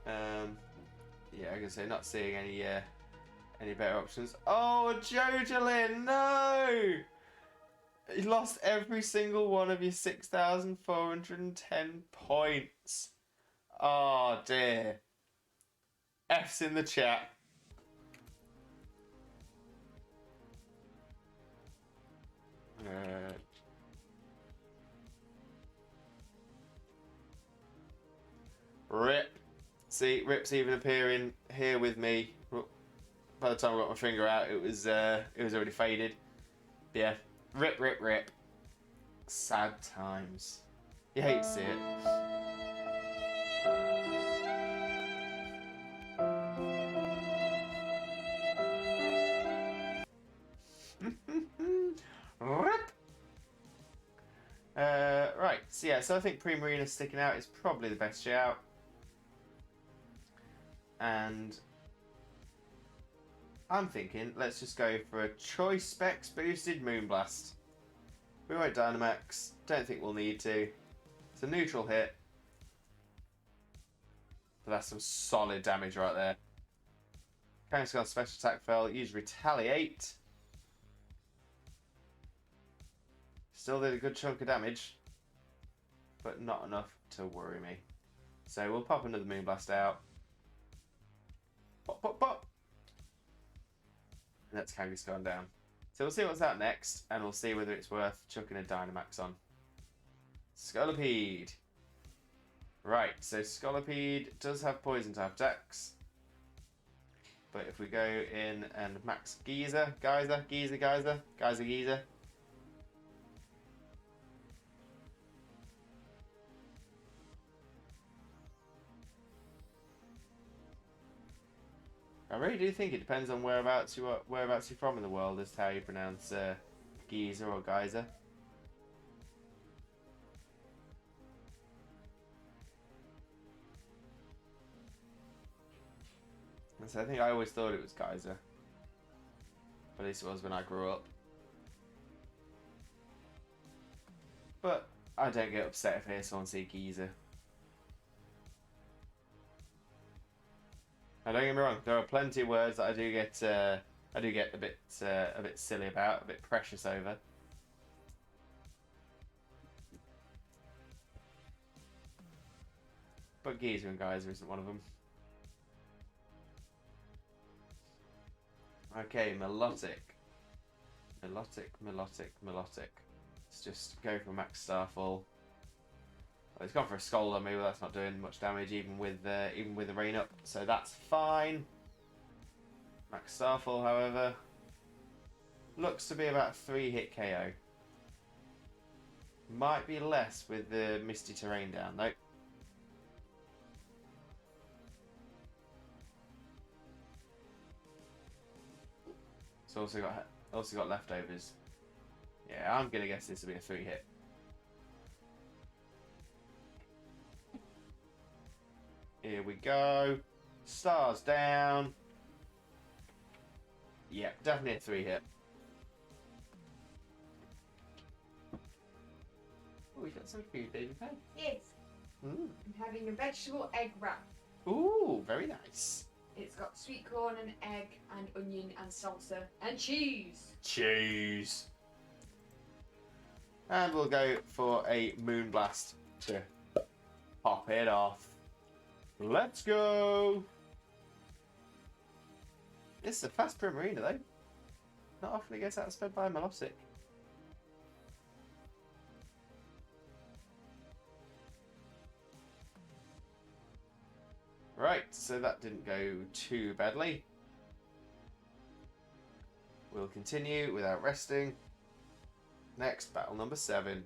[SPEAKER 2] Yeah, I can say not seeing any better options. Oh, Jojalyn, no! You lost every single one of your 6,410 points. Oh dear. F's in the chat. Rip. See, Rip's even appearing here with me. By the time I got my finger out, it was already faded. But yeah. Rip, rip, rip. Sad times. You hate to see it. Rip. Right, so yeah, so I think Primarina sticking out is probably the best shout. And I'm thinking, let's just go for a Choice Specs boosted Moonblast. We won't Dynamax, don't think we'll need to. It's a neutral hit. But that's some solid damage right there. Kangaskhan special attack fell, use Retaliate. Still did a good chunk of damage, but not enough to worry me.
[SPEAKER 1] So we'll pop another Moonblast out. Pop, pop, pop. And that's Kangaskhan down. So we'll see what's out next, and we'll see whether it's worth chucking a Dynamax on. Scolipede. Right, so Scolipede does have poison type attacks. But if we go in and max Geyser. I really do think it depends on whereabouts you're from in the world as to how you pronounce Geyser or Geyser. And so I think I always thought it was Geyser. At least it was when I grew up. But I don't get upset if I hear someone say Geyser. Now don't get me wrong, there are plenty of words that I do get a bit silly about, a bit precious over. But Geyser and Geyser isn't one of them. Okay, melodic. Let's just go for max Starfall. Well, it's gone for a Scald on me, but that's not doing much damage even with the rain up, so that's fine. Max Starfall, however, looks to be about 3-hit KO. Might be less with the Misty Terrain down though. It's also got leftovers. Yeah, I'm gonna guess this will be a 3-hit. Here we go. Stars down. Yeah, definitely a 3-hit. Oh, we got some food, baby.
[SPEAKER 3] Yes. I'm having a vegetable egg wrap.
[SPEAKER 1] Ooh, very nice.
[SPEAKER 3] It's got sweet corn and egg and onion and salsa and cheese.
[SPEAKER 1] Cheese. And we'll go for a Moonblast to pop it off. Let's go! This is a fast Primarina though. Not often it gets outsped by a Melodic. Right, so that didn't go too badly. We'll continue without resting. Next, battle number 7.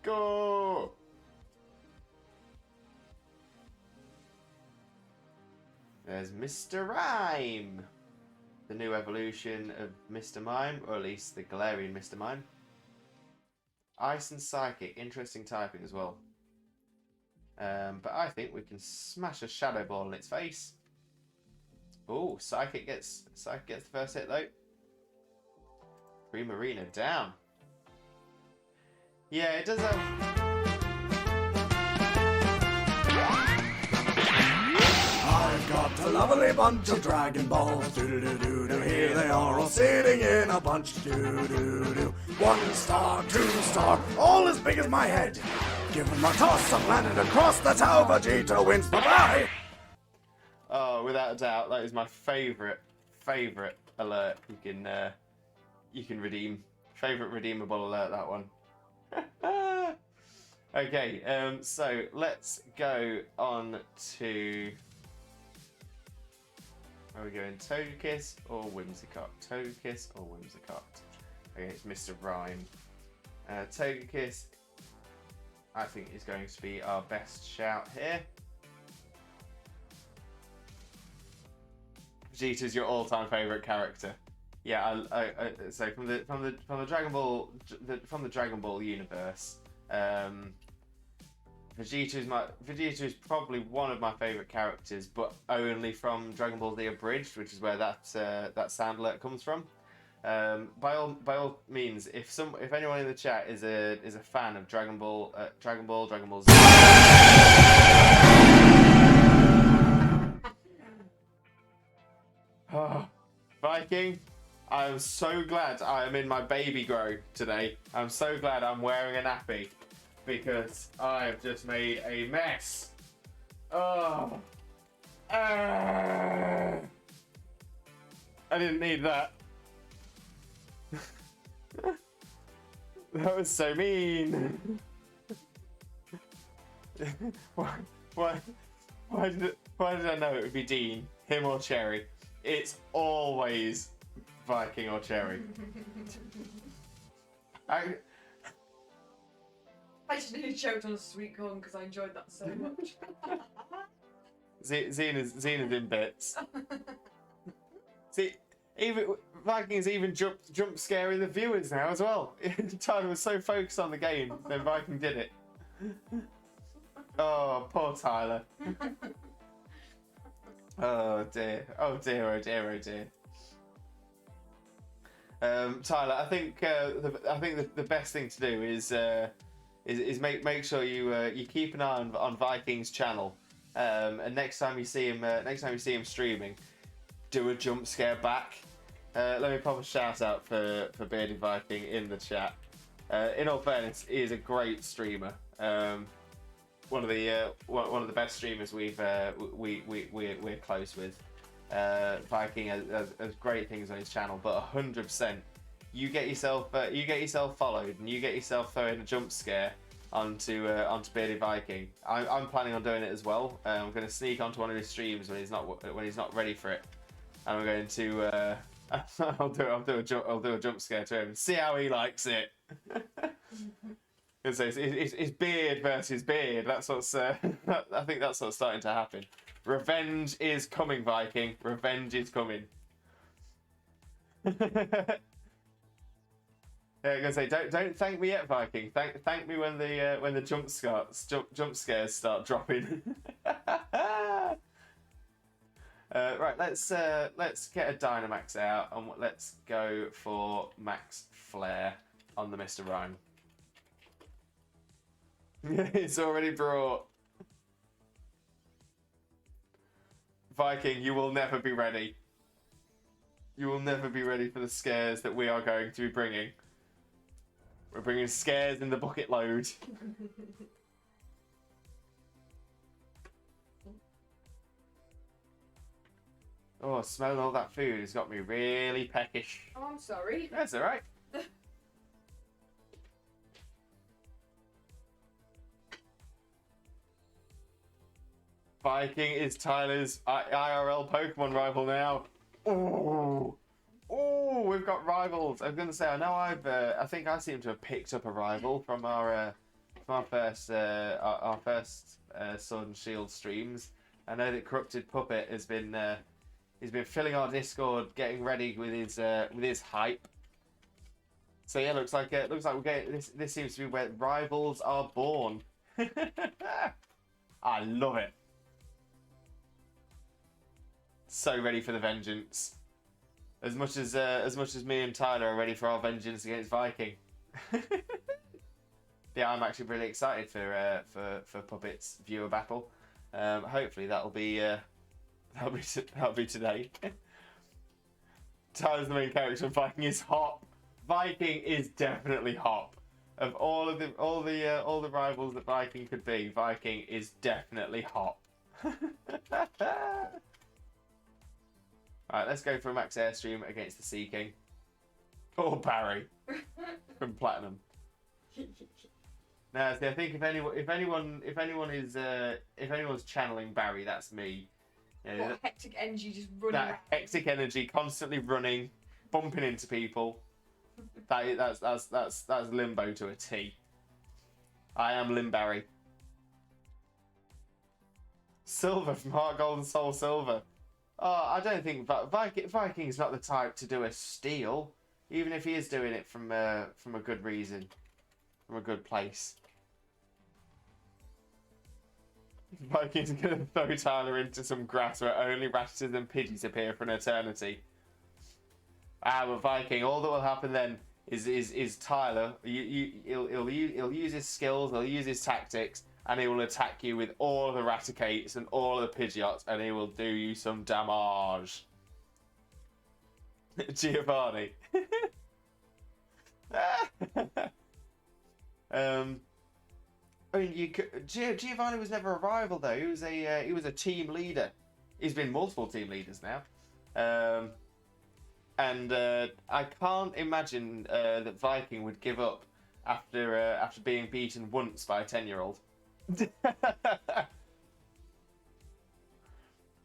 [SPEAKER 1] Go! There's Mr. Rhyme, the new evolution of Mr. Mime, or at least the Galarian Mr. Mime. Ice and Psychic, interesting typing as well. But I think we can smash a Shadow Ball in its face. Oh, Psychic gets the first hit though. Primarina down. Yeah, it does have.
[SPEAKER 4] I've got a lovely bunch of Dragon Balls. Do-do-do-do-do. Here they are all sitting in a bunch. Do-do-do-do. 1 star, 2 star, all as big as my head. Give them a toss, I'm landing across the tower. Vegeta wins. Bye-bye.
[SPEAKER 1] Oh, without a doubt, that is my favourite alert you can redeem. Favourite redeemable alert, that one. Okay, so let's go on to... Are we going Togekiss or Whimsicott? Togekiss or Whimsicott? Okay, it's Mr. Rhyme. Togekiss, I think, is going to be our best shout here. Vegeta's your all-time favourite character. Yeah, so from the Dragon Ball universe, Vegeta is probably one of my favourite characters, but only from Dragon Ball Z Abridged, which is where that sound alert comes from. By all means, if anyone in the chat is a fan of Dragon Ball Z. Oh, Viking, I am so glad I am in my baby grow today. I'm so glad I'm wearing a nappy. because I've just made a mess. Oh. I didn't need that. That was so mean. Why did I know it would be Dean, him or Cherry? It's always Viking or Cherry.
[SPEAKER 3] I just nearly choked on a sweet corn because I enjoyed that so much.
[SPEAKER 1] Xena's in bits. See, even Vikings even jump scaring the viewers now as well. Tyler was so focused on the game, then Viking did it. Oh, poor Tyler. Oh dear. Oh dear. Oh dear. Oh dear. Tyler, I think the best thing to do is make sure you keep an eye on Viking's channel, and next time you see him streaming, do a jump scare back. Let me pop a shout out for Bearded Viking in the chat. In all fairness, he is a great streamer. One of the best streamers we're close with. Viking has great things on his channel, but 100%, you get yourself followed and you get yourself throwing a jump scare onto Bearded Viking. I'm planning on doing it as well. I'm going to sneak onto one of his streams when he's not ready for it, and I'm going to I'll do a jump scare to him and see how he likes it. It's beard versus beard. That's what's I think that's what's starting to happen. Revenge is coming, Viking. Revenge is coming. Yeah, I'm gonna say don't thank me yet, Viking. Thank me when the jump scares start dropping. Right, let's get a Dynamax out and let's go for Max Flare on the Mr. Rhyme. It's already brought. Viking, you will never be ready. You will never be ready for the scares that we are going to be bringing. We're bringing scares in the bucket load. Oh, smelling all that food has got me really peckish.
[SPEAKER 3] Oh, I'm sorry.
[SPEAKER 1] That's alright. Viking is Tyler's IRL Pokemon rival now. Oh, we've got rivals. I'm gonna say I know I think I seem to have picked up a rival from our first Sword and Shield streams. I know that Corrupted Puppet has been he's been filling our Discord, getting ready with his hype. So yeah, looks like we're getting this. This seems to be where rivals are born. I love it. So ready for the vengeance. As much as me and Tyler are ready for our vengeance against Viking. Yeah, I'm actually really excited for Puppet's viewer battle. Hopefully that'll be today. Tyler's the main character and Viking is Hop. Viking is definitely Hop. Of all the rivals that Viking could be, Viking is definitely Hop. Alright, let's go for a Max Airstream against the Sea King. Or Barry from Platinum. Now, see, I think if anyone's channeling Barry, that's me. You know,
[SPEAKER 3] what hectic energy just running
[SPEAKER 1] that
[SPEAKER 3] around.
[SPEAKER 1] hectic energy, constantly running, bumping into people. That's Limbo to a T. I am Limbarry. Silver from Heart Gold and Soul Silver. Oh, I don't think Viking's not the type to do a steal, even if he is doing it from a good reason, from a good place. Viking's gonna throw Tyler into some grass where only Rattata and Pidgeys appear for an eternity. But Viking, all that will happen then is Tyler. He'll use his skills, he'll use his tactics, and he will attack you with all of the Raticates and all of the Pidgeots, and he will do you some damage. Giovanni. I mean, Giovanni was never a rival though. He was a team leader. He's been multiple team leaders now, and I can't imagine that Viking would give up after being beaten once by a 10-year-old.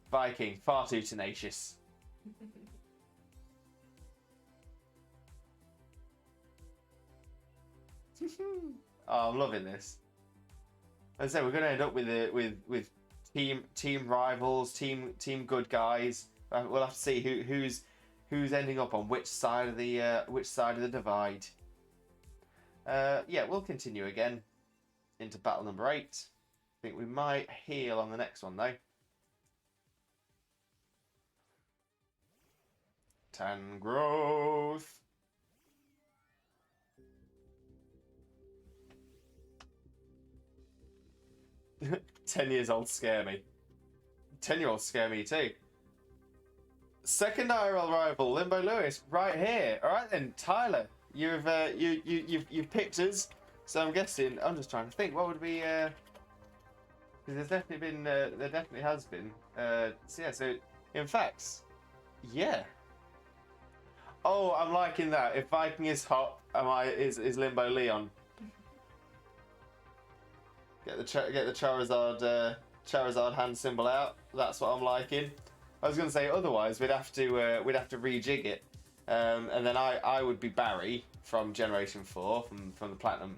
[SPEAKER 1] Viking, far too tenacious. Oh, I'm loving this. As I say, we're going to end up with team rivals, team good guys. We'll have to see who's ending up on which side of the divide. Yeah, we'll continue again into battle number 8. I think we might heal on the next one though. Tangrowth. Ten years old scare me. 10-year-olds scare me too. Second IRL rival, Limbo Lewis, right here. All right then, Tyler, you've picked us. So I'm guessing. I'm just trying to think. What would be? Because there's definitely been. There definitely has been. So yeah. So in fact, yeah. Oh, I'm liking that. If Viking is hot, is Limbo Leon? Get the Charizard hand symbol out. That's what I'm liking. I was going to say otherwise we'd have to rejig it, and then I would be Barry from Generation 4 from the Platinum,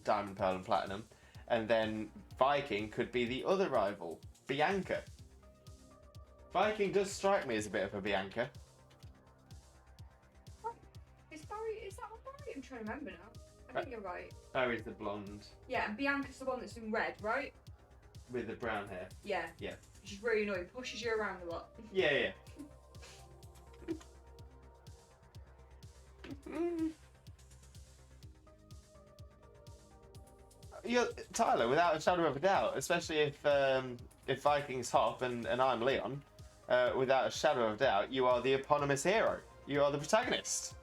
[SPEAKER 1] Diamond, Pearl, and Platinum, and then Viking could be the other rival, Bianca. Viking does strike me as a bit of a Bianca.
[SPEAKER 3] Is that what Barry? I'm trying to remember now. I think you're right.
[SPEAKER 1] Barry's the blonde.
[SPEAKER 3] Yeah, and Bianca's the one that's in red, right?
[SPEAKER 1] With the brown hair.
[SPEAKER 3] Yeah.
[SPEAKER 1] Yeah.
[SPEAKER 3] She's really annoying. Pushes you around a lot.
[SPEAKER 1] Yeah. Yeah, Tyler, without a shadow of a doubt, especially if Viking's Hop and I'm Leon, without a shadow of a doubt, you are the eponymous hero. You are the protagonist.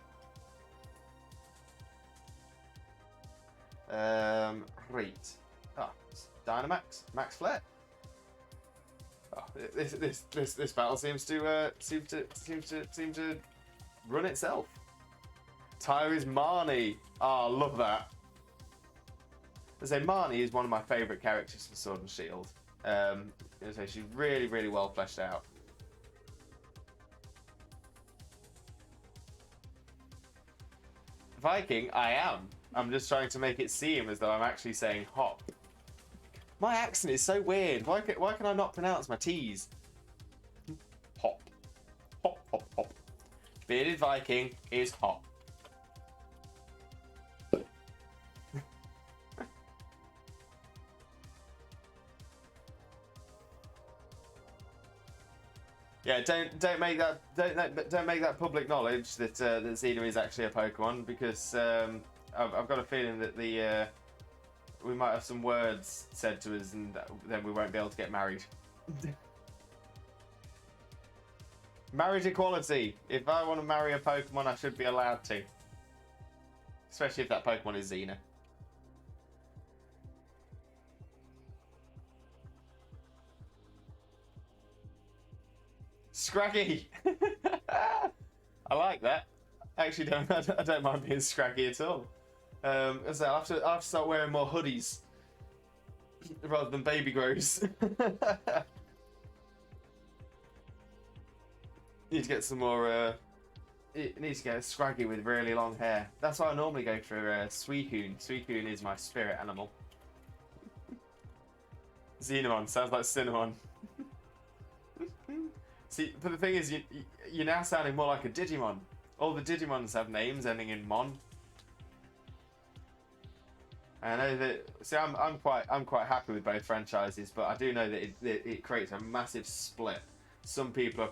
[SPEAKER 1] Right. Oh, Dynamax, Max Flare. Oh, this battle seems to run itself. Tyler is Marnie. Oh, I love that. I say Marnie is one of my favourite characters from Sword and Shield. She's really, really well fleshed out. Viking, I am. I'm just trying to make it seem as though I'm actually saying hop. My accent is so weird. Why can I not pronounce my T's? Hop. Hop, hop, hop. Bearded Viking is hop. Yeah, don't make that public knowledge that Xena is actually a Pokemon, because I've got a feeling that we might have some words said to us, and then we won't be able to get married. Marriage equality. If I want to marry a Pokemon, I should be allowed to. Especially if that Pokemon is Xena. Scraggy! I like that. I don't mind being scraggy at all. So I'll have to start wearing more hoodies rather than baby grows. Need to get some more. Need to get scraggy with really long hair. That's why I normally go for Suicune. Suicune is my spirit animal. Xenomon sounds like Cinnamon. See, but the thing is, you're now sounding more like a Digimon. All the Digimons have names ending in Mon. I know that. See, I'm quite happy with both franchises, but I do know that it creates a massive split. Some people are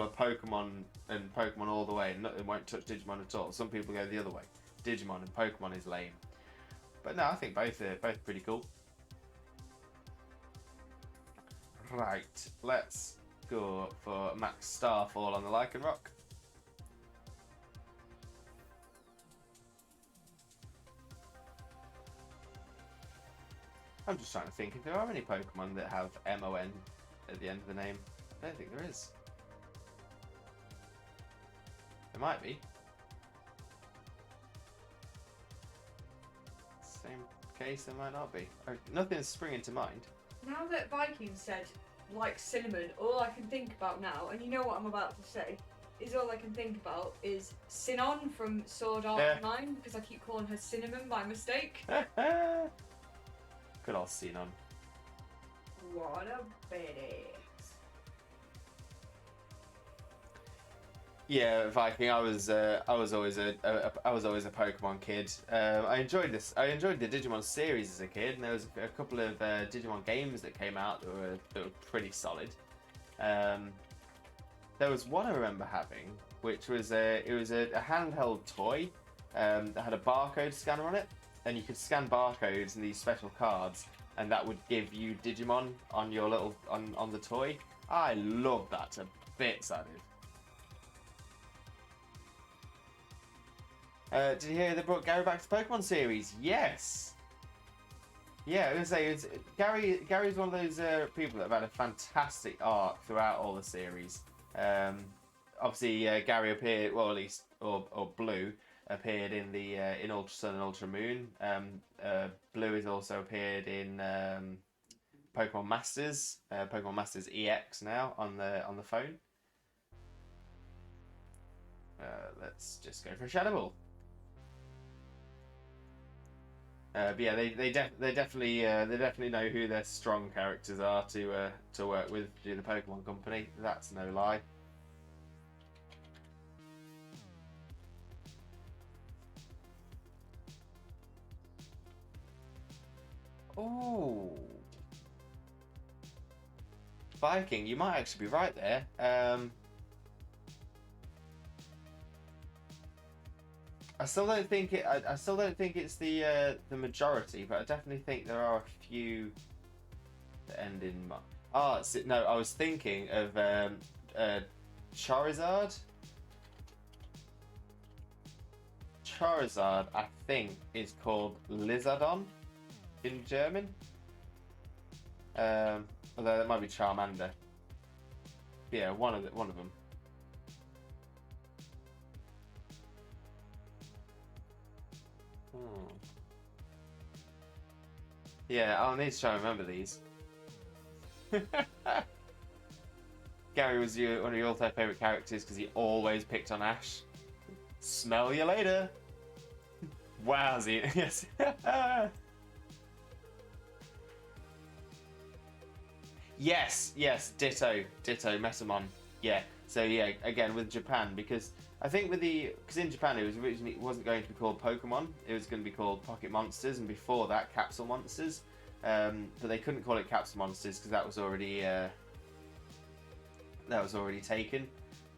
[SPEAKER 1] Pokemon and Pokemon all the way, and won't touch Digimon at all. Some people go the other way. Digimon and Pokemon is lame. But no, I think both are pretty cool. Right, let's go for Max Starfall on the Lycanroc. I'm just trying to think if there are any Pokemon that have MON at the end of the name. I don't think there is. There might be. Same case, there might not be. Nothing's springing to mind.
[SPEAKER 3] Now that Viking said, like cinnamon, all I can think about now, and you know what I'm about to say, is all I can think about is Sinon from Sword Art Online, because I keep calling her Cinnamon by mistake.
[SPEAKER 1] Good old Sinon.
[SPEAKER 3] What a badass.
[SPEAKER 1] Yeah, Viking. I was always a Pokemon kid. I enjoyed this. I enjoyed the Digimon series as a kid, and there was a couple of Digimon games that came out that were pretty solid. There was one I remember having, which was a handheld toy that had a barcode scanner on it, and you could scan barcodes in these special cards, and that would give you Digimon on your little on the toy. I loved that to bits. I did. Did you hear they brought Gary back to the Pokemon series? Yes. Yeah, I was gonna say Gary's one of those people that have had a fantastic arc throughout all the series. Obviously, Gary appeared, well, at least, or Blue appeared in the in Ultra Sun and Ultra Moon. Blue has also appeared in Pokemon Masters EX now on the phone. Let's just go for a Shadow Ball. But yeah, they definitely know who their strong characters are to work with through the Pokemon Company. That's no lie. Oh, Viking, you might actually be right there. I still don't think it's the majority, but I definitely think there are a few that end in Mo. No, I was thinking of Charizard. Charizard, I think, is called Lizardon in German. Although that might be Charmander. Yeah, one of them. Yeah, I'll need to try and remember these. Gary was one of your all-time favourite characters because he always picked on Ash. Smell you later. Wowsy. Yes. Yes. Ditto. Metamon. Yeah. So yeah, again with Japan, because I think because in Japan it wasn't going to be called Pokemon, it was going to be called Pocket Monsters, and before that Capsule Monsters, but they couldn't call it Capsule Monsters because that was already taken.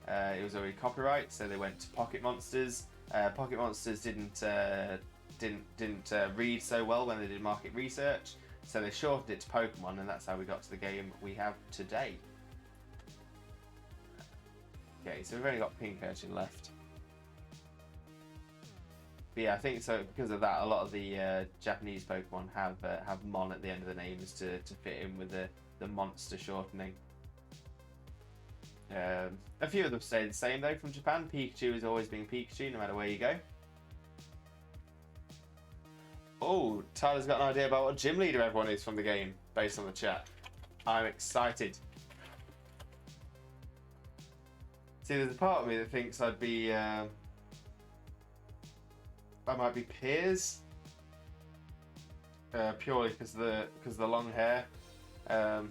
[SPEAKER 1] It was already copyright, so they went to Pocket Monsters. Pocket Monsters didn't read so well when they did market research, so they shortened it to Pokemon, and that's how we got to the game we have today. Okay, so we've only got Pinkerton left. But yeah, I think so because of that, a lot of the Japanese Pokemon have Mon at the end of the names to fit in with the monster shortening. A few of them stay the same though from Japan. Pikachu has always been Pikachu no matter where you go. Oh, Tyler's got an idea about what gym leader everyone is from the game based on the chat. I'm excited. See, there's a part of me that thinks I might be Piers, purely because of the long hair, but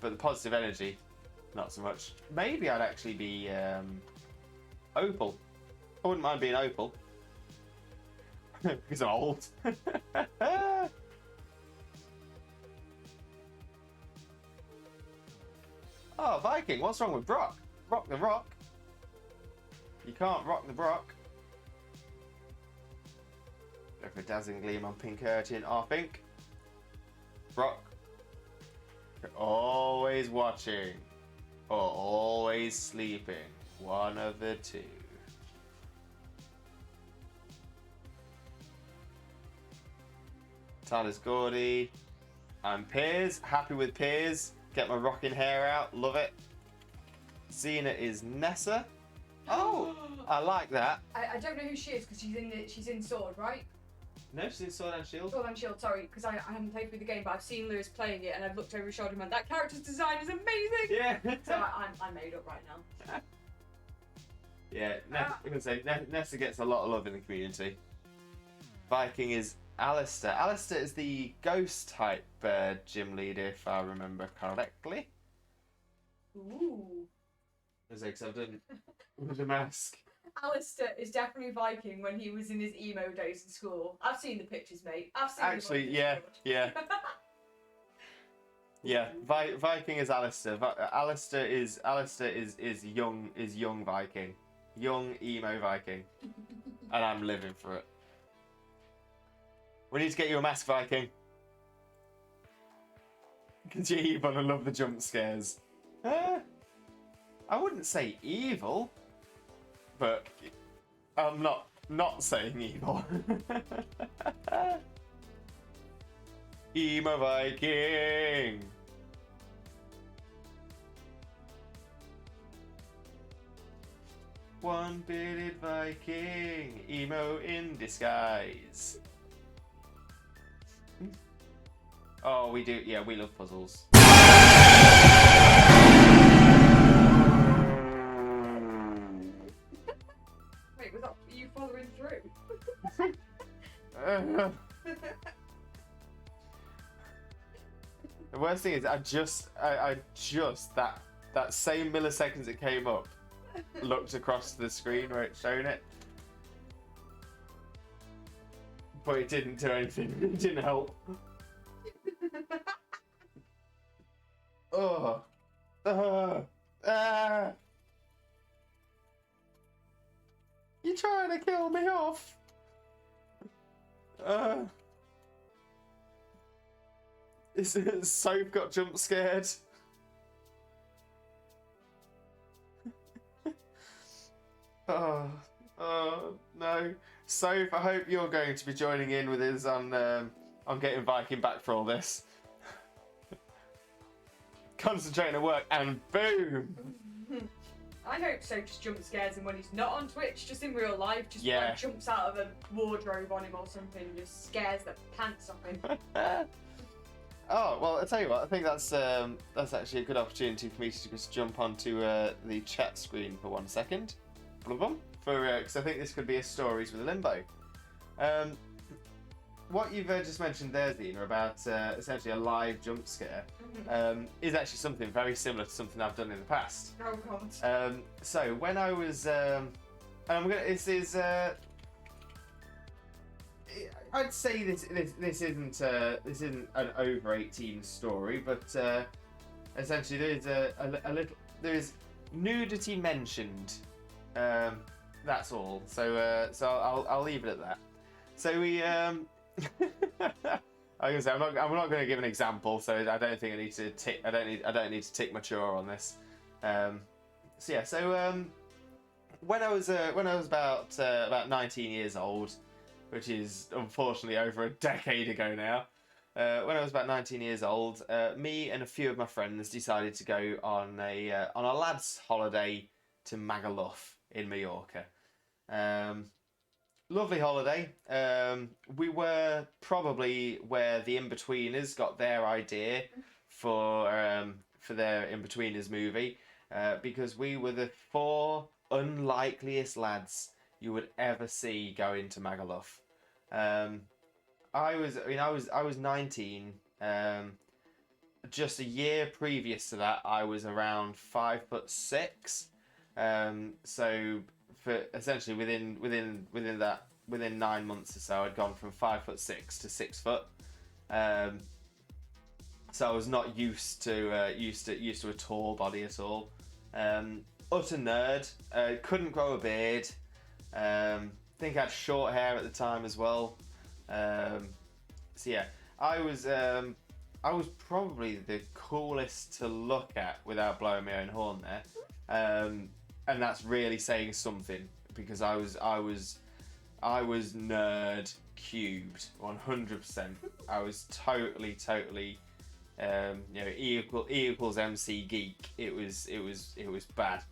[SPEAKER 1] the positive energy, not so much. Maybe I'd actually be Opal. I wouldn't mind being Opal because I'm old. Oh, Viking! What's wrong with Brock? Rock the rock. You can't rock the Brock. Go for a Dazzling Gleam on Pinkerton, I think. Brock. You're always watching. Or always sleeping. One of the two. Tyler's Gordy. I'm Piers, happy with Piers. Get my rocking hair out, love it. Xena is Nessa. Oh, I like that.
[SPEAKER 3] I don't know who she is because she's in Sword, right?
[SPEAKER 1] No, she's in Sword and Shield.
[SPEAKER 3] Sword and Shield, sorry, because I haven't played through the game, but I've seen Lewis playing it and I've looked over his shoulder and went, that character's design is amazing!
[SPEAKER 1] Yeah.
[SPEAKER 3] So I'm made up right now.
[SPEAKER 1] Yeah, I'm gonna say Nessa gets a lot of love in the community. Viking is Alistair. Alistair is the ghost type gym leader, if I remember correctly.
[SPEAKER 3] Ooh.
[SPEAKER 1] Because I've done with the mask.
[SPEAKER 3] Alistair is definitely Viking when he was in his emo days in school. I've seen the pictures, mate. I've seen
[SPEAKER 1] Actually,
[SPEAKER 3] them
[SPEAKER 1] yeah. Yeah, Viking is Alistair. Alistair is young Viking, young emo Viking, and I'm living for it. We need to get you a mask, Viking. Because you're evil and love the jump scares. I wouldn't say evil, but I'm not saying evil. Emo Viking. One-bearded Viking, emo in disguise. Oh, we do. Yeah, we love puzzles.
[SPEAKER 3] Wait, was that you following through?
[SPEAKER 1] The worst thing is, I just that same milliseconds it came up, looked across the screen where it's shown it, but it didn't do anything. It didn't help. Oh, you're trying to kill me off. Soap got jump scared. Oh no, Soap! I hope you're going to be joining in with us on getting Viking back for all this. Concentrating at work, and boom!
[SPEAKER 3] I hope so. Just jump scares him when he's not on Twitch, just in real life. Just
[SPEAKER 1] Yeah.
[SPEAKER 3] like jumps out of a wardrobe on him or something, just scares the pants off him.
[SPEAKER 1] Oh well, I tell you what. I think that's actually a good opportunity for me to just jump onto the chat screen for 1 second, because I think this could be a stories with a limbo. What you've just mentioned there, Xena, about essentially a live jump scare, is actually something very similar to something I've done in the past.
[SPEAKER 3] Oh god.
[SPEAKER 1] So when I was, this is. I'd say this isn't an over 18 story, but essentially there is nudity mentioned. That's all. So I'll leave it at that. So we I was gonna say I'm not going to give an example, so I don't think I need to tick. I don't need to tick mature on this. When I was about 19 years old, which is unfortunately over a decade ago now. When I was about 19 years old, me and a few of my friends decided to go on a lads' holiday to Magaluf in Mallorca. Lovely holiday. We were probably where the In-Betweeners got their idea for their In-Betweeners movie, because we were the 4 unlikeliest lads you would ever see going to Magaluf. I was 19. Just a year previous to that, I was around 5'6". So for essentially within 9 months or so, I'd gone from 5'6" to 6 foot. So I was not used to a tall body at all. Utter nerd. Couldn't grow a beard. Think I had short hair at the time as well. So yeah, I was probably the coolest to look at without blowing my own horn there, and that's really saying something, because I was nerd cubed 100%. I was totally
[SPEAKER 2] E equals MC geek. It was bad.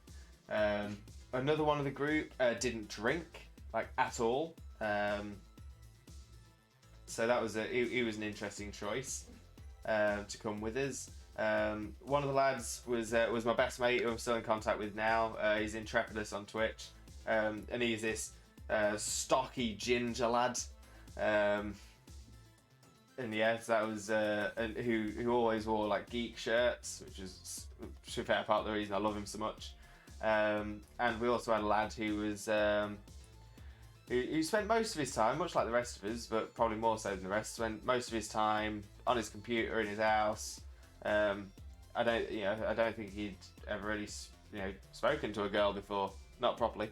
[SPEAKER 2] Another one of the group didn't drink like at all. So that was he was an interesting choice to come with us. One of the lads was my best mate, who I'm still in contact with now. He's Intrepidus on Twitch, and he's this stocky ginger lad. And yes, that was and who always wore like geek shirts, which is to be fair part of the reason I love him so much. And we also had a lad who was who spent most of his time, much like the rest of us, but probably more so than the rest, spent most of his time on his computer in his house. I don't think he'd ever really spoken to a girl before, not properly.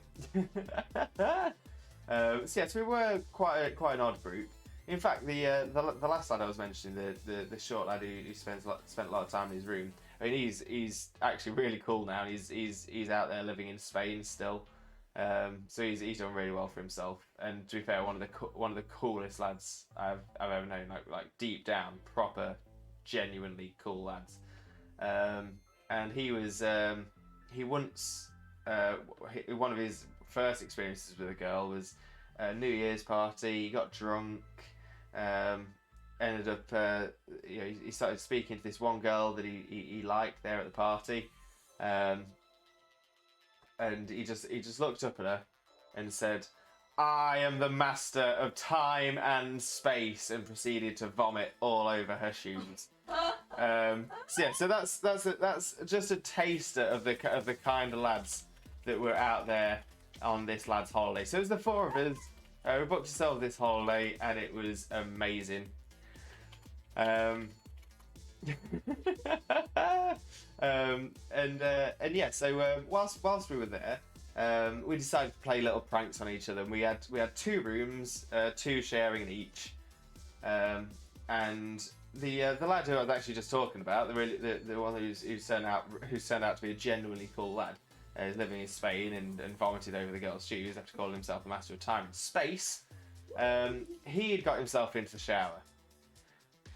[SPEAKER 2] So we were quite an odd group. In fact, the last lad I was mentioning, the short lad who spent a lot of time in his room. I mean, he's actually really cool now. He's out there living in Spain still. So he's done really well for himself. And to be fair, one of the coolest lads I've ever known. Like deep down, proper, genuinely cool lads. And he was he once one of his first experiences with a girl was a New Year's party. He got drunk. Ended up he started speaking to this one girl that he liked there at the party, and he just looked up at her and said, "I am the master of time and space," and proceeded to vomit all over her shoes. So that's just a taster of the kind of lads that were out there on this lad's holiday. So it was the four of us. We booked ourselves this holiday, and it was amazing. So whilst we were there, we decided to play little pranks on each other. And we had 2 rooms, 2 sharing in each, and the lad who I was actually just talking about, the one who's turned out to be a genuinely cool lad, is living in Spain and vomited over the girl's shoes after calling himself the master of time and space. He had got himself into the shower.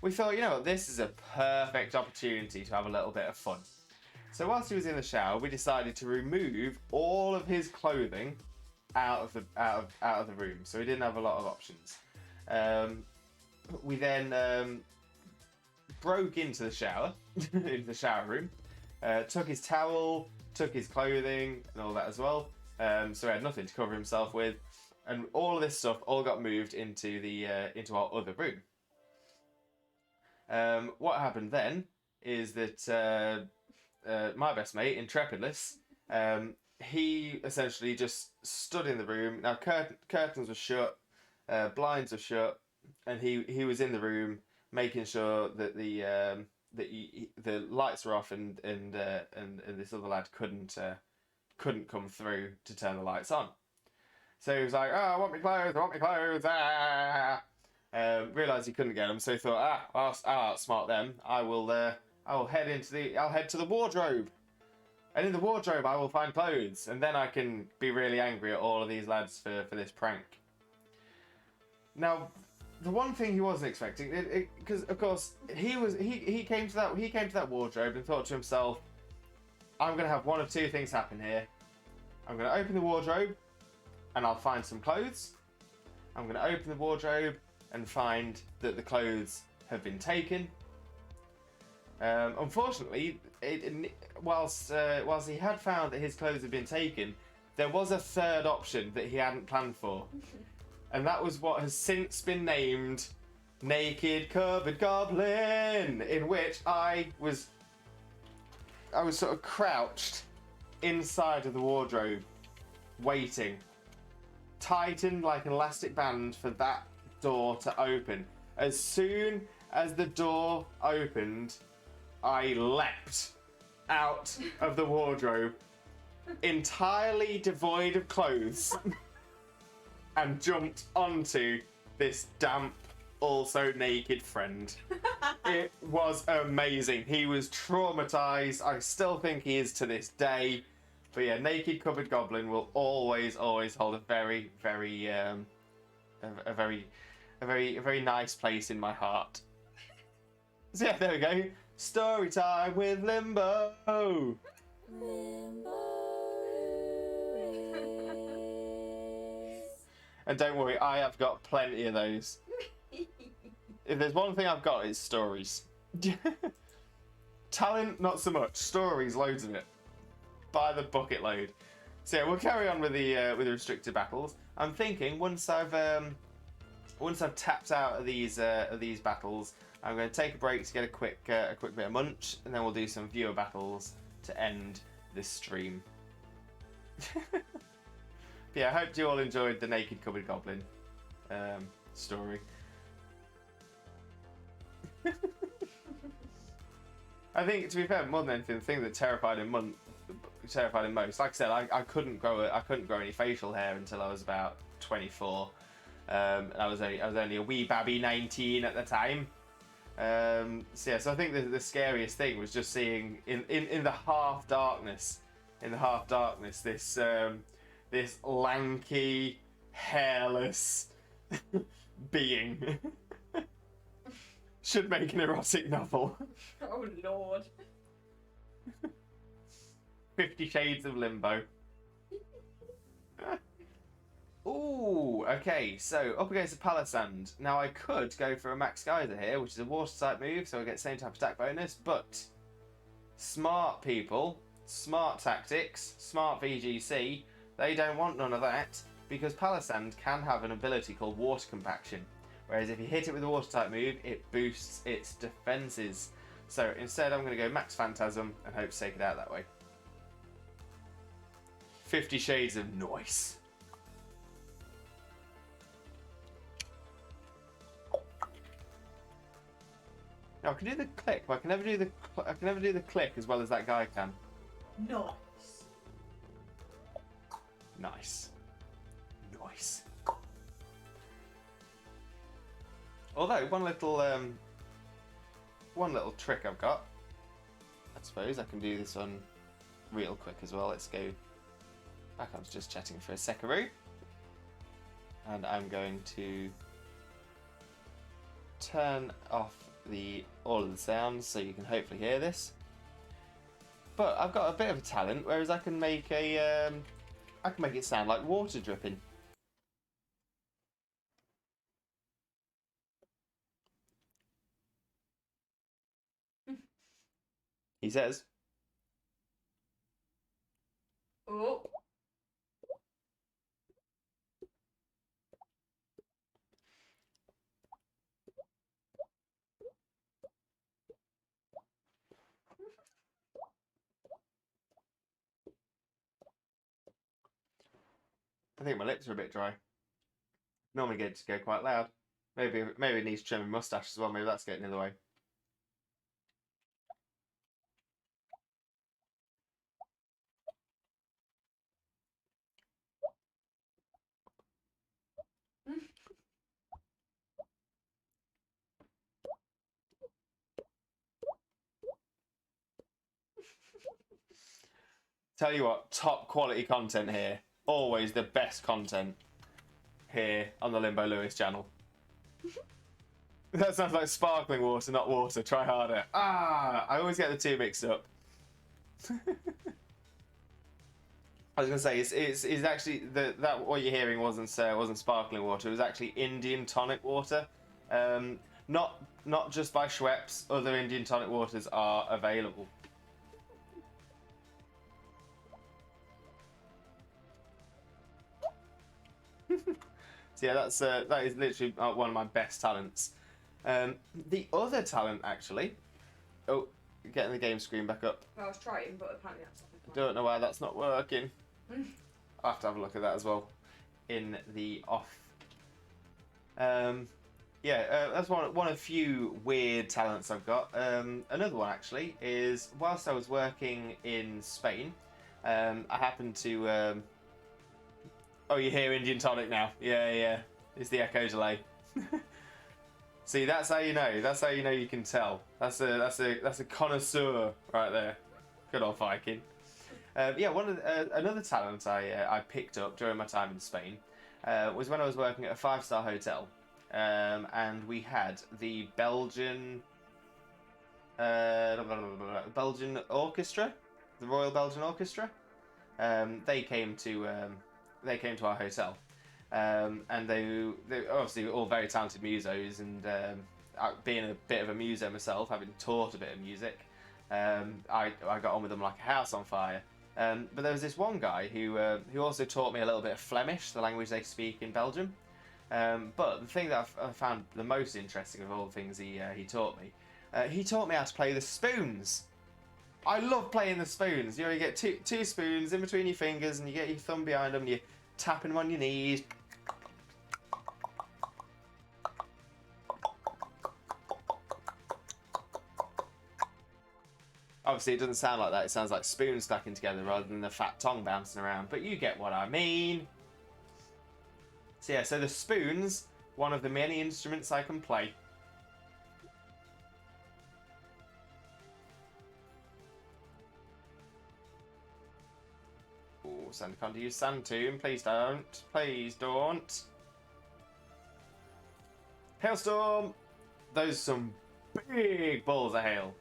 [SPEAKER 2] We thought, this is a perfect opportunity to have a little bit of fun. So whilst he was in the shower, we decided to remove all of his clothing out of the room, so he didn't have a lot of options. We then broke into the shower, into the shower room, took his towel, took his clothing, and all that as well. So he had nothing to cover himself with, and all of this stuff all got moved into into our other room. What happened then is that my best mate, Intrepidus, he essentially just stood in the room. Now curtains were shut, blinds were shut, and he was in the room making sure that the lights were off and this other lad couldn't come through to turn the lights on. So he was like, "Oh, I want my clothes, ah!" Realised he couldn't get them, so he thought, I'll outsmart them. I'll head to the wardrobe, and in the wardrobe I will find clothes, and then I can be really angry at all of these lads for this prank. Now, the one thing he wasn't expecting, because of course he came to that wardrobe and thought to himself, "I'm going to have one of 2 things happen here. I'm going to open the wardrobe, and I'll find some clothes. I'm going to open the wardrobe and find that the clothes have been taken." Unfortunately, whilst he had found that his clothes had been taken, there was a third option that he hadn't planned for. And that was what has since been named Naked Cupboard Goblin, in which I was sort of crouched inside of the wardrobe, waiting, tightened like an elastic band for that door to open. As soon as the door opened, I leapt out of the wardrobe, entirely devoid of clothes, and jumped onto this damp, also naked friend. It was amazing. He was traumatized. I still think he is to this day. But yeah, Naked Cupboard Goblin will always hold a very, very, a very nice place in my heart. So yeah, there we go.
[SPEAKER 1] Story time with Limbo. And don't worry, I have got plenty of those. If there's one thing I've got, it's stories. Talent, not so much. Stories, loads of it. By the bucket load. So yeah, we'll carry on with the restricted battles. I'm thinking once I've tapped out of these battles, I'm going to take a break to get a quick bit of munch, and then we'll do some viewer battles to end this stream. Yeah, I hope you all enjoyed the Naked Cupboard Goblin story. I think, to be fair, more than anything, the thing that terrified him most, like I said, I couldn't grow any facial hair until I was about 24. I was only a wee babby 19 at the time. So I think the scariest thing was just seeing in the half darkness, this lanky, hairless being. Should make an erotic novel.
[SPEAKER 3] Oh Lord.
[SPEAKER 1] 50 Shades of Limbo. Ooh, okay, so up against a Palisand. Now I could go for a Max Geyser here, which is a water type move, so I get the same type of attack bonus, but smart people, smart tactics, smart VGC, they don't want none of that, because Palisand can have an ability called Water Compaction, whereas if you hit it with a water type move, it boosts its defenses. So instead I'm going to go Max Phantasm and hope to take it out that way. 50 Shades of Noise. Now I can do the click, but I can never do the click as well as that guy can.
[SPEAKER 3] Nice.
[SPEAKER 1] Nice. Nice. Although one little trick I've got, I suppose I can do this one real quick as well. Let's go back. I was just chatting for a second, and I'm going to turn off all of the sounds so you can hopefully hear this. But I've got a bit of a talent, whereas I can make it sound like water dripping. He says.
[SPEAKER 3] Oh.
[SPEAKER 1] I think my lips are a bit dry. Normally get to go quite loud. Maybe it needs to trim my moustache as well. Maybe that's getting in the way. Tell you what, top quality content here. Always the best content here on the Limbo Lewis channel. That sounds like sparkling water, not water. Try harder. I always get the two mixed up. I was gonna say it's actually that what you're hearing wasn't sparkling water. It was actually Indian tonic water. Not just by Schweppes. Other Indian tonic waters are available. So yeah, that is literally one of my best talents. The other talent, actually. Oh, getting the game screen back up.
[SPEAKER 3] Well, I was trying, but apparently that's not.
[SPEAKER 1] Don't know why that's not working. I'll have to have a look at that as well in the off. That's one of few weird talents I've got. Another one actually is whilst I was working in Spain, I happened to. Oh, you hear Indian tonic now? Yeah. It's the echo delay. See, that's how you know. That's how you know you can tell. That's a connoisseur right there. Good old Viking. Another talent I picked up during my time in Spain was when I was working at a 5-star hotel, and we had the Belgian Belgian Orchestra, the Royal Belgian Orchestra. They came to our hotel, and they obviously all very talented musos, and being a bit of a muso myself, having taught a bit of music, I got on with them like a house on fire. But there was this one guy who also taught me a little bit of Flemish, the language they speak in Belgium. But the thing that I found the most interesting of all the things he taught me how to play the spoons. I love playing the spoons. You know, you get two spoons in between your fingers, and you get your thumb behind them, and you're tapping them on your knees. Obviously, it doesn't sound like that. It sounds like spoons stacking together rather than the fat tongue bouncing around. But you get what I mean. So yeah, so the spoon's one of the many instruments I can play. Oh, Sandcon to use Sand Tomb. Please don't. Please don't. Hailstorm! Those are some big balls of hail.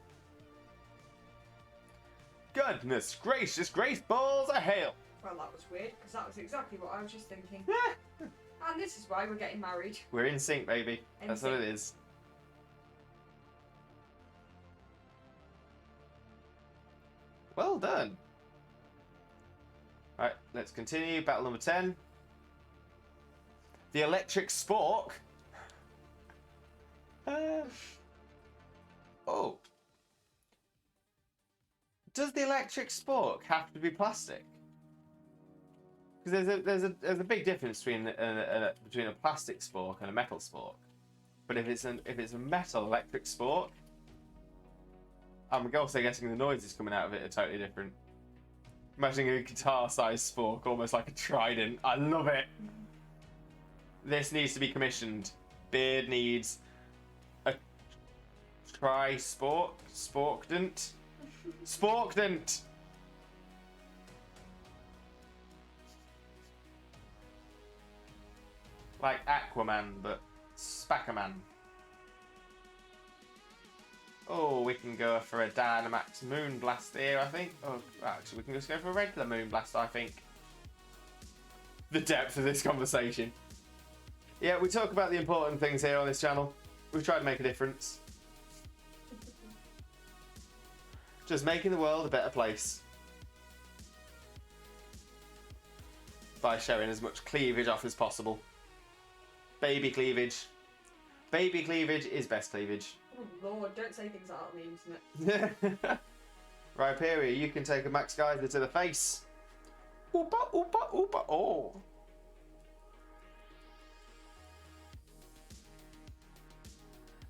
[SPEAKER 1] Goodness gracious, great balls of hail!
[SPEAKER 3] Well, that was weird, because that was exactly what I was just thinking. And this is why we're getting married.
[SPEAKER 1] We're in sync, baby. That's what it is. Well done. Alright, let's continue. Battle number 10. The electric spork. Oh. Does the electric spork have to be plastic? Because there's a big difference between a plastic spork and a metal spork. But if it's a metal electric spork, I'm also guessing the noises coming out of it are totally different. Imagining a guitar-sized spork, almost like a trident. I love it. This needs to be commissioned. Beard needs a sporkdent. Sporkdent. Like Aquaman, but Spackaman. Oh, we can go for a Dynamax Moonblast here, I think. Oh, actually, we can just go for a regular Moonblast, I think. The depth of this conversation. Yeah, we talk about the important things here on this channel. We've tried to make a difference. Just making the world a better place. By showing as much cleavage off as possible. Baby cleavage. Baby cleavage is best cleavage.
[SPEAKER 3] Oh lord, don't say things like that on the internet.
[SPEAKER 1] Rhyperior, you can take a Max Geyser to the face. Oopa, oopa, oopa, oh.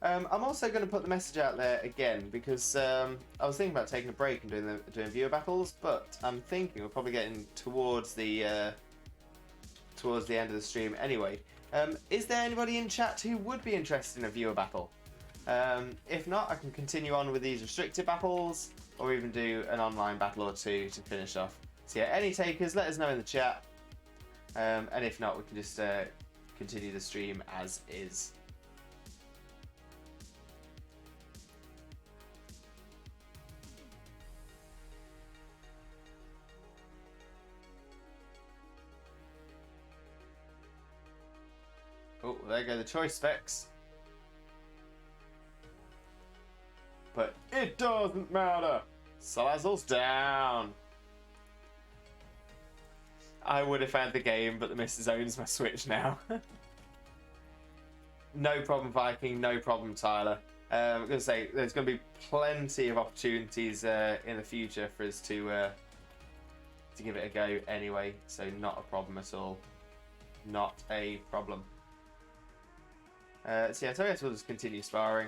[SPEAKER 1] I'm also going to put the message out there again because I was thinking about taking a break and doing viewer battles, but I'm thinking we're probably getting towards the end of the stream anyway. Is there anybody in chat who would be interested in a viewer battle? If not, I can continue on with these restricted battles, or even do an online battle or two to finish off. So yeah, any takers, let us know in the chat. And if not, we can just continue the stream as is. Oh, there go the choice specs. But it doesn't matter. Salazzle's down. I would have had the game, but the missus owns my Switch now. No problem, Viking. No problem, Tyler. I'm going to say there's going to be plenty of opportunities in the future for us to give it a go anyway. So not a problem at all. Not a problem. So yeah, I guess we'll just continue sparring.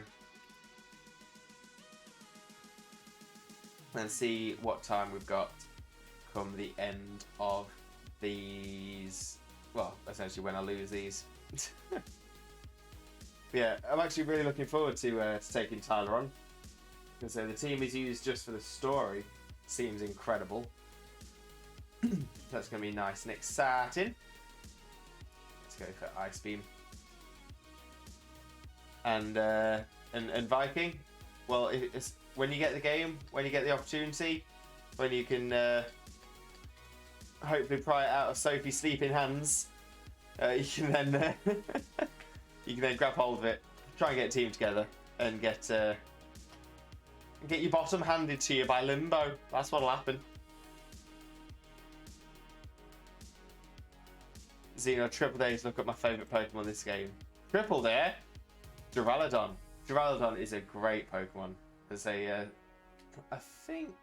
[SPEAKER 1] And see what time we've got come the end of these. Well, essentially when I lose these. Yeah, I'm actually really looking forward to taking Tyler on. Because the team he's used just for the story seems incredible. That's going to be nice and exciting. Let's go for Ice Beam. And Viking, well, when you get the game, when you get the opportunity, when you can hopefully pry it out of Sophie's sleeping hands, you can then you can then grab hold of it, try and get a team together, and get your bottom handed to you by Limbo. That's what'll happen. Xeno, triple dare to look up my favourite Pokemon in this game. Triple dare? Duraludon. Duraludon is a great Pokemon. There's a, I think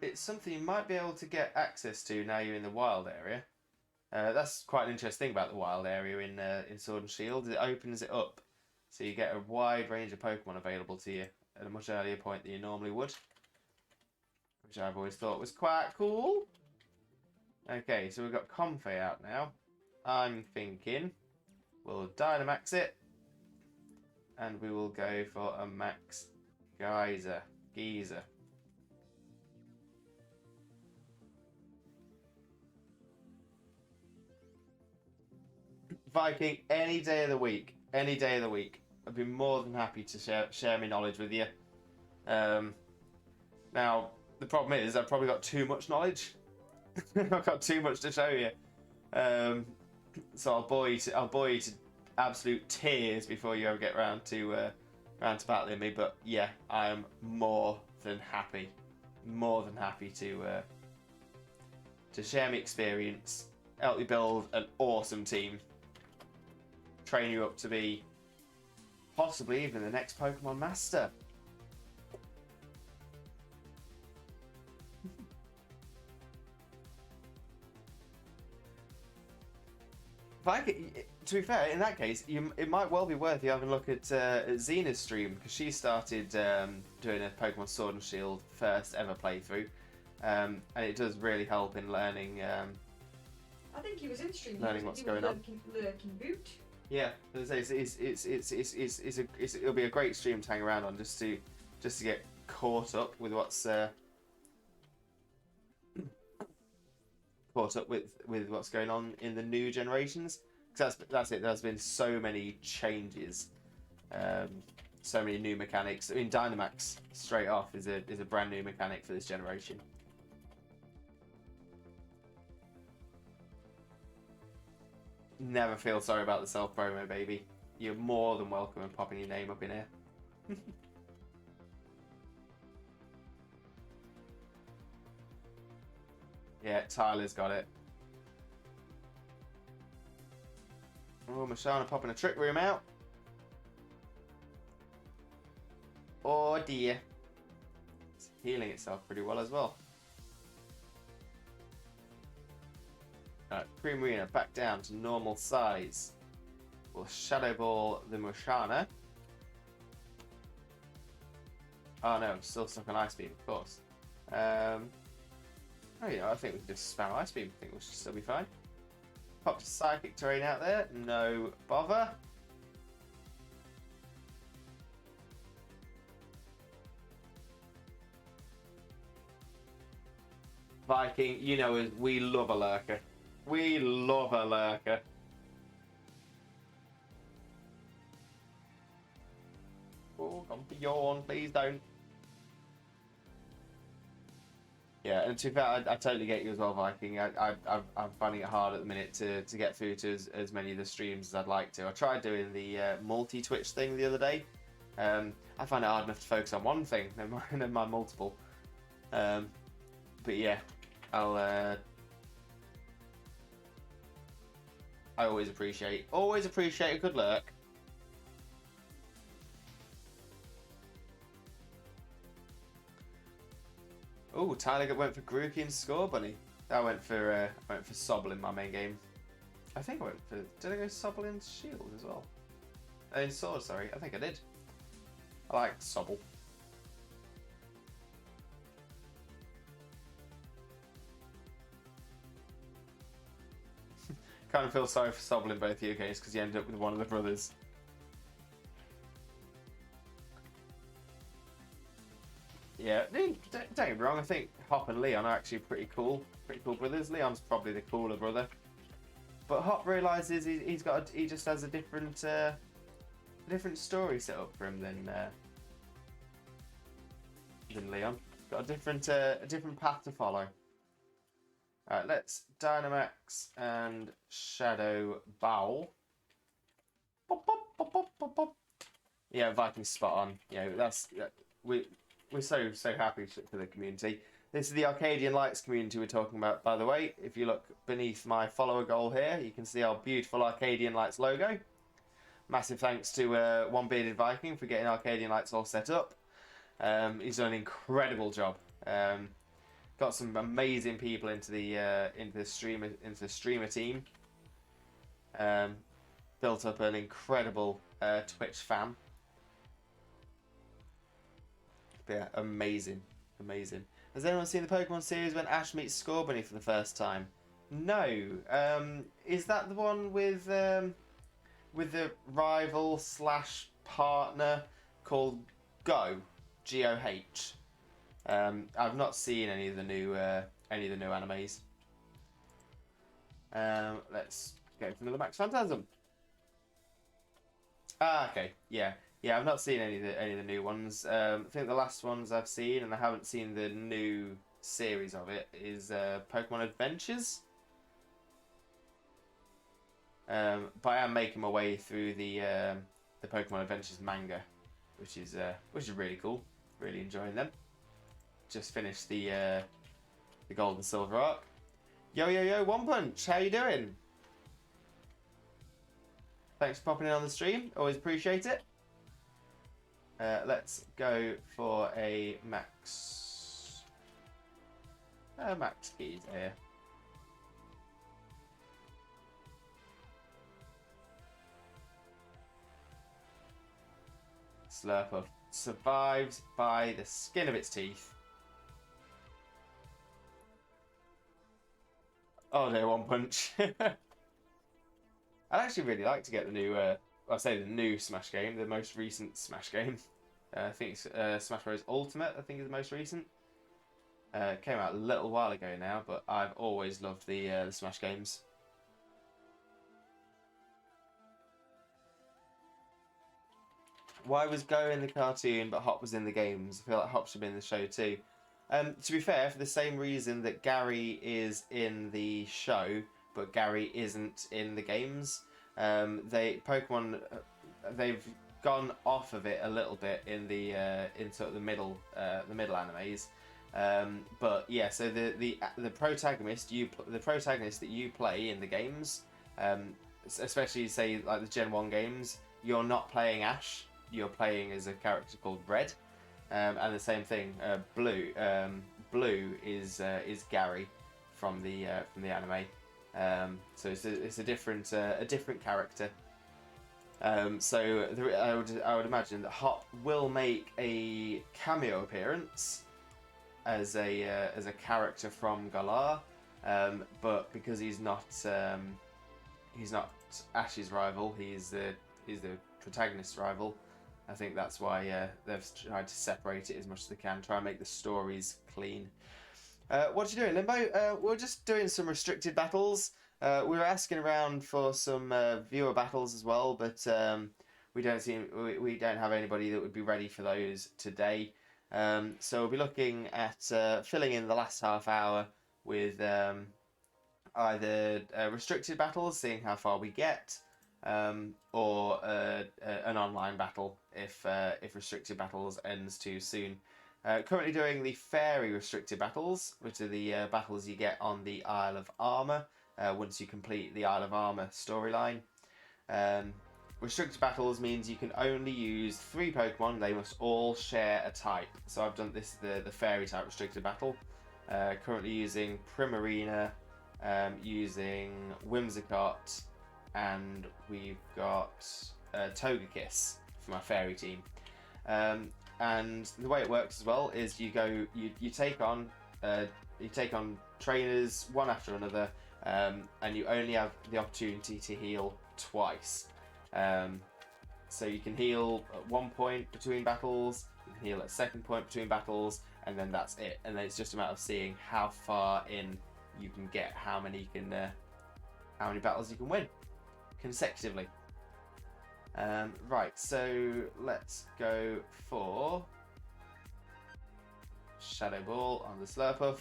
[SPEAKER 1] it's something you might be able to get access to now you're in the wild area. That's quite an interesting thing about the wild area in Sword and Shield. It opens it up, so you get a wide range of Pokemon available to you at a much earlier point than you normally would, which I've always thought was quite cool. Okay, so we've got Comfey out now. I'm thinking we'll Dynamax it, and we will go for a Max Geezer. Viking, any day of the week. Any day of the week. I'd be more than happy to share my knowledge with you. Now, the problem is I've probably got too much knowledge. I've got too much to show you. So I'll bore you to absolute tears before you ever get round to battling me. But yeah, I am more than happy to share my experience, help you build an awesome team, train you up to be possibly even the next Pokemon Master. To be fair, in that case, it might well be worth you having a look at Xena's stream, because she started doing a Pokemon Sword and Shield first ever playthrough, and it does really help in learning.
[SPEAKER 3] I think he was in stream.
[SPEAKER 1] Learning what's going on.
[SPEAKER 3] Lurking boot.
[SPEAKER 1] Yeah, it'll be a great stream to hang around on just to get caught up with what's what's going on in the new generations. Because that's it. There's been so many changes, so many new mechanics. I mean, Dynamax straight off is a brand new mechanic for this generation. Never feel sorry about the self-promo, baby. You're more than welcome in popping your name up in here. Yeah, Tyler's got it. Oh, Mashana popping a Trick Room out. Oh dear. It's healing itself pretty well as well. Alright, Primarina back down to normal size. We'll Shadow Ball the Mashana. Oh no, still stuck on Ice Beam, of course. Oh, you know, I think we can just spam Ice Beam. I think we should still be fine. Popped Psychic Terrain out there, no bother. Viking, you know, we love a lurker. We love a lurker. Oh, come for yawn, please don't. Yeah, and to be fair, I totally get you as well, Viking. I'm finding it hard at the minute to get through to as many of the streams as I'd like to. I tried doing the multi-Twitch thing the other day. I find it hard enough to focus on one thing, never mind multiple. But yeah, I always appreciate a good lurk. Oh, Tyler went for Grookey and Score Bunny. I went for Sobble in my main game. I think I went for. Did I go Sobble in Shield as well? In Sword, sorry. I think I did. I like Sobble. Kind of feel sorry for Sobble in both your games because you end up with one of the brothers. Yeah, don't get me wrong, I think Hop and Leon are actually pretty cool brothers. Leon's probably the cooler brother. But Hop realises he just has a different story set up for him
[SPEAKER 2] than Leon. Got a different path to follow. Alright, let's Dynamax and Shadow Bowl. Pop, pop, pop, pop, pop, pop. Yeah, Viking's spot on. We're so happy for the community. This is the Arcadian Lights community we're talking about, by the way. If you look beneath my follower goal here, you can see our beautiful Arcadian Lights logo. Massive thanks to One Bearded Viking for getting Arcadian Lights all set up. He's done an incredible job. Got some amazing people into the streamer team. Built up an incredible Twitch fam. But yeah, amazing. Has anyone seen the Pokemon series when Ash meets Scorbunny for the first time? No. Is that the one with the rival / partner called Go? G-O-H. I've not seen any of the new animes. Let's go for another Max Phantasm. Okay, yeah. I've not seen any of the new ones. I think the last ones I've seen, and I haven't seen the new series of it, is Pokemon Adventures. But I am making my way through the Pokemon Adventures manga, which is really cool. Really enjoying them. Just finished the Gold and Silver arc. Yo, One Punch, how you doing? Thanks for popping in on the stream. Always appreciate it. Let's go for a Max Keys here. Slurpuff survives by the skin of its teeth. Oh no, One Punch. I'd actually really like to get the new, the new Smash game, the most recent Smash game. I think it's Smash Bros. Ultimate, I think is the most recent. Came out a little while ago now, but I've always loved the Smash games. Why was Go in the cartoon but Hop was in the games? I feel like Hop should be in the show too. To be fair, for the same reason that Gary is in the show, but Gary isn't in the games. Pokemon, they've gone off of it a little bit in the in sort of the middle animes. But yeah, so the protagonist that you play in the games, especially say like the Gen 1 games, you're not playing Ash. You're playing as a character called Red, and the same thing. Blue is Gary from the anime. So it's a different character. So I would imagine that Hop will make a cameo appearance as a character from Galar, but because he's not Ash's rival, he's the protagonist's rival. I think that's why they've tried to separate it as much as they can, try and make the stories clean. What are you doing, Limbo? We're just doing some restricted battles. We were asking around for some viewer battles as well, but we don't have anybody that would be ready for those today. So we'll be looking at filling in the last half hour with either restricted battles, seeing how far we get, or an online battle if restricted battles ends too soon. Currently doing the fairy restricted battles, which are the battles you get on the Isle of Armor once you complete the Isle of Armor storyline. Restricted battles means you can only use 3 Pokemon. They must all share a type. So I've done this the fairy type restricted battle. Currently using Primarina, using Whimsicott, and we've got Togekiss for my fairy team. And the way it works as well is you take on trainers one after another, and you only have the opportunity to heal twice. So you can heal at one point between battles, you can heal at a second point between battles, and then that's it. And then it's just a matter of seeing how far in you can get, how many battles you can win consecutively. Right, so let's go for Shadow Ball on the Slurpuff.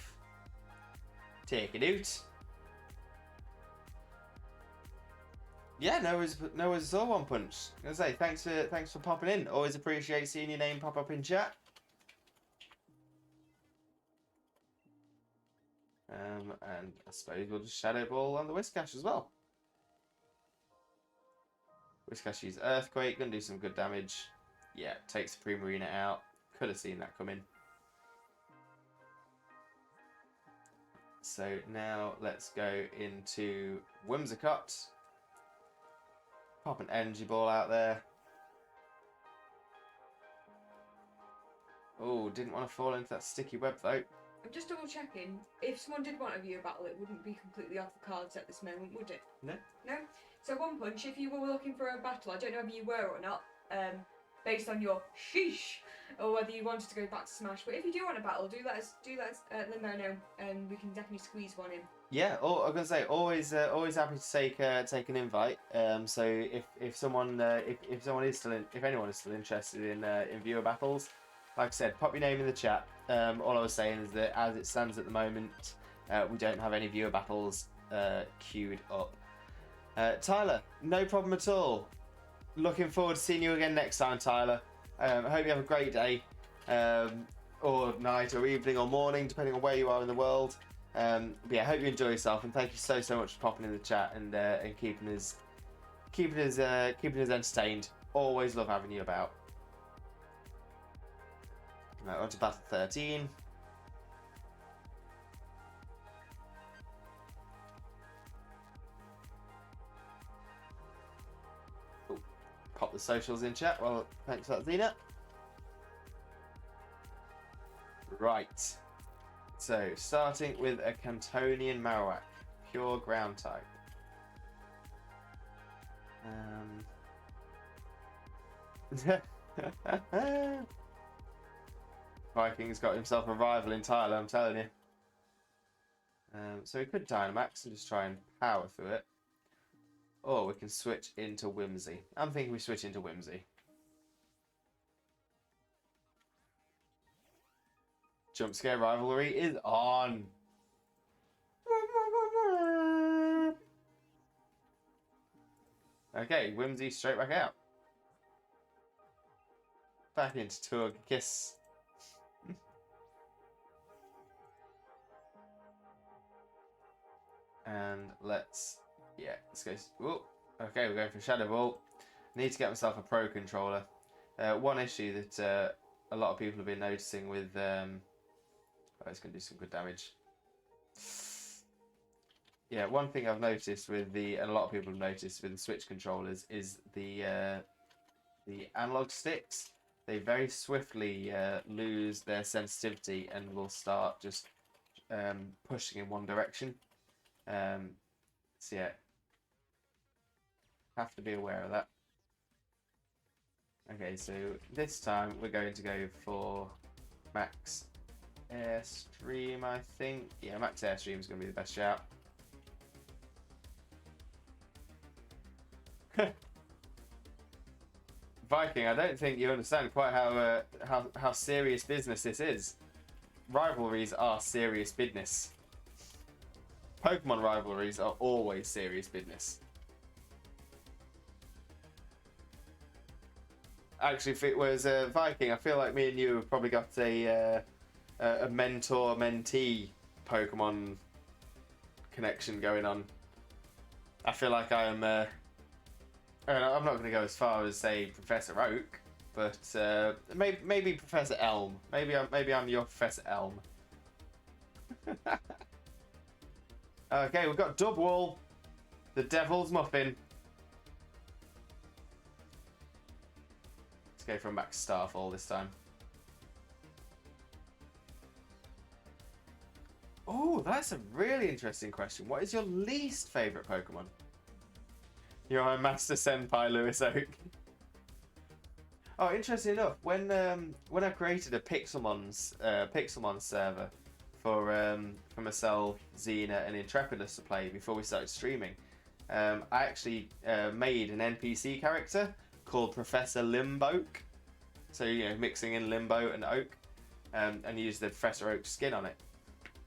[SPEAKER 2] Take it out. Yeah, no worries at all, One Punch. I was gonna say, thanks for popping in. Always appreciate seeing your name pop up in chat. And I suppose we'll just Shadow Ball on the Whiscash as well. Whiscash uses Earthquake, gonna do some good damage. Yeah, takes the Primarina out. Could have seen that coming. So now let's go into Whimsicott. Pop an energy ball out there. Oh, didn't want to fall into that sticky web though.
[SPEAKER 3] I'm just double checking. If someone did want a viewer battle, it wouldn't be completely off the cards at this moment, would it?
[SPEAKER 2] No.
[SPEAKER 3] No? So One Punch, if you were looking for a battle, I don't know if you were or not, based on your sheesh, or whether you wanted to go back to Smash, but if you do want a battle, do let us Limbo know, and we can definitely squeeze one in.
[SPEAKER 2] Yeah, I was gonna say always happy to take an invite. So if anyone is still interested in viewer battles, like I said, pop your name in the chat. All I was saying is that as it stands at the moment, we don't have any viewer battles queued up. Tyler, no problem at all. Looking forward to seeing you again next time, Tyler. I hope you have a great day, or night, or evening, or morning, depending on where you are in the world. But yeah, I hope you enjoy yourself, and thank you so much for popping in the chat and keeping us entertained. Always love having you about. Right, on to battle 13. Ooh, pop the socials in chat. Well, thanks for that, Xena. Right. So, starting with a Cantonian Marowak, pure ground type. Viking's got himself a rival in Tyler, I'm telling you. So we could Dynamax and just try and power through it. Or we can switch into Whimsy. I'm thinking we switch into Whimsy. Jump scare rivalry is on. Okay, Whimsy straight back out. Back into Togekiss. And let's go. Ooh, okay, we're going for Shadow Ball. Need to get myself a Pro Controller. One issue that a lot of people have been noticing with it's going to do some good damage. Yeah, one thing I've noticed and a lot of people have noticed with the Switch controllers is the analog sticks. They very swiftly lose their sensitivity and will start just pushing in one direction. So yeah, have to be aware of that. Okay, so this time we're going to go for Max Airstream, I think. Yeah, Max Airstream is going to be the best shout. Viking, I don't think you understand quite how serious business this is. Rivalries are serious business. Pokemon rivalries are always serious business. Actually, if it was Viking, I feel like me and you have probably got a mentor-mentee Pokemon connection going on. I feel like I'm not going to go as far as say Professor Oak, but maybe Professor Elm. Maybe I'm your Professor Elm. Okay, we've got Dubwool, the Devil's Muffin. Let's go from Max Starfall this time. Oh, that's a really interesting question. What is your least favourite Pokemon? You're my Master Senpai, Lewis Oak. Oh, interesting enough, when I created a Pixelmon server for myself, Xena, and Intrepidus to play before we started streaming, I actually made an NPC character called Professor Limboke. So, you know, mixing in Limbo and Oak.
[SPEAKER 1] and use the Professor Oak skin on it.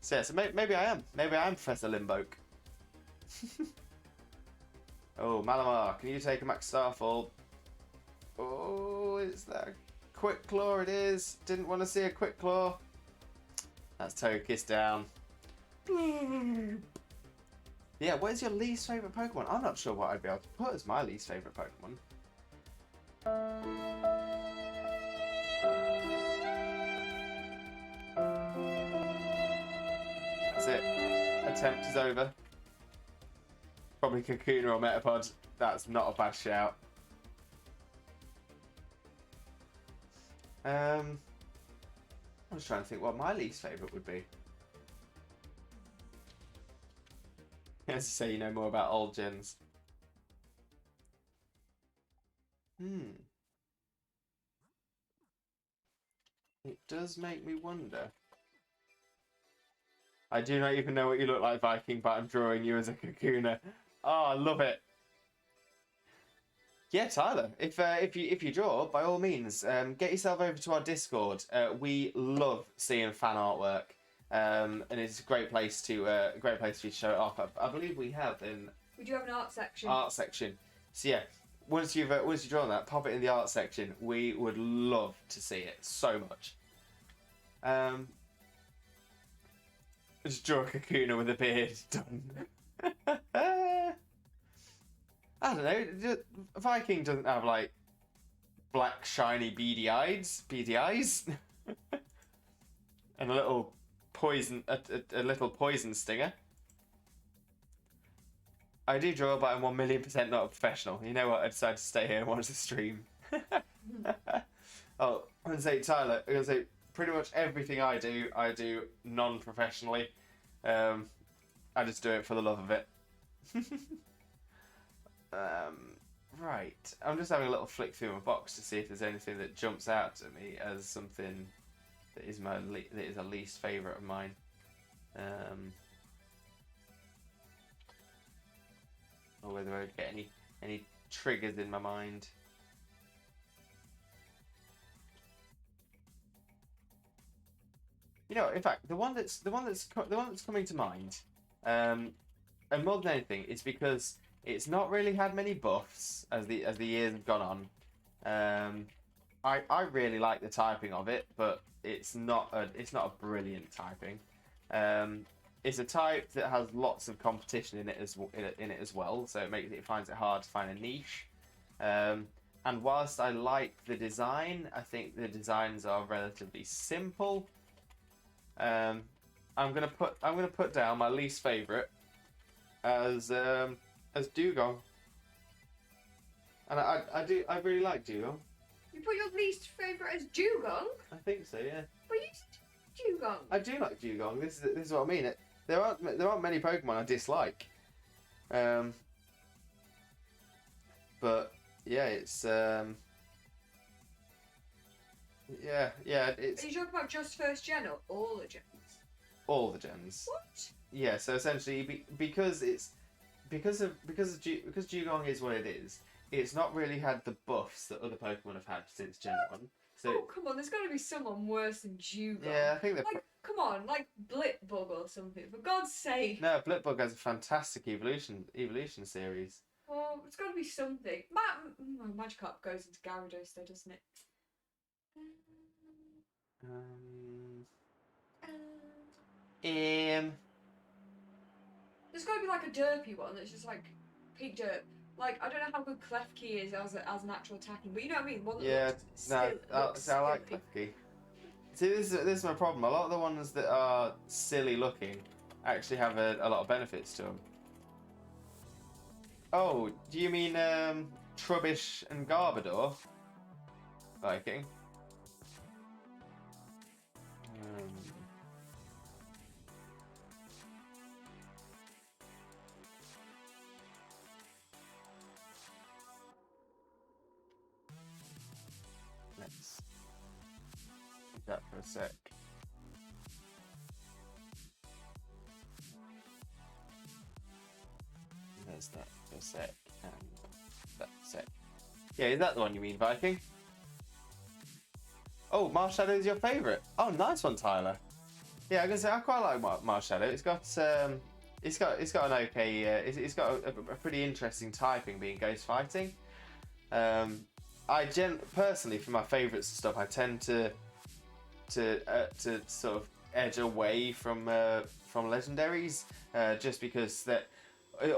[SPEAKER 1] So yeah, so maybe I am. Maybe I am Professor Limboke. Oh, Malamar, can you take a Max Starfall? Oh, is that a Quick Claw? It is. Didn't want to see a Quick Claw. That's Togekiss down. Yeah, what is your least favourite Pokemon? I'm not sure what I'd be able to put as my least favourite Pokemon. That's it. Attempt is over. Probably Kakuna or Metapod. That's not a bad shout. I was trying to think what my least favourite would be. As to say, you know more about old gens. It does make me wonder. I do not even know what you look like, Viking, but I'm drawing you as a Kakuna. Oh, I love it. Yeah, Tyler, if you draw, by all means, get yourself over to our Discord. We love seeing fan artwork, and it's a great place to for you to show it off. I believe we have in.
[SPEAKER 3] We do have an art section.
[SPEAKER 1] Art section. So yeah, once you've drawn that, pop it in the art section. We would love to see it so much. Just draw a Kakuna with a beard. Done. I don't know. Viking doesn't have like black, shiny, beady eyes, and a little poison, a little poison stinger. I do draw, but I'm 1,000,000% not a professional. You know what? I decided to stay here and watch the stream. Oh, I'm gonna say Tyler. I'm gonna say pretty much everything I do non-professionally. I just do it for the love of it. Right. I'm just having a little flick through my box to see if there's anything that jumps out at me as something that is that is a least favourite of mine. Or whether I get any triggers in my mind. You know, in fact, the one that's coming to mind, and more than anything, is because it's not really had many buffs as the years have gone on. I really like the typing of it, but it's not a brilliant typing. It's a type that has lots of competition in it as well, so it finds it hard to find a niche. And whilst I like the design, I think the designs are relatively simple. I'm gonna put down my least favourite as Dugong, and I really like Dugong.
[SPEAKER 3] You put your least favourite as Dugong?
[SPEAKER 1] I think so, yeah.
[SPEAKER 3] But you said Dugong.
[SPEAKER 1] I do like Dugong. This is what I mean. There aren't many Pokemon I dislike. But yeah, it's yeah, it's.
[SPEAKER 3] Are you talking about just first gen or all the gens?
[SPEAKER 1] All the gens.
[SPEAKER 3] What?
[SPEAKER 1] Yeah, so essentially, because Dugong is what it is, it's not really had the buffs that other Pokemon have had since Gen 1. So,
[SPEAKER 3] oh, come on, there's got to be someone worse than Dugong.
[SPEAKER 1] yeah, I think
[SPEAKER 3] like, come on, like Blipbug or something, for God's sake.
[SPEAKER 1] No, Blipbug has a fantastic evolution series.
[SPEAKER 3] Oh, it's got to be something. Magikarp goes into Gyarados though, doesn't it? There's got to be like a derpy one that's just like pig derp. Like, I don't know how good Klefki is as natural attacking, but you know what I mean? One that
[SPEAKER 1] I like Klefki. See, this is my problem. A lot of the ones that are silly looking actually have a lot of benefits to them. Oh, do you mean Trubbish and Garbodor? Viking? Let's keep that for a sec. There's that for a sec, and that for a sec. Yeah, is that the one you mean, Viking? Oh, Marshadow is your favourite. Oh, nice one, Tyler. Yeah, I can say I quite like Marshadow. It's got an okay. It's got a pretty interesting typing, being ghost fighting. Personally, for my favourites and stuff, I tend to sort of edge away from legendaries, just because that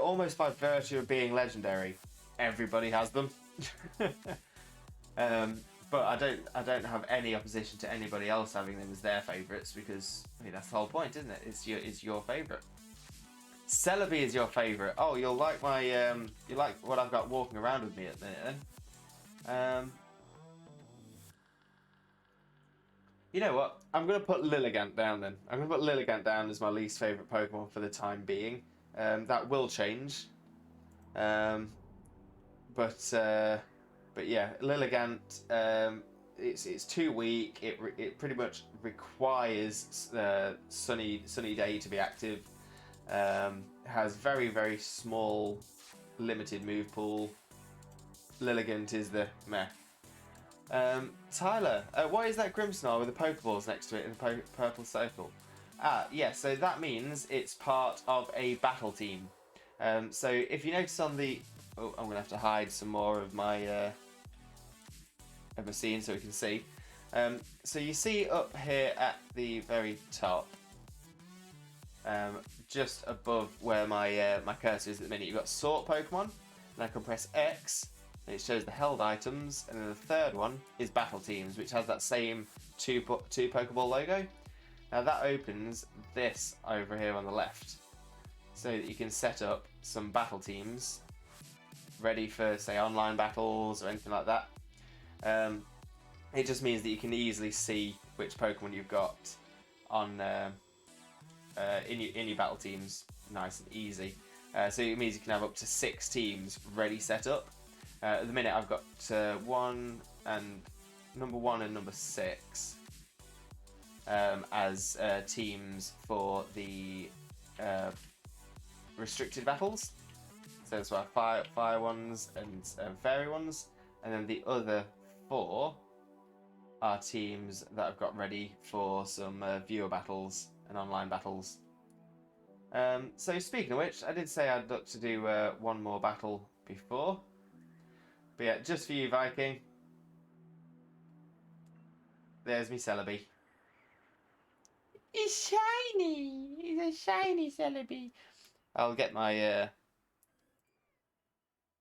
[SPEAKER 1] almost by virtue of being legendary, everybody has them. But I don't have any opposition to anybody else having them as their favourites, because I mean that's the whole point, isn't it? It's your favourite. Celebi is your favourite. Oh, you'll like my you like what I've got walking around with me at the minute then. You know what? I'm gonna put Lilligant down then. I'm gonna put Lilligant down as my least favourite Pokemon for the time being. That will change. But yeah, Lilligant, it's too weak. It pretty much requires sunny day to be active. Has very small, limited move pool. Lilligant is the meh. Tyler, what is that Grimmsnarl with the Pokeballs next to it in the purple circle? Yeah, so that means it's part of a battle team. So if you notice on the... Oh, I'm going to have to hide some more of my scene so we can see. So you see up here at the very top, just above where my cursor is at the minute, you've got sort Pokemon, and I can press X, and it shows the held items, and then the third one is battle teams, which has that same two Pokeball logo. Now that opens this over here on the left, so that you can set up some battle teams ready for, say, online battles or anything like that. It just means that you can easily see which Pokemon you've got on in your battle teams, nice and easy. So it means you can have up to 6 teams ready set up. At the minute, I've got number 1 and number 6 as teams for the restricted battles. So that's why fire ones and fairy ones, and then the other 4 are teams that I've got ready for some viewer battles and online battles. So speaking of which, I did say I'd look to do one more battle before, but yeah, just for you, Viking. There's me Celebi. It's shiny. It's a shiny Celebi. I'll get my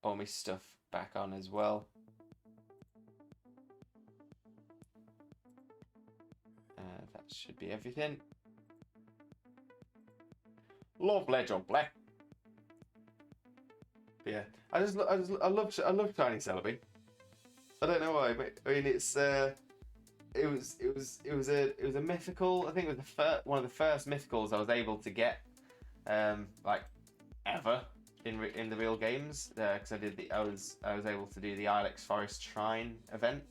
[SPEAKER 1] all my stuff back on as well. That should be everything. Lovely jubbly. But yeah, I love shiny Celebi. I don't know why, but I mean it was a mythical. I think it was one of the first mythicals I was able to get, like ever in the real games, because I was able to do the Ilex Forest Shrine event.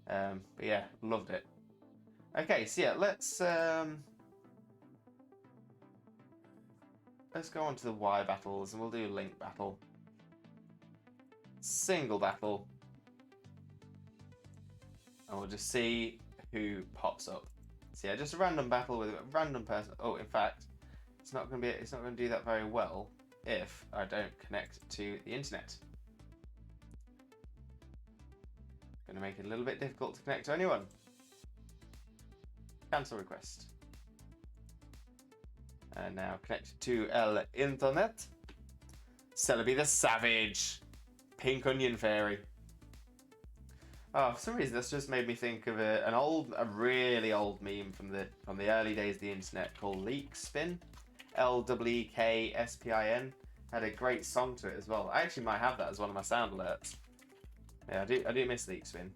[SPEAKER 1] But yeah, loved it. Okay, so yeah, let's go on to the Y battles, and we'll do a link battle, single battle, and we'll just see who pops up. So yeah, just a random battle with a random person. Oh, in fact, it's not going to do that very well if I don't connect to the internet. Going to make it a little bit difficult to connect to anyone. Cancel request. And now connect to el internet. Celebi the Savage. Pink Onion Fairy. Oh, for some reason this just made me think of a really old meme from the early days of the internet called Leek Spin. LEEKSPIN. Had a great song to it as well. I actually might have that as one of my sound alerts. Yeah, I do miss Leek Spin.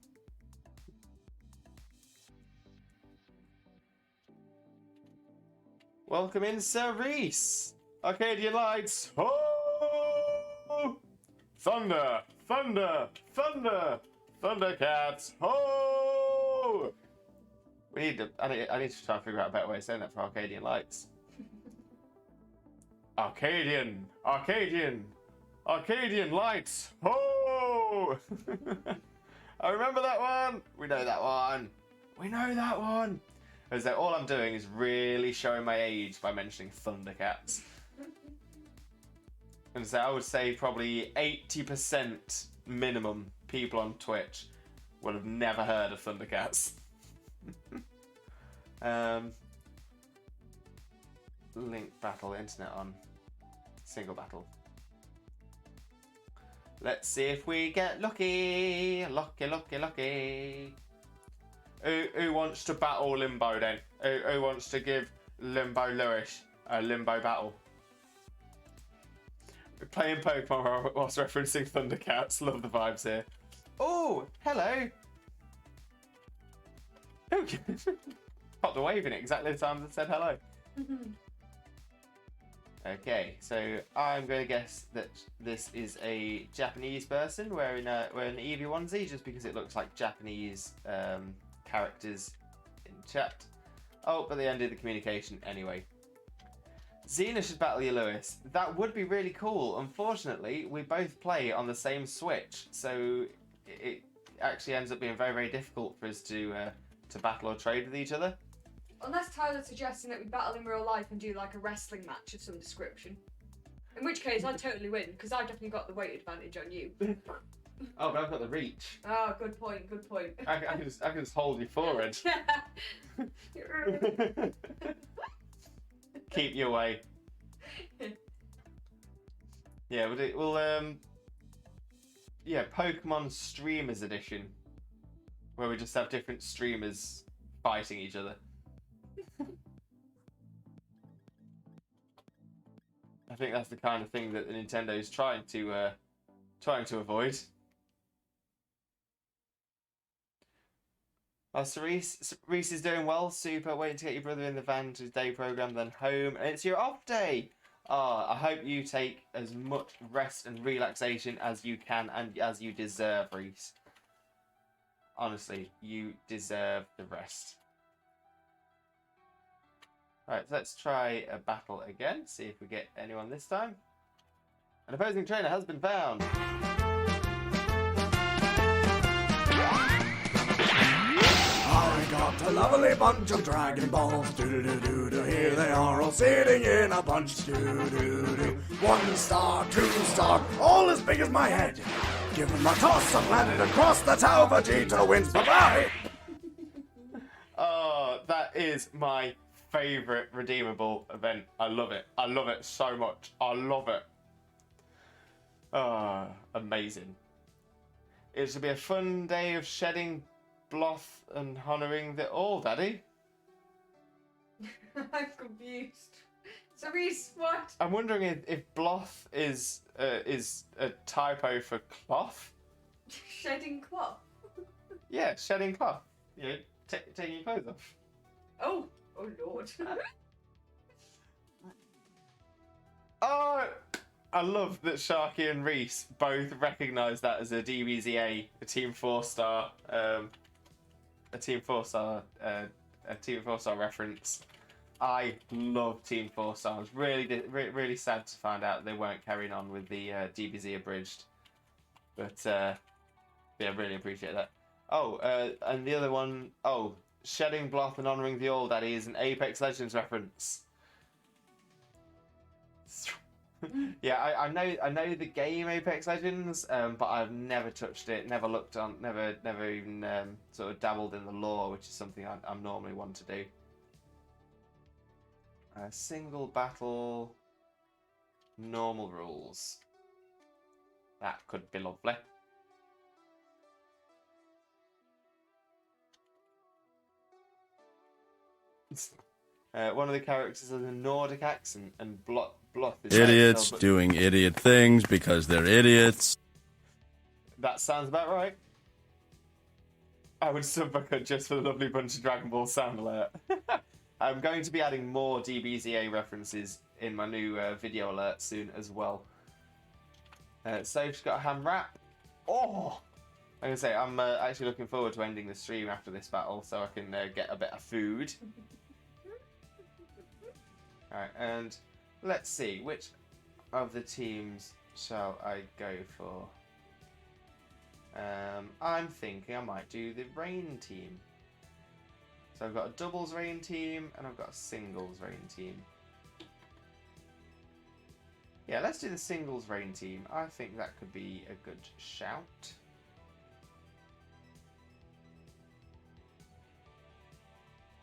[SPEAKER 1] Welcome in, Sir Reese! Arcadian Lights! Ho! Thunder! Thunder! Thunder! Thundercats! Ho! I need to try and figure out a better way of saying that for Arcadian Lights. Arcadian! Arcadian! Arcadian Lights! Ho! I remember that one! We know that one! We know that one. As though all I'm doing is really showing my age by mentioning Thundercats. And so I would say probably 80% minimum people on Twitch would have never heard of Thundercats. Link battle, internet on. Single battle. Let's see if we get lucky. Lucky. Who wants to battle Limbo then? Who wants to give Limbo Lewis a Limbo battle? We're playing Pokemon whilst referencing Thundercats. Love the vibes here. Oh, hello. Popped a wave in it exactly the time that said hello. Okay, so I'm going to guess that this is a Japanese person wearing an Eevee onesie, just because it looks like Japanese characters in chat. Oh, but they ended the communication anyway. Xena should battle you, Lewis. That would be really cool. Unfortunately, we both play on the same Switch, so it actually ends up being very, very difficult for us to battle or trade with each other.
[SPEAKER 3] Unless Tyler's suggesting that we battle in real life and do like a wrestling match of some description. In which case, I'd totally win, because I've definitely got the weight advantage on you.
[SPEAKER 1] Oh, but I've got the reach.
[SPEAKER 3] Oh, good point.
[SPEAKER 1] I can just hold you forward. Keep you away. Yeah, we'll Pokemon Streamers Edition, where we just have different streamers fighting each other. I think that's the kind of thing that the Nintendo is trying to avoid. Oh, Cerise is doing well. Super. Waiting to get your brother in the van to his day program, then home, and it's your off day. I hope you take as much rest and relaxation as you can and as you deserve, Reese. Honestly, you deserve the rest. Alright, so let's try a battle again, see if we get anyone this time. An opposing trainer has been found.
[SPEAKER 4] I got a lovely bunch of Dragon Balls, do-do-do-do-do. Here they are all sitting in a bunch, do-do-do-do. 1 star, 2 star, all as big as my head. Give them a toss and landed across the tower. Vegeta wins, bye-bye.
[SPEAKER 1] Oh, that is my favourite redeemable event. I love it. I love it so much. I love it. Oh, amazing. It should be a fun day of shedding Bloth and honouring the all, Daddy.
[SPEAKER 3] I'm confused. So Reese, what?
[SPEAKER 1] I'm wondering if Bloth is a typo for cloth.
[SPEAKER 3] Shedding cloth?
[SPEAKER 1] Yeah, shedding cloth. You know, taking your clothes off.
[SPEAKER 3] Oh Lord.
[SPEAKER 1] Oh, I love that Sharky and Reese both recognise that as a DBZA, a Team 4-star, a Team 4-star reference. I love Team 4-star. I was really sad to find out they weren't carrying on with the DBZ abridged, but yeah, really appreciate that. Oh, and the other one, shedding Bloth and honouring the All Daddy is an Apex Legends reference. Yeah, I know the game Apex Legends, but I've never touched it, never looked on, never even sort of dabbled in the lore, which is something I normally want to do. Single battle, normal rules. That could be lovely. One of the characters has a Nordic accent, and Bloth is
[SPEAKER 5] idiots doing idiot things because they're idiots.
[SPEAKER 1] That sounds about right. I would sub-book just for the lovely bunch of Dragon Ball sound alert. I'm going to be adding more DBZA references in my new video alert soon as well. So she's got a ham wrap. Oh! I'm going to say, I'm actually looking forward to ending the stream after this battle so I can get a bit of food. Alright, and let's see, which of the teams shall I go for? I'm thinking I might do the rain team.
[SPEAKER 2] So I've got a doubles rain team and I've got a singles rain team. Yeah, let's do the singles rain team. I think that could be a good shout.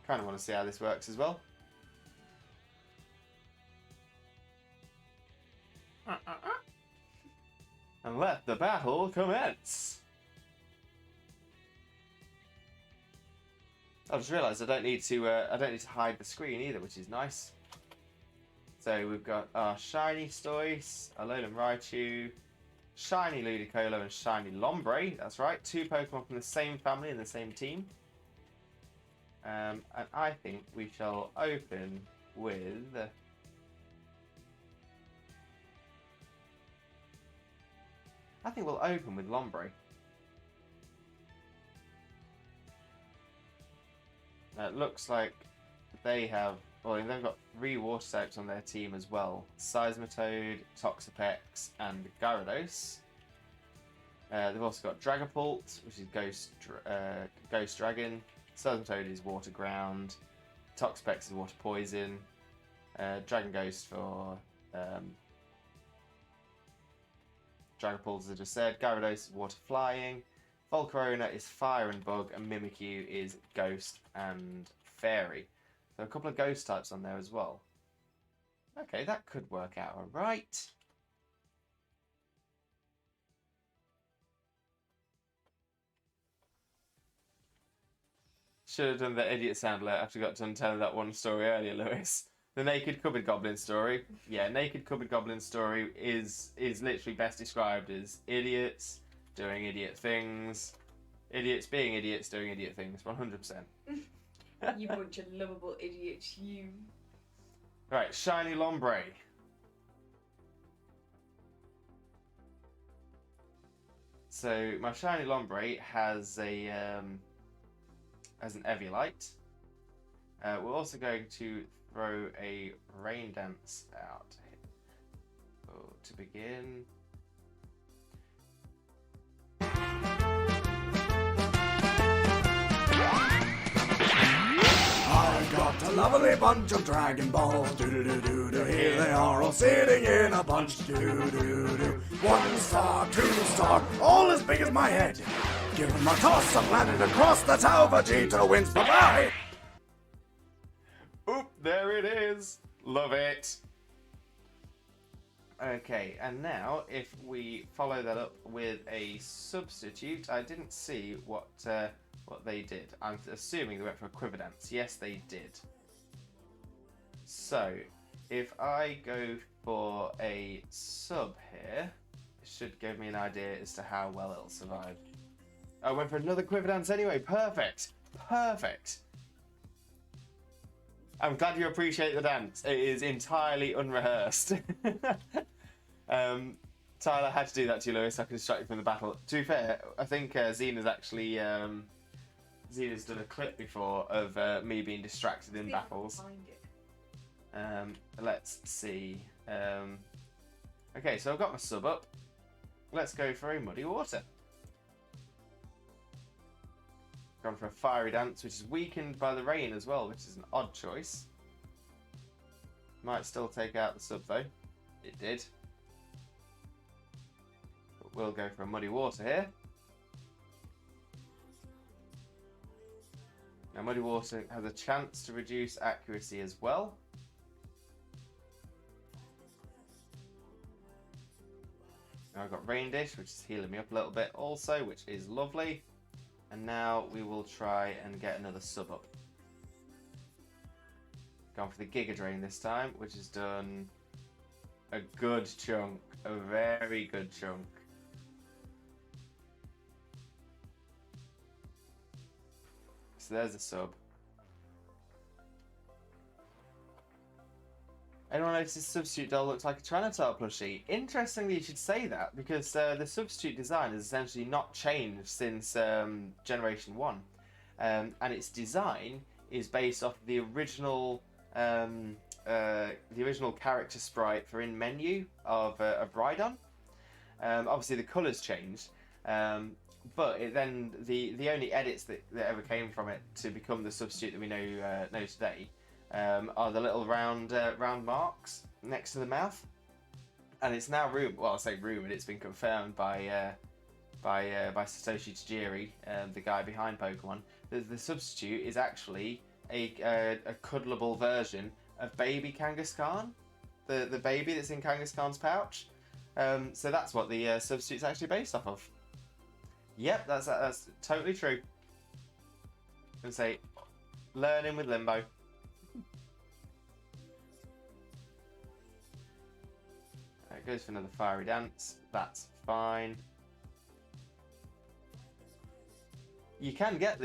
[SPEAKER 2] Kind of want to see how this works as well. And let the battle commence. I just realised I don't need to hide the screen either, which is nice. So we've got our shiny Stoice, Alolan Raichu, shiny Ludicolo, and shiny Lombre. That's right, 2 Pokemon from the same family in the same team. And I think we shall open with... I think we'll open with Lombre. It looks like they have... Well, they've got 3 water types on their team as well. Seismitoad, Toxapex, and Gyarados. They've also got Dragapult, which is Ghost Dragon. Seismitoad is Water Ground. Toxapex is Water Poison. Dragon Ghost for Dragapult, as I just said. Gyarados is Water Flying. Volcarona is Fire and Bug. And Mimikyu is Ghost and Fairy. So a couple of Ghost types on there as well. Okay, that could work out alright. Should have done the idiot sound alert after I got done telling that one story earlier, Lewis. The Naked Cupboard Goblin story. Yeah, Naked Cupboard Goblin story is literally best described as idiots doing idiot things. Idiots being idiots doing idiot things, 100%.
[SPEAKER 3] You bunch of lovable idiots, you.
[SPEAKER 2] Right, shiny Lombre. So my shiny Lombre has an Eviolite. We're also going to throw a Rain Dance out to begin.
[SPEAKER 4] I've got a lovely bunch of Dragon Balls. Do-do-do-do-do. Here they are all sitting in a bunch. Do-do-do-do. 1 star, 2 star, all as big as my head. Give them a toss, I've landed across the tower. Vegeta wins. Bye-bye.
[SPEAKER 2] Oop, there it is. Love it. Okay, and now if we follow that up with a substitute, I didn't see what they did. I'm assuming they went for a Quiver Dance. Yes, they did. So, if I go for a sub here, it should give me an idea as to how well it'll survive. I went for another Quiver Dance anyway. Perfect. Perfect. I'm glad you appreciate the dance. It is entirely unrehearsed. Tyler had to do that to you, Lewis. I could distract you from the battle. To be fair, I think Xena's actually... Xena's done a clip before of me being distracted in battles. Let's see. Okay, so I've got my sub up. Let's go for a Muddy Water. Gone for a Fiery Dance, which is weakened by the rain as well, which is an odd choice. Might still take out the sub though. It did. But we'll go for a Muddy Water here. Now Muddy Water has a chance to reduce accuracy as well. Now I've got Rain Dish, which is healing me up a little bit also, which is lovely. And now we will try and get another sub up. Gone for the Giga Drain this time, which has done a good chunk, a very good chunk. So there's a sub. Anyone notice this substitute doll looks like a Tyranitar plushie? Interestingly, you should say that, because the substitute design has essentially not changed since Generation 1. And its design is based off the original character sprite for in-menu of Rhydon. Obviously, the colours changed. but then the only edits that ever came from it to become the substitute that we know today are the little round marks next to the mouth, and it's now I say rumored, it's been confirmed by Satoshi Tajiri, the guy behind Pokemon. The substitute is actually a cuddleable version of baby Kangaskhan, the baby that's in Kangaskhan's pouch. So that's what the substitute's actually based off of. Yep, that's totally true. And say, learning with Limbo. It goes for another fiery dance. That's fine. You can get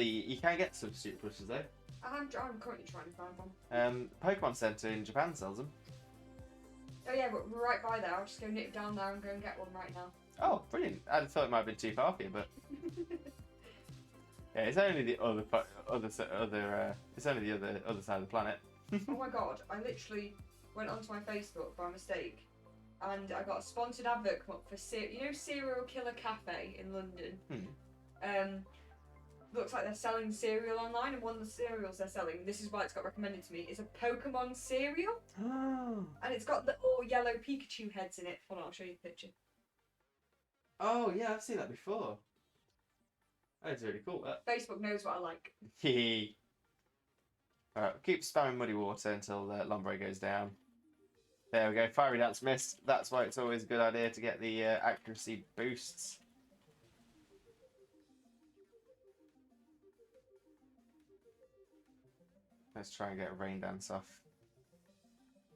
[SPEAKER 2] substitute plushes though.
[SPEAKER 3] I'm currently trying to find one.
[SPEAKER 2] Pokemon Center in Japan sells them.
[SPEAKER 3] Oh yeah, but we're right by there. I'll just go nip down there and go and get one right now.
[SPEAKER 2] Oh, brilliant! I thought it might have been too far for you, but yeah, it's only the other it's only the other side of the planet.
[SPEAKER 3] Oh my god! I literally went onto my Facebook by mistake, and I got a sponsored advert come up for Serial Killer Cafe in London. Looks like they're selling cereal online, and one of the cereals they're selling, this is why it's got recommended to me, is a Pokemon cereal.
[SPEAKER 2] Oh.
[SPEAKER 3] And it's got the all yellow Pikachu heads in it. Hold on, I'll show you the picture.
[SPEAKER 2] Oh yeah, I've seen that before. That's really cool. That.
[SPEAKER 3] Facebook knows what I like.
[SPEAKER 2] Alright, keep spamming Muddy Water until Lombre goes down. There we go. Fiery Dance missed. That's why it's always a good idea to get the accuracy boosts. Let's try and get a Rain Dance off.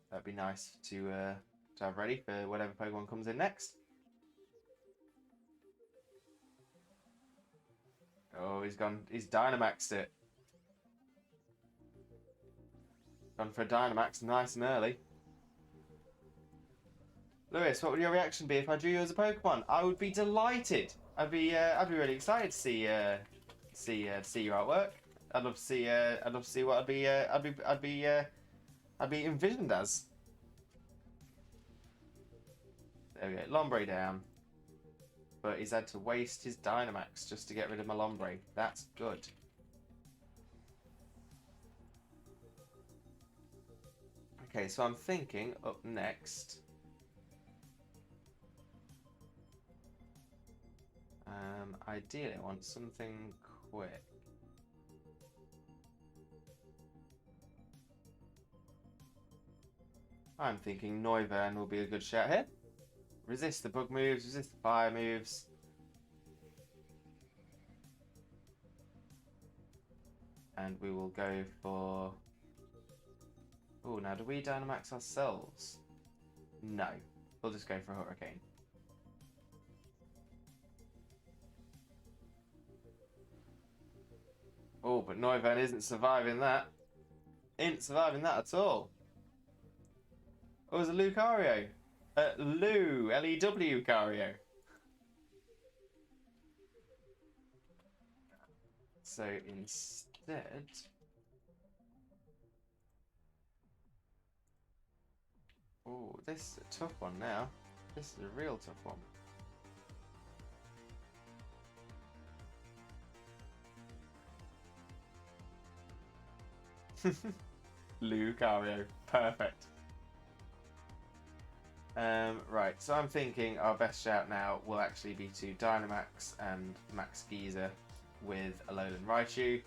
[SPEAKER 2] That'd be nice to have ready for whatever Pokemon comes in next. Oh, he's gone. He's Dynamaxed it. Gone for a Dynamax nice and early. Lewis, what would your reaction be if I drew you as a Pokemon? I would be delighted. I'd be really excited to see your artwork. I'd love to see what I'd be envisioned as. There we go, Lombre down. But he's had to waste his Dynamax just to get rid of my Lombre. That's good. Okay, so I'm thinking up next. Ideally I want something quick. I'm thinking Noivern will be a good shout here. Resist the bug moves, resist the fire moves. And we will go for... Oh, now do we Dynamax ourselves? No. We'll just go for a Hurricane. Oh, but Noivern isn't surviving that. Ain't surviving that at all. Oh, it was a Lucario. Lou, L-E-W Cario. So instead... Oh, this is a tough one now. This is a real tough one. Lucario. Perfect. Right, so I'm thinking our best shout now will actually be to Dynamax and Max Geezer with Alolan Raichu.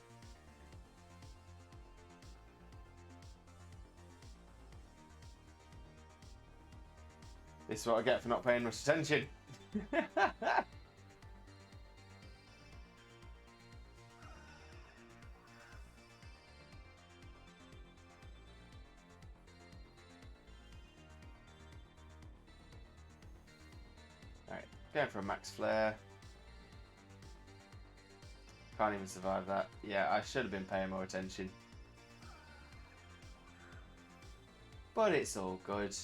[SPEAKER 2] This is what I get for not paying much attention. Alright, going for a Max Flare. Can't even survive that. Yeah, I should have been paying more attention. But it's all good.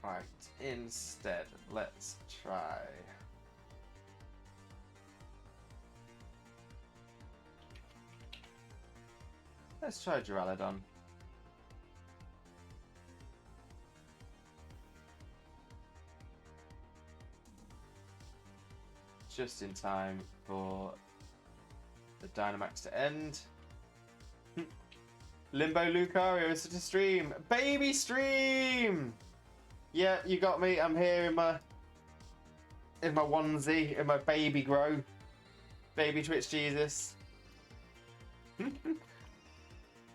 [SPEAKER 2] Right, instead, let's try... Let's try Duraludon. just in time for the Dynamax to end. Limbo Lucario is such a stream. Baby stream! Yeah, you got me. I'm here in my onesie, in my baby grow. Baby Twitch Jesus.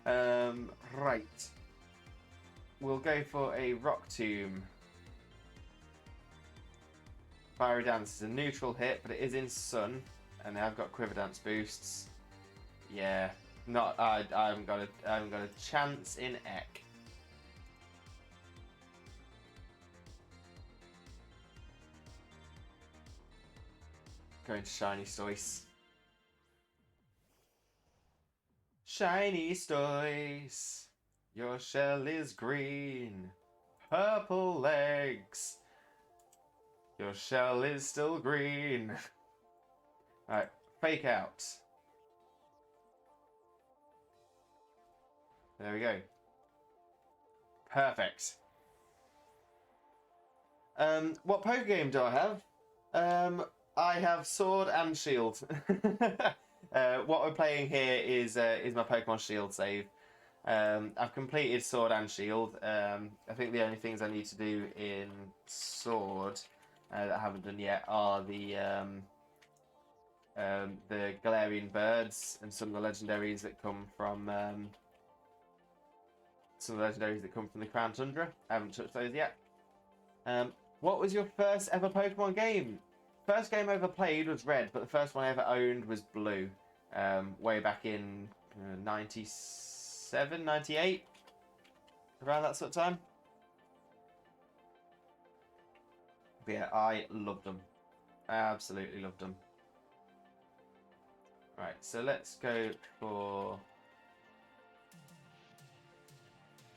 [SPEAKER 2] Right. We'll go for a Rock Tomb. Fiery Dance is a neutral hit, but it is in Sun, and they have got Quiver Dance boosts. Yeah, not. I haven't got a chance in Ek. Going to Shiny Stoice. Shiny Stoice, your shell is green. Purple legs, your shell is still green. Alright, Fake Out. There we go. Perfect. What poker game do I have? I have Sword and Shield. What we're playing here is my Pokemon Shield save. I've completed Sword and Shield. I think the only things I need to do in Sword that I haven't done yet are the Galarian birds and some of the legendaries that come from the Crown Tundra. I haven't touched those yet. What was your first ever Pokemon game? First game I ever played was Red, but the first one I ever owned was Blue. Way back in 97, 98? Around that sort of time. But yeah, I loved them. I absolutely loved them. Right, so let's go for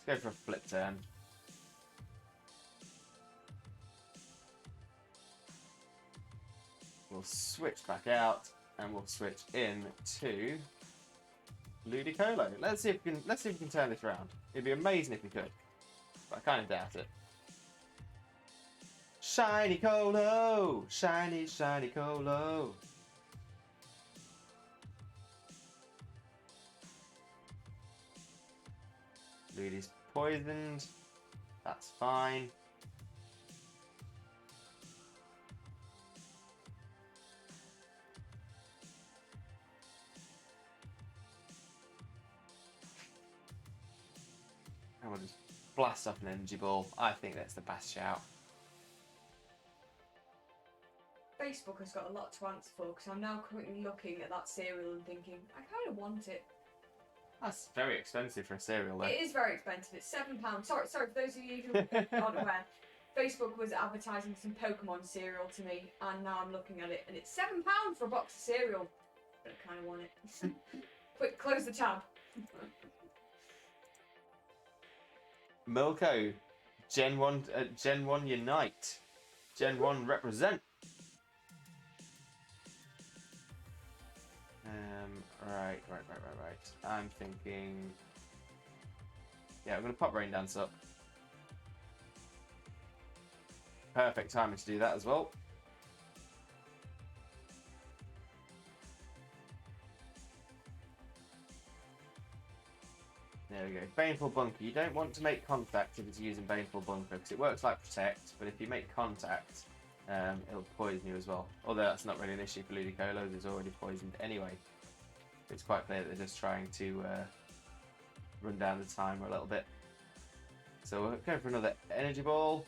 [SPEAKER 2] a flip turn. We'll switch back out and we'll switch in to Ludicolo. Let's see if we can turn this around. It'd be amazing if we could, but I kind of doubt it. Shiny Colo! Shiny, shiny Colo! Ludi's poisoned. That's fine. And we'll just blast off an energy ball. I think that's the best shout.
[SPEAKER 3] Facebook has got a lot to answer for because I'm now currently looking at that cereal and thinking, I kind of want it.
[SPEAKER 2] That's very expensive for a cereal, though.
[SPEAKER 3] It is very expensive. It's £7. Sorry, for those of you who aren't aware. Facebook was advertising some Pokemon cereal to me, and now I'm looking at it, and it's £7 for a box of cereal. But I kind of want it. Quick, close the tab.
[SPEAKER 2] Milko, Gen 1 Unite. Gen 1 represent. Right. I'm thinking... Yeah, I'm going to pop Rain Dance up. Perfect timing to do that as well. There we go. Baneful Bunker. You don't want to make contact if it's using Baneful Bunker because it works like Protect, but if you make contact, it'll poison you as well. Although that's not really an issue for Ludicolo, it's already poisoned anyway. It's quite clear that they're just trying to run down the timer a little bit. So we'll go for another Energy Ball.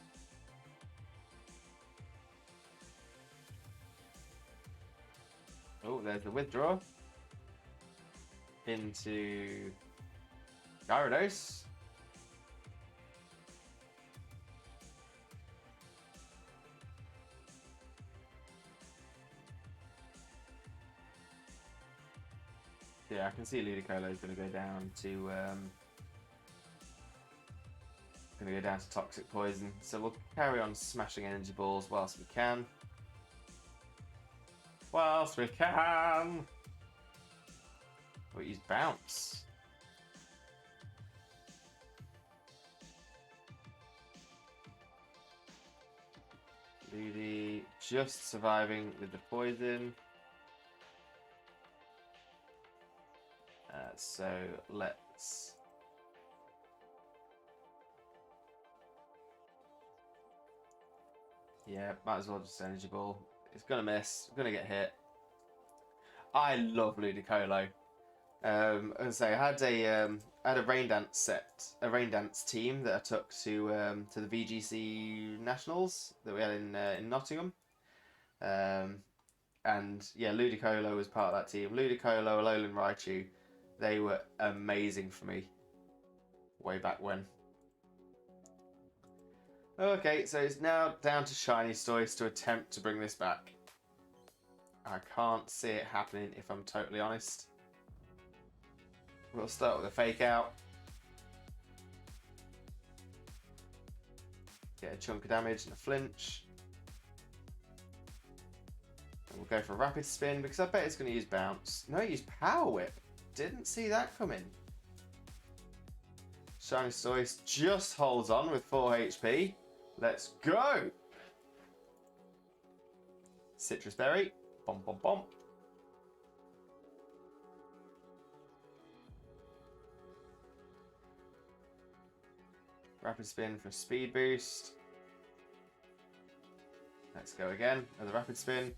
[SPEAKER 2] Oh, there's the withdraw. Into Gyarados. Yeah, I can see Ludicolo is going to go down to Toxic Poison. So we'll carry on smashing energy balls whilst we can. We'll use Bounce. Ludi just surviving with the poison. So let's... Yeah, might as well just energy ball. It's gonna miss. It's gonna get hit. I love Ludicolo. And so I had a rain dance rain dance team that I took to the VGC Nationals that we had in Nottingham. And yeah, Ludicolo was part of that team. Ludicolo, Alolan Raichu, they were amazing for me way back when. Okay, so it's now down to Shiny Stoice to attempt to bring this back. I can't see it happening if I'm totally honest. We'll start with a fake out. Get a chunk of damage and a flinch. And we'll go for a rapid spin because I bet it's going to use bounce. No, it used power whip. Didn't see that coming. Shiny Stoice just holds on with 4 HP. Let's go! Citrus Berry. Bom bom bom. Rapid spin for speed boost. Let's go again. Another rapid spin.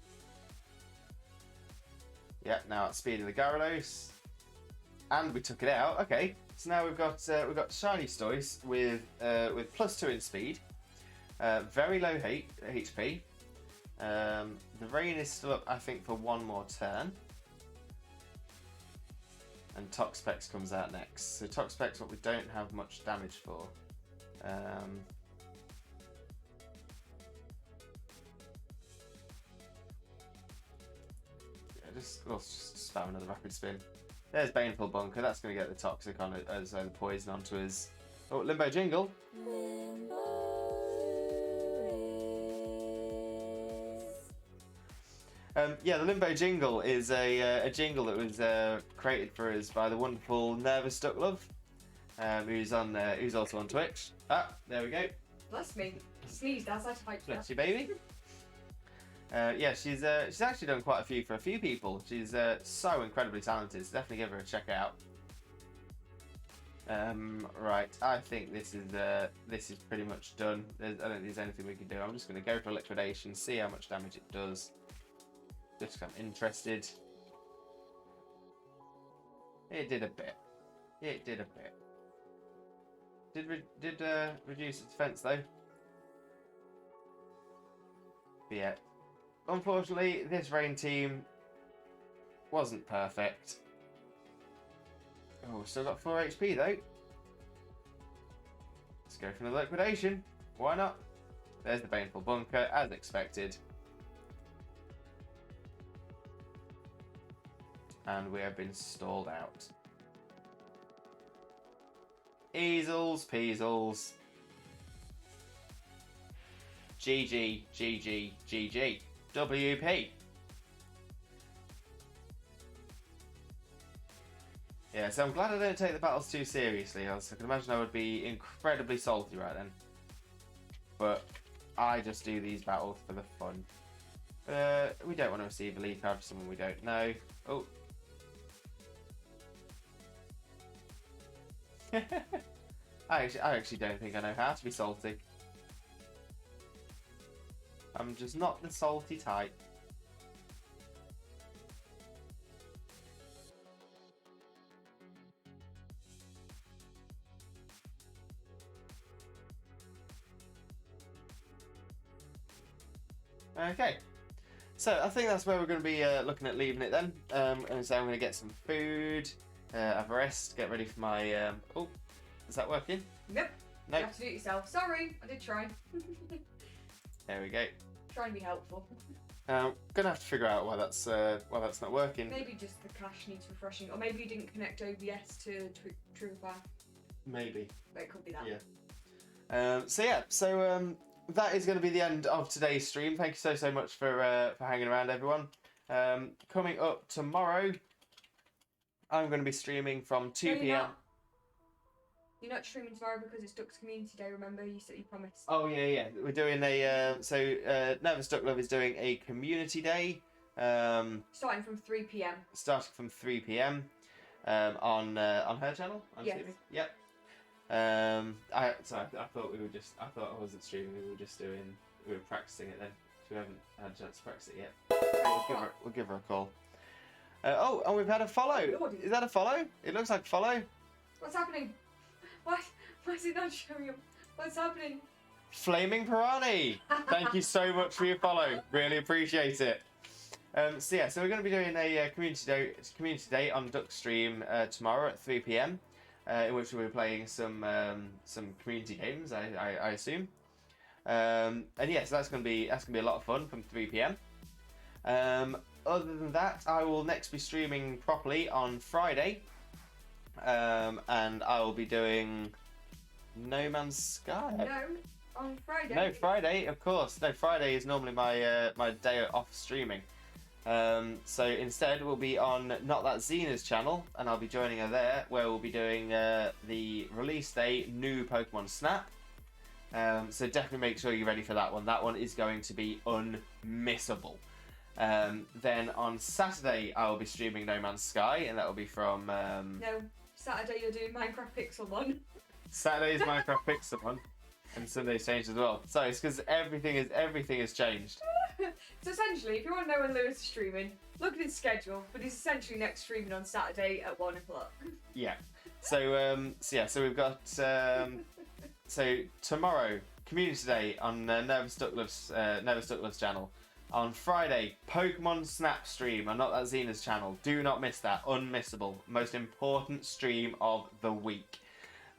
[SPEAKER 2] Yeah, now at speed of the Gyarados. And we took it out. Okay, so now we've got Shiny Stoice with +2 in speed. Very low HP. The rain is still up, I think, for one more turn. And Toxapex comes out next. So Toxapex, what we don't have much damage for. Yeah, we'll just spam another rapid spin. There's Baneful Bunker. That's going to get the Toxic on it, as the poison onto his. Oh, Limbo Jingle. Yeah, the Limbo Jingle is a jingle that was created for us by the wonderful Nervous Duck Love, who's also on Twitch. Ah, there we go.
[SPEAKER 3] Bless me. Sneezed as I typed
[SPEAKER 2] Bless
[SPEAKER 3] that.
[SPEAKER 2] you, baby. Yeah, she's actually done quite a few for a few people. She's so incredibly talented. So definitely give her a check out. Right, I think this is pretty much done. I don't think there's anything we can do. I'm just going to go for liquidation, see how much damage it does. Just 'cause I'm interested. It did a bit. It did a bit. Did reduce its defense though. But yeah. Unfortunately, this rain team wasn't perfect. Oh, we've still got 4 HP though. Let's go for the liquidation. Why not? There's the Baneful Bunker, as expected. And we have been stalled out. Easels, peasels. GG, GG, GG. WP. Yeah, so I'm glad I don't take the battles too seriously, else I can imagine I would be incredibly salty right then. But I just do these battles for the fun. We don't want to receive a lead card for someone we don't know. Oh. I actually don't think I know how to be salty. I'm just not the salty type. Okay, so I think that's where we're going to be looking at leaving it then. And so I'm going to get some food, have a rest, get ready for my. Oh, is that working?
[SPEAKER 3] Nope.
[SPEAKER 2] No.
[SPEAKER 3] You have to do it yourself. Sorry, I did try.
[SPEAKER 2] There we go.
[SPEAKER 3] Trying to be helpful.
[SPEAKER 2] Gonna have to figure out why that's not working.
[SPEAKER 3] Maybe just the cache needs refreshing, or maybe you didn't connect OBS to TrueFire.
[SPEAKER 2] Maybe.
[SPEAKER 3] It could be that.
[SPEAKER 2] Yeah. So that is going to be the end of today's stream. Thank you so much for hanging around, everyone. Coming up tomorrow, I'm going to be streaming from 2
[SPEAKER 3] No, you're
[SPEAKER 2] p.m.
[SPEAKER 3] not. You're not streaming tomorrow because it's Ducks Community Day. Remember, you said you promised.
[SPEAKER 2] Oh yeah. We're doing a Nervous Duck Love is doing a community day.
[SPEAKER 3] Starting from 3 p.m.
[SPEAKER 2] Starting from 3 p.m. On her channel. I'm
[SPEAKER 3] Yes.
[SPEAKER 2] assuming. Yep. I thought I wasn't streaming. We were practicing it then. So we haven't had a chance to practice it yet. We'll give her a call. And we've had a follow.
[SPEAKER 3] Lord.
[SPEAKER 2] Is that a follow? It looks like a follow.
[SPEAKER 3] What's happening? Why is it not showing up? What's happening?
[SPEAKER 2] Flaming Piranha. Thank you so much for your follow. Really appreciate it. So we're going to be doing a community day on Duck Stream tomorrow at 3 p.m. In which we'll be playing some community games, I assume. So that's going to be a lot of fun from 3 p.m. Other than that, I will next be streaming properly on Friday, and I will be doing No Man's Sky.
[SPEAKER 3] No, on Friday.
[SPEAKER 2] No, Friday, of course. No, Friday is normally my day off streaming. So instead, we'll be on Not That Xena's channel, and I'll be joining her there, where we'll be doing the release day new Pokemon Snap. So definitely make sure you're ready for that one. That one is going to be unmissable. Then on Saturday, I will be streaming No Man's Sky, and that will be from...
[SPEAKER 3] No, Saturday you're doing Minecraft Pixelmon.
[SPEAKER 2] Saturday's Minecraft Pixelmon, and Sunday's changed as well. So it's because everything has changed.
[SPEAKER 3] So essentially, if you want to know when Lewis is streaming, look at his schedule, but he's essentially next streaming on Saturday at 1 o'clock.
[SPEAKER 2] Yeah. So we've got so tomorrow Community Day on Nervous Duck Love's channel. On Friday, Pokemon Snap stream on Not That Xena's channel. Do not miss that. Unmissable. Most important stream of the week.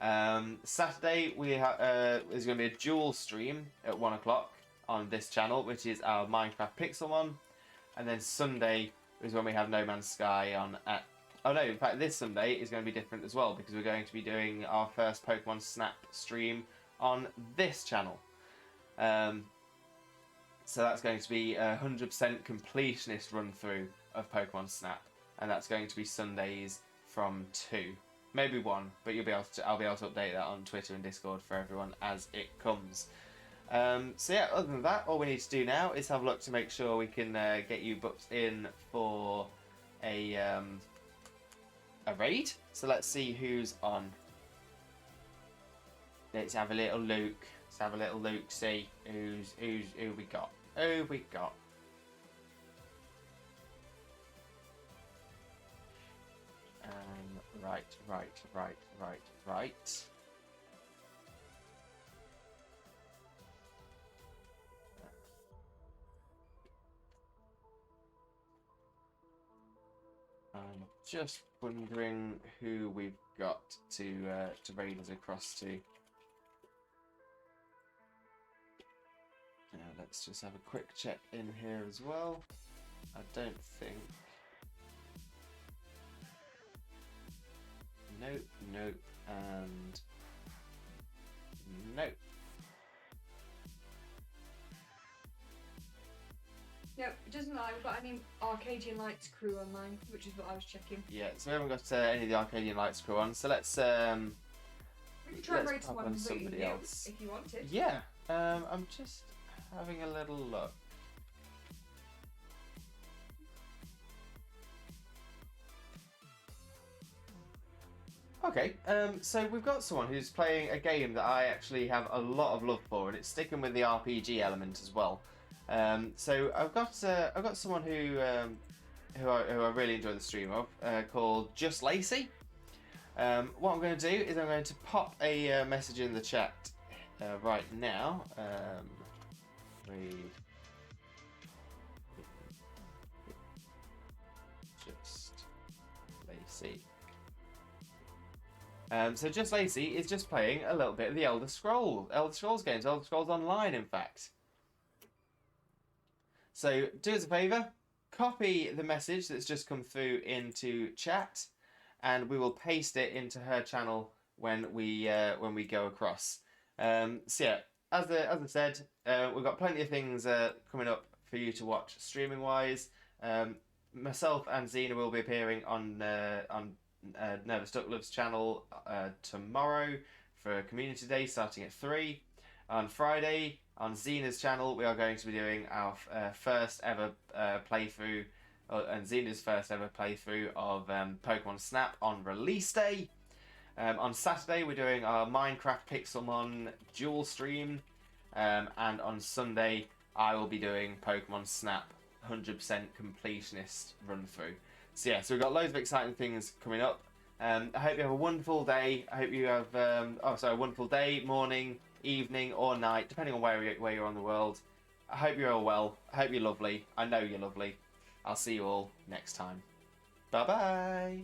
[SPEAKER 2] Saturday is going to be a dual stream at 1 o'clock on this channel, which is our Minecraft Pixelmon. And then Sunday is when we have No Man's Sky on at... Oh no, in fact this Sunday is going to be different as well, because we're going to be doing our first Pokemon Snap stream on this channel. So that's going to be a 100% completionist run through of Pokemon Snap, and that's going to be Sundays from 2, maybe 1, but I'll be able to update that on Twitter and Discord for everyone as it comes. Other than that, all we need to do now is have a look to make sure we can get you booked in for a raid. So let's see who's on. Let's have a little look. See who we got. Right. I'm just wondering who we've got to raid us across to. Let's just have a quick check in here as well. I don't think. Nope, and nope.
[SPEAKER 3] No, it doesn't like we've got any Arcadian Lights crew online, which is what I was checking.
[SPEAKER 2] Yeah, so we haven't got any of the Arcadian Lights crew on, so let's
[SPEAKER 3] We can try and
[SPEAKER 2] let's
[SPEAKER 3] raid
[SPEAKER 2] pop
[SPEAKER 3] someone
[SPEAKER 2] on
[SPEAKER 3] completely
[SPEAKER 2] somebody
[SPEAKER 3] new
[SPEAKER 2] else.
[SPEAKER 3] if you wanted.
[SPEAKER 2] Yeah, I'm just having a little look. Okay, so we've got someone who's playing a game that I actually have a lot of love for, and it's sticking with the RPG element as well. So I've got someone who I really enjoy the stream of, called Just Lacey. What I'm going to do is I'm going to pop a message in the chat right now. Just Lacey. So Just Lacey is just playing a little bit of the Elder Scrolls games, Elder Scrolls Online, in fact. So do us a favour, copy the message that's just come through into chat, and we will paste it into her channel when we go across. So yeah, as I said, we've got plenty of things coming up for you to watch streaming wise. Myself and Xena will be appearing on Never Stuck Loves channel tomorrow for Community Day starting at 3. On Friday, on Xena's channel, we are going to be doing our first ever playthrough, and Xena's first ever playthrough of Pokemon Snap on release day. On Saturday, we're doing our Minecraft Pixelmon dual stream, and on Sunday, I will be doing Pokemon Snap 100% completionist run through. So yeah, so we've got loads of exciting things coming up. I hope you have a wonderful day. I hope you have a wonderful day, morning, evening, or night, depending on where you're on the world. I hope you're all well. I hope you're lovely. I know you're lovely. I'll see you all next time. Bye bye.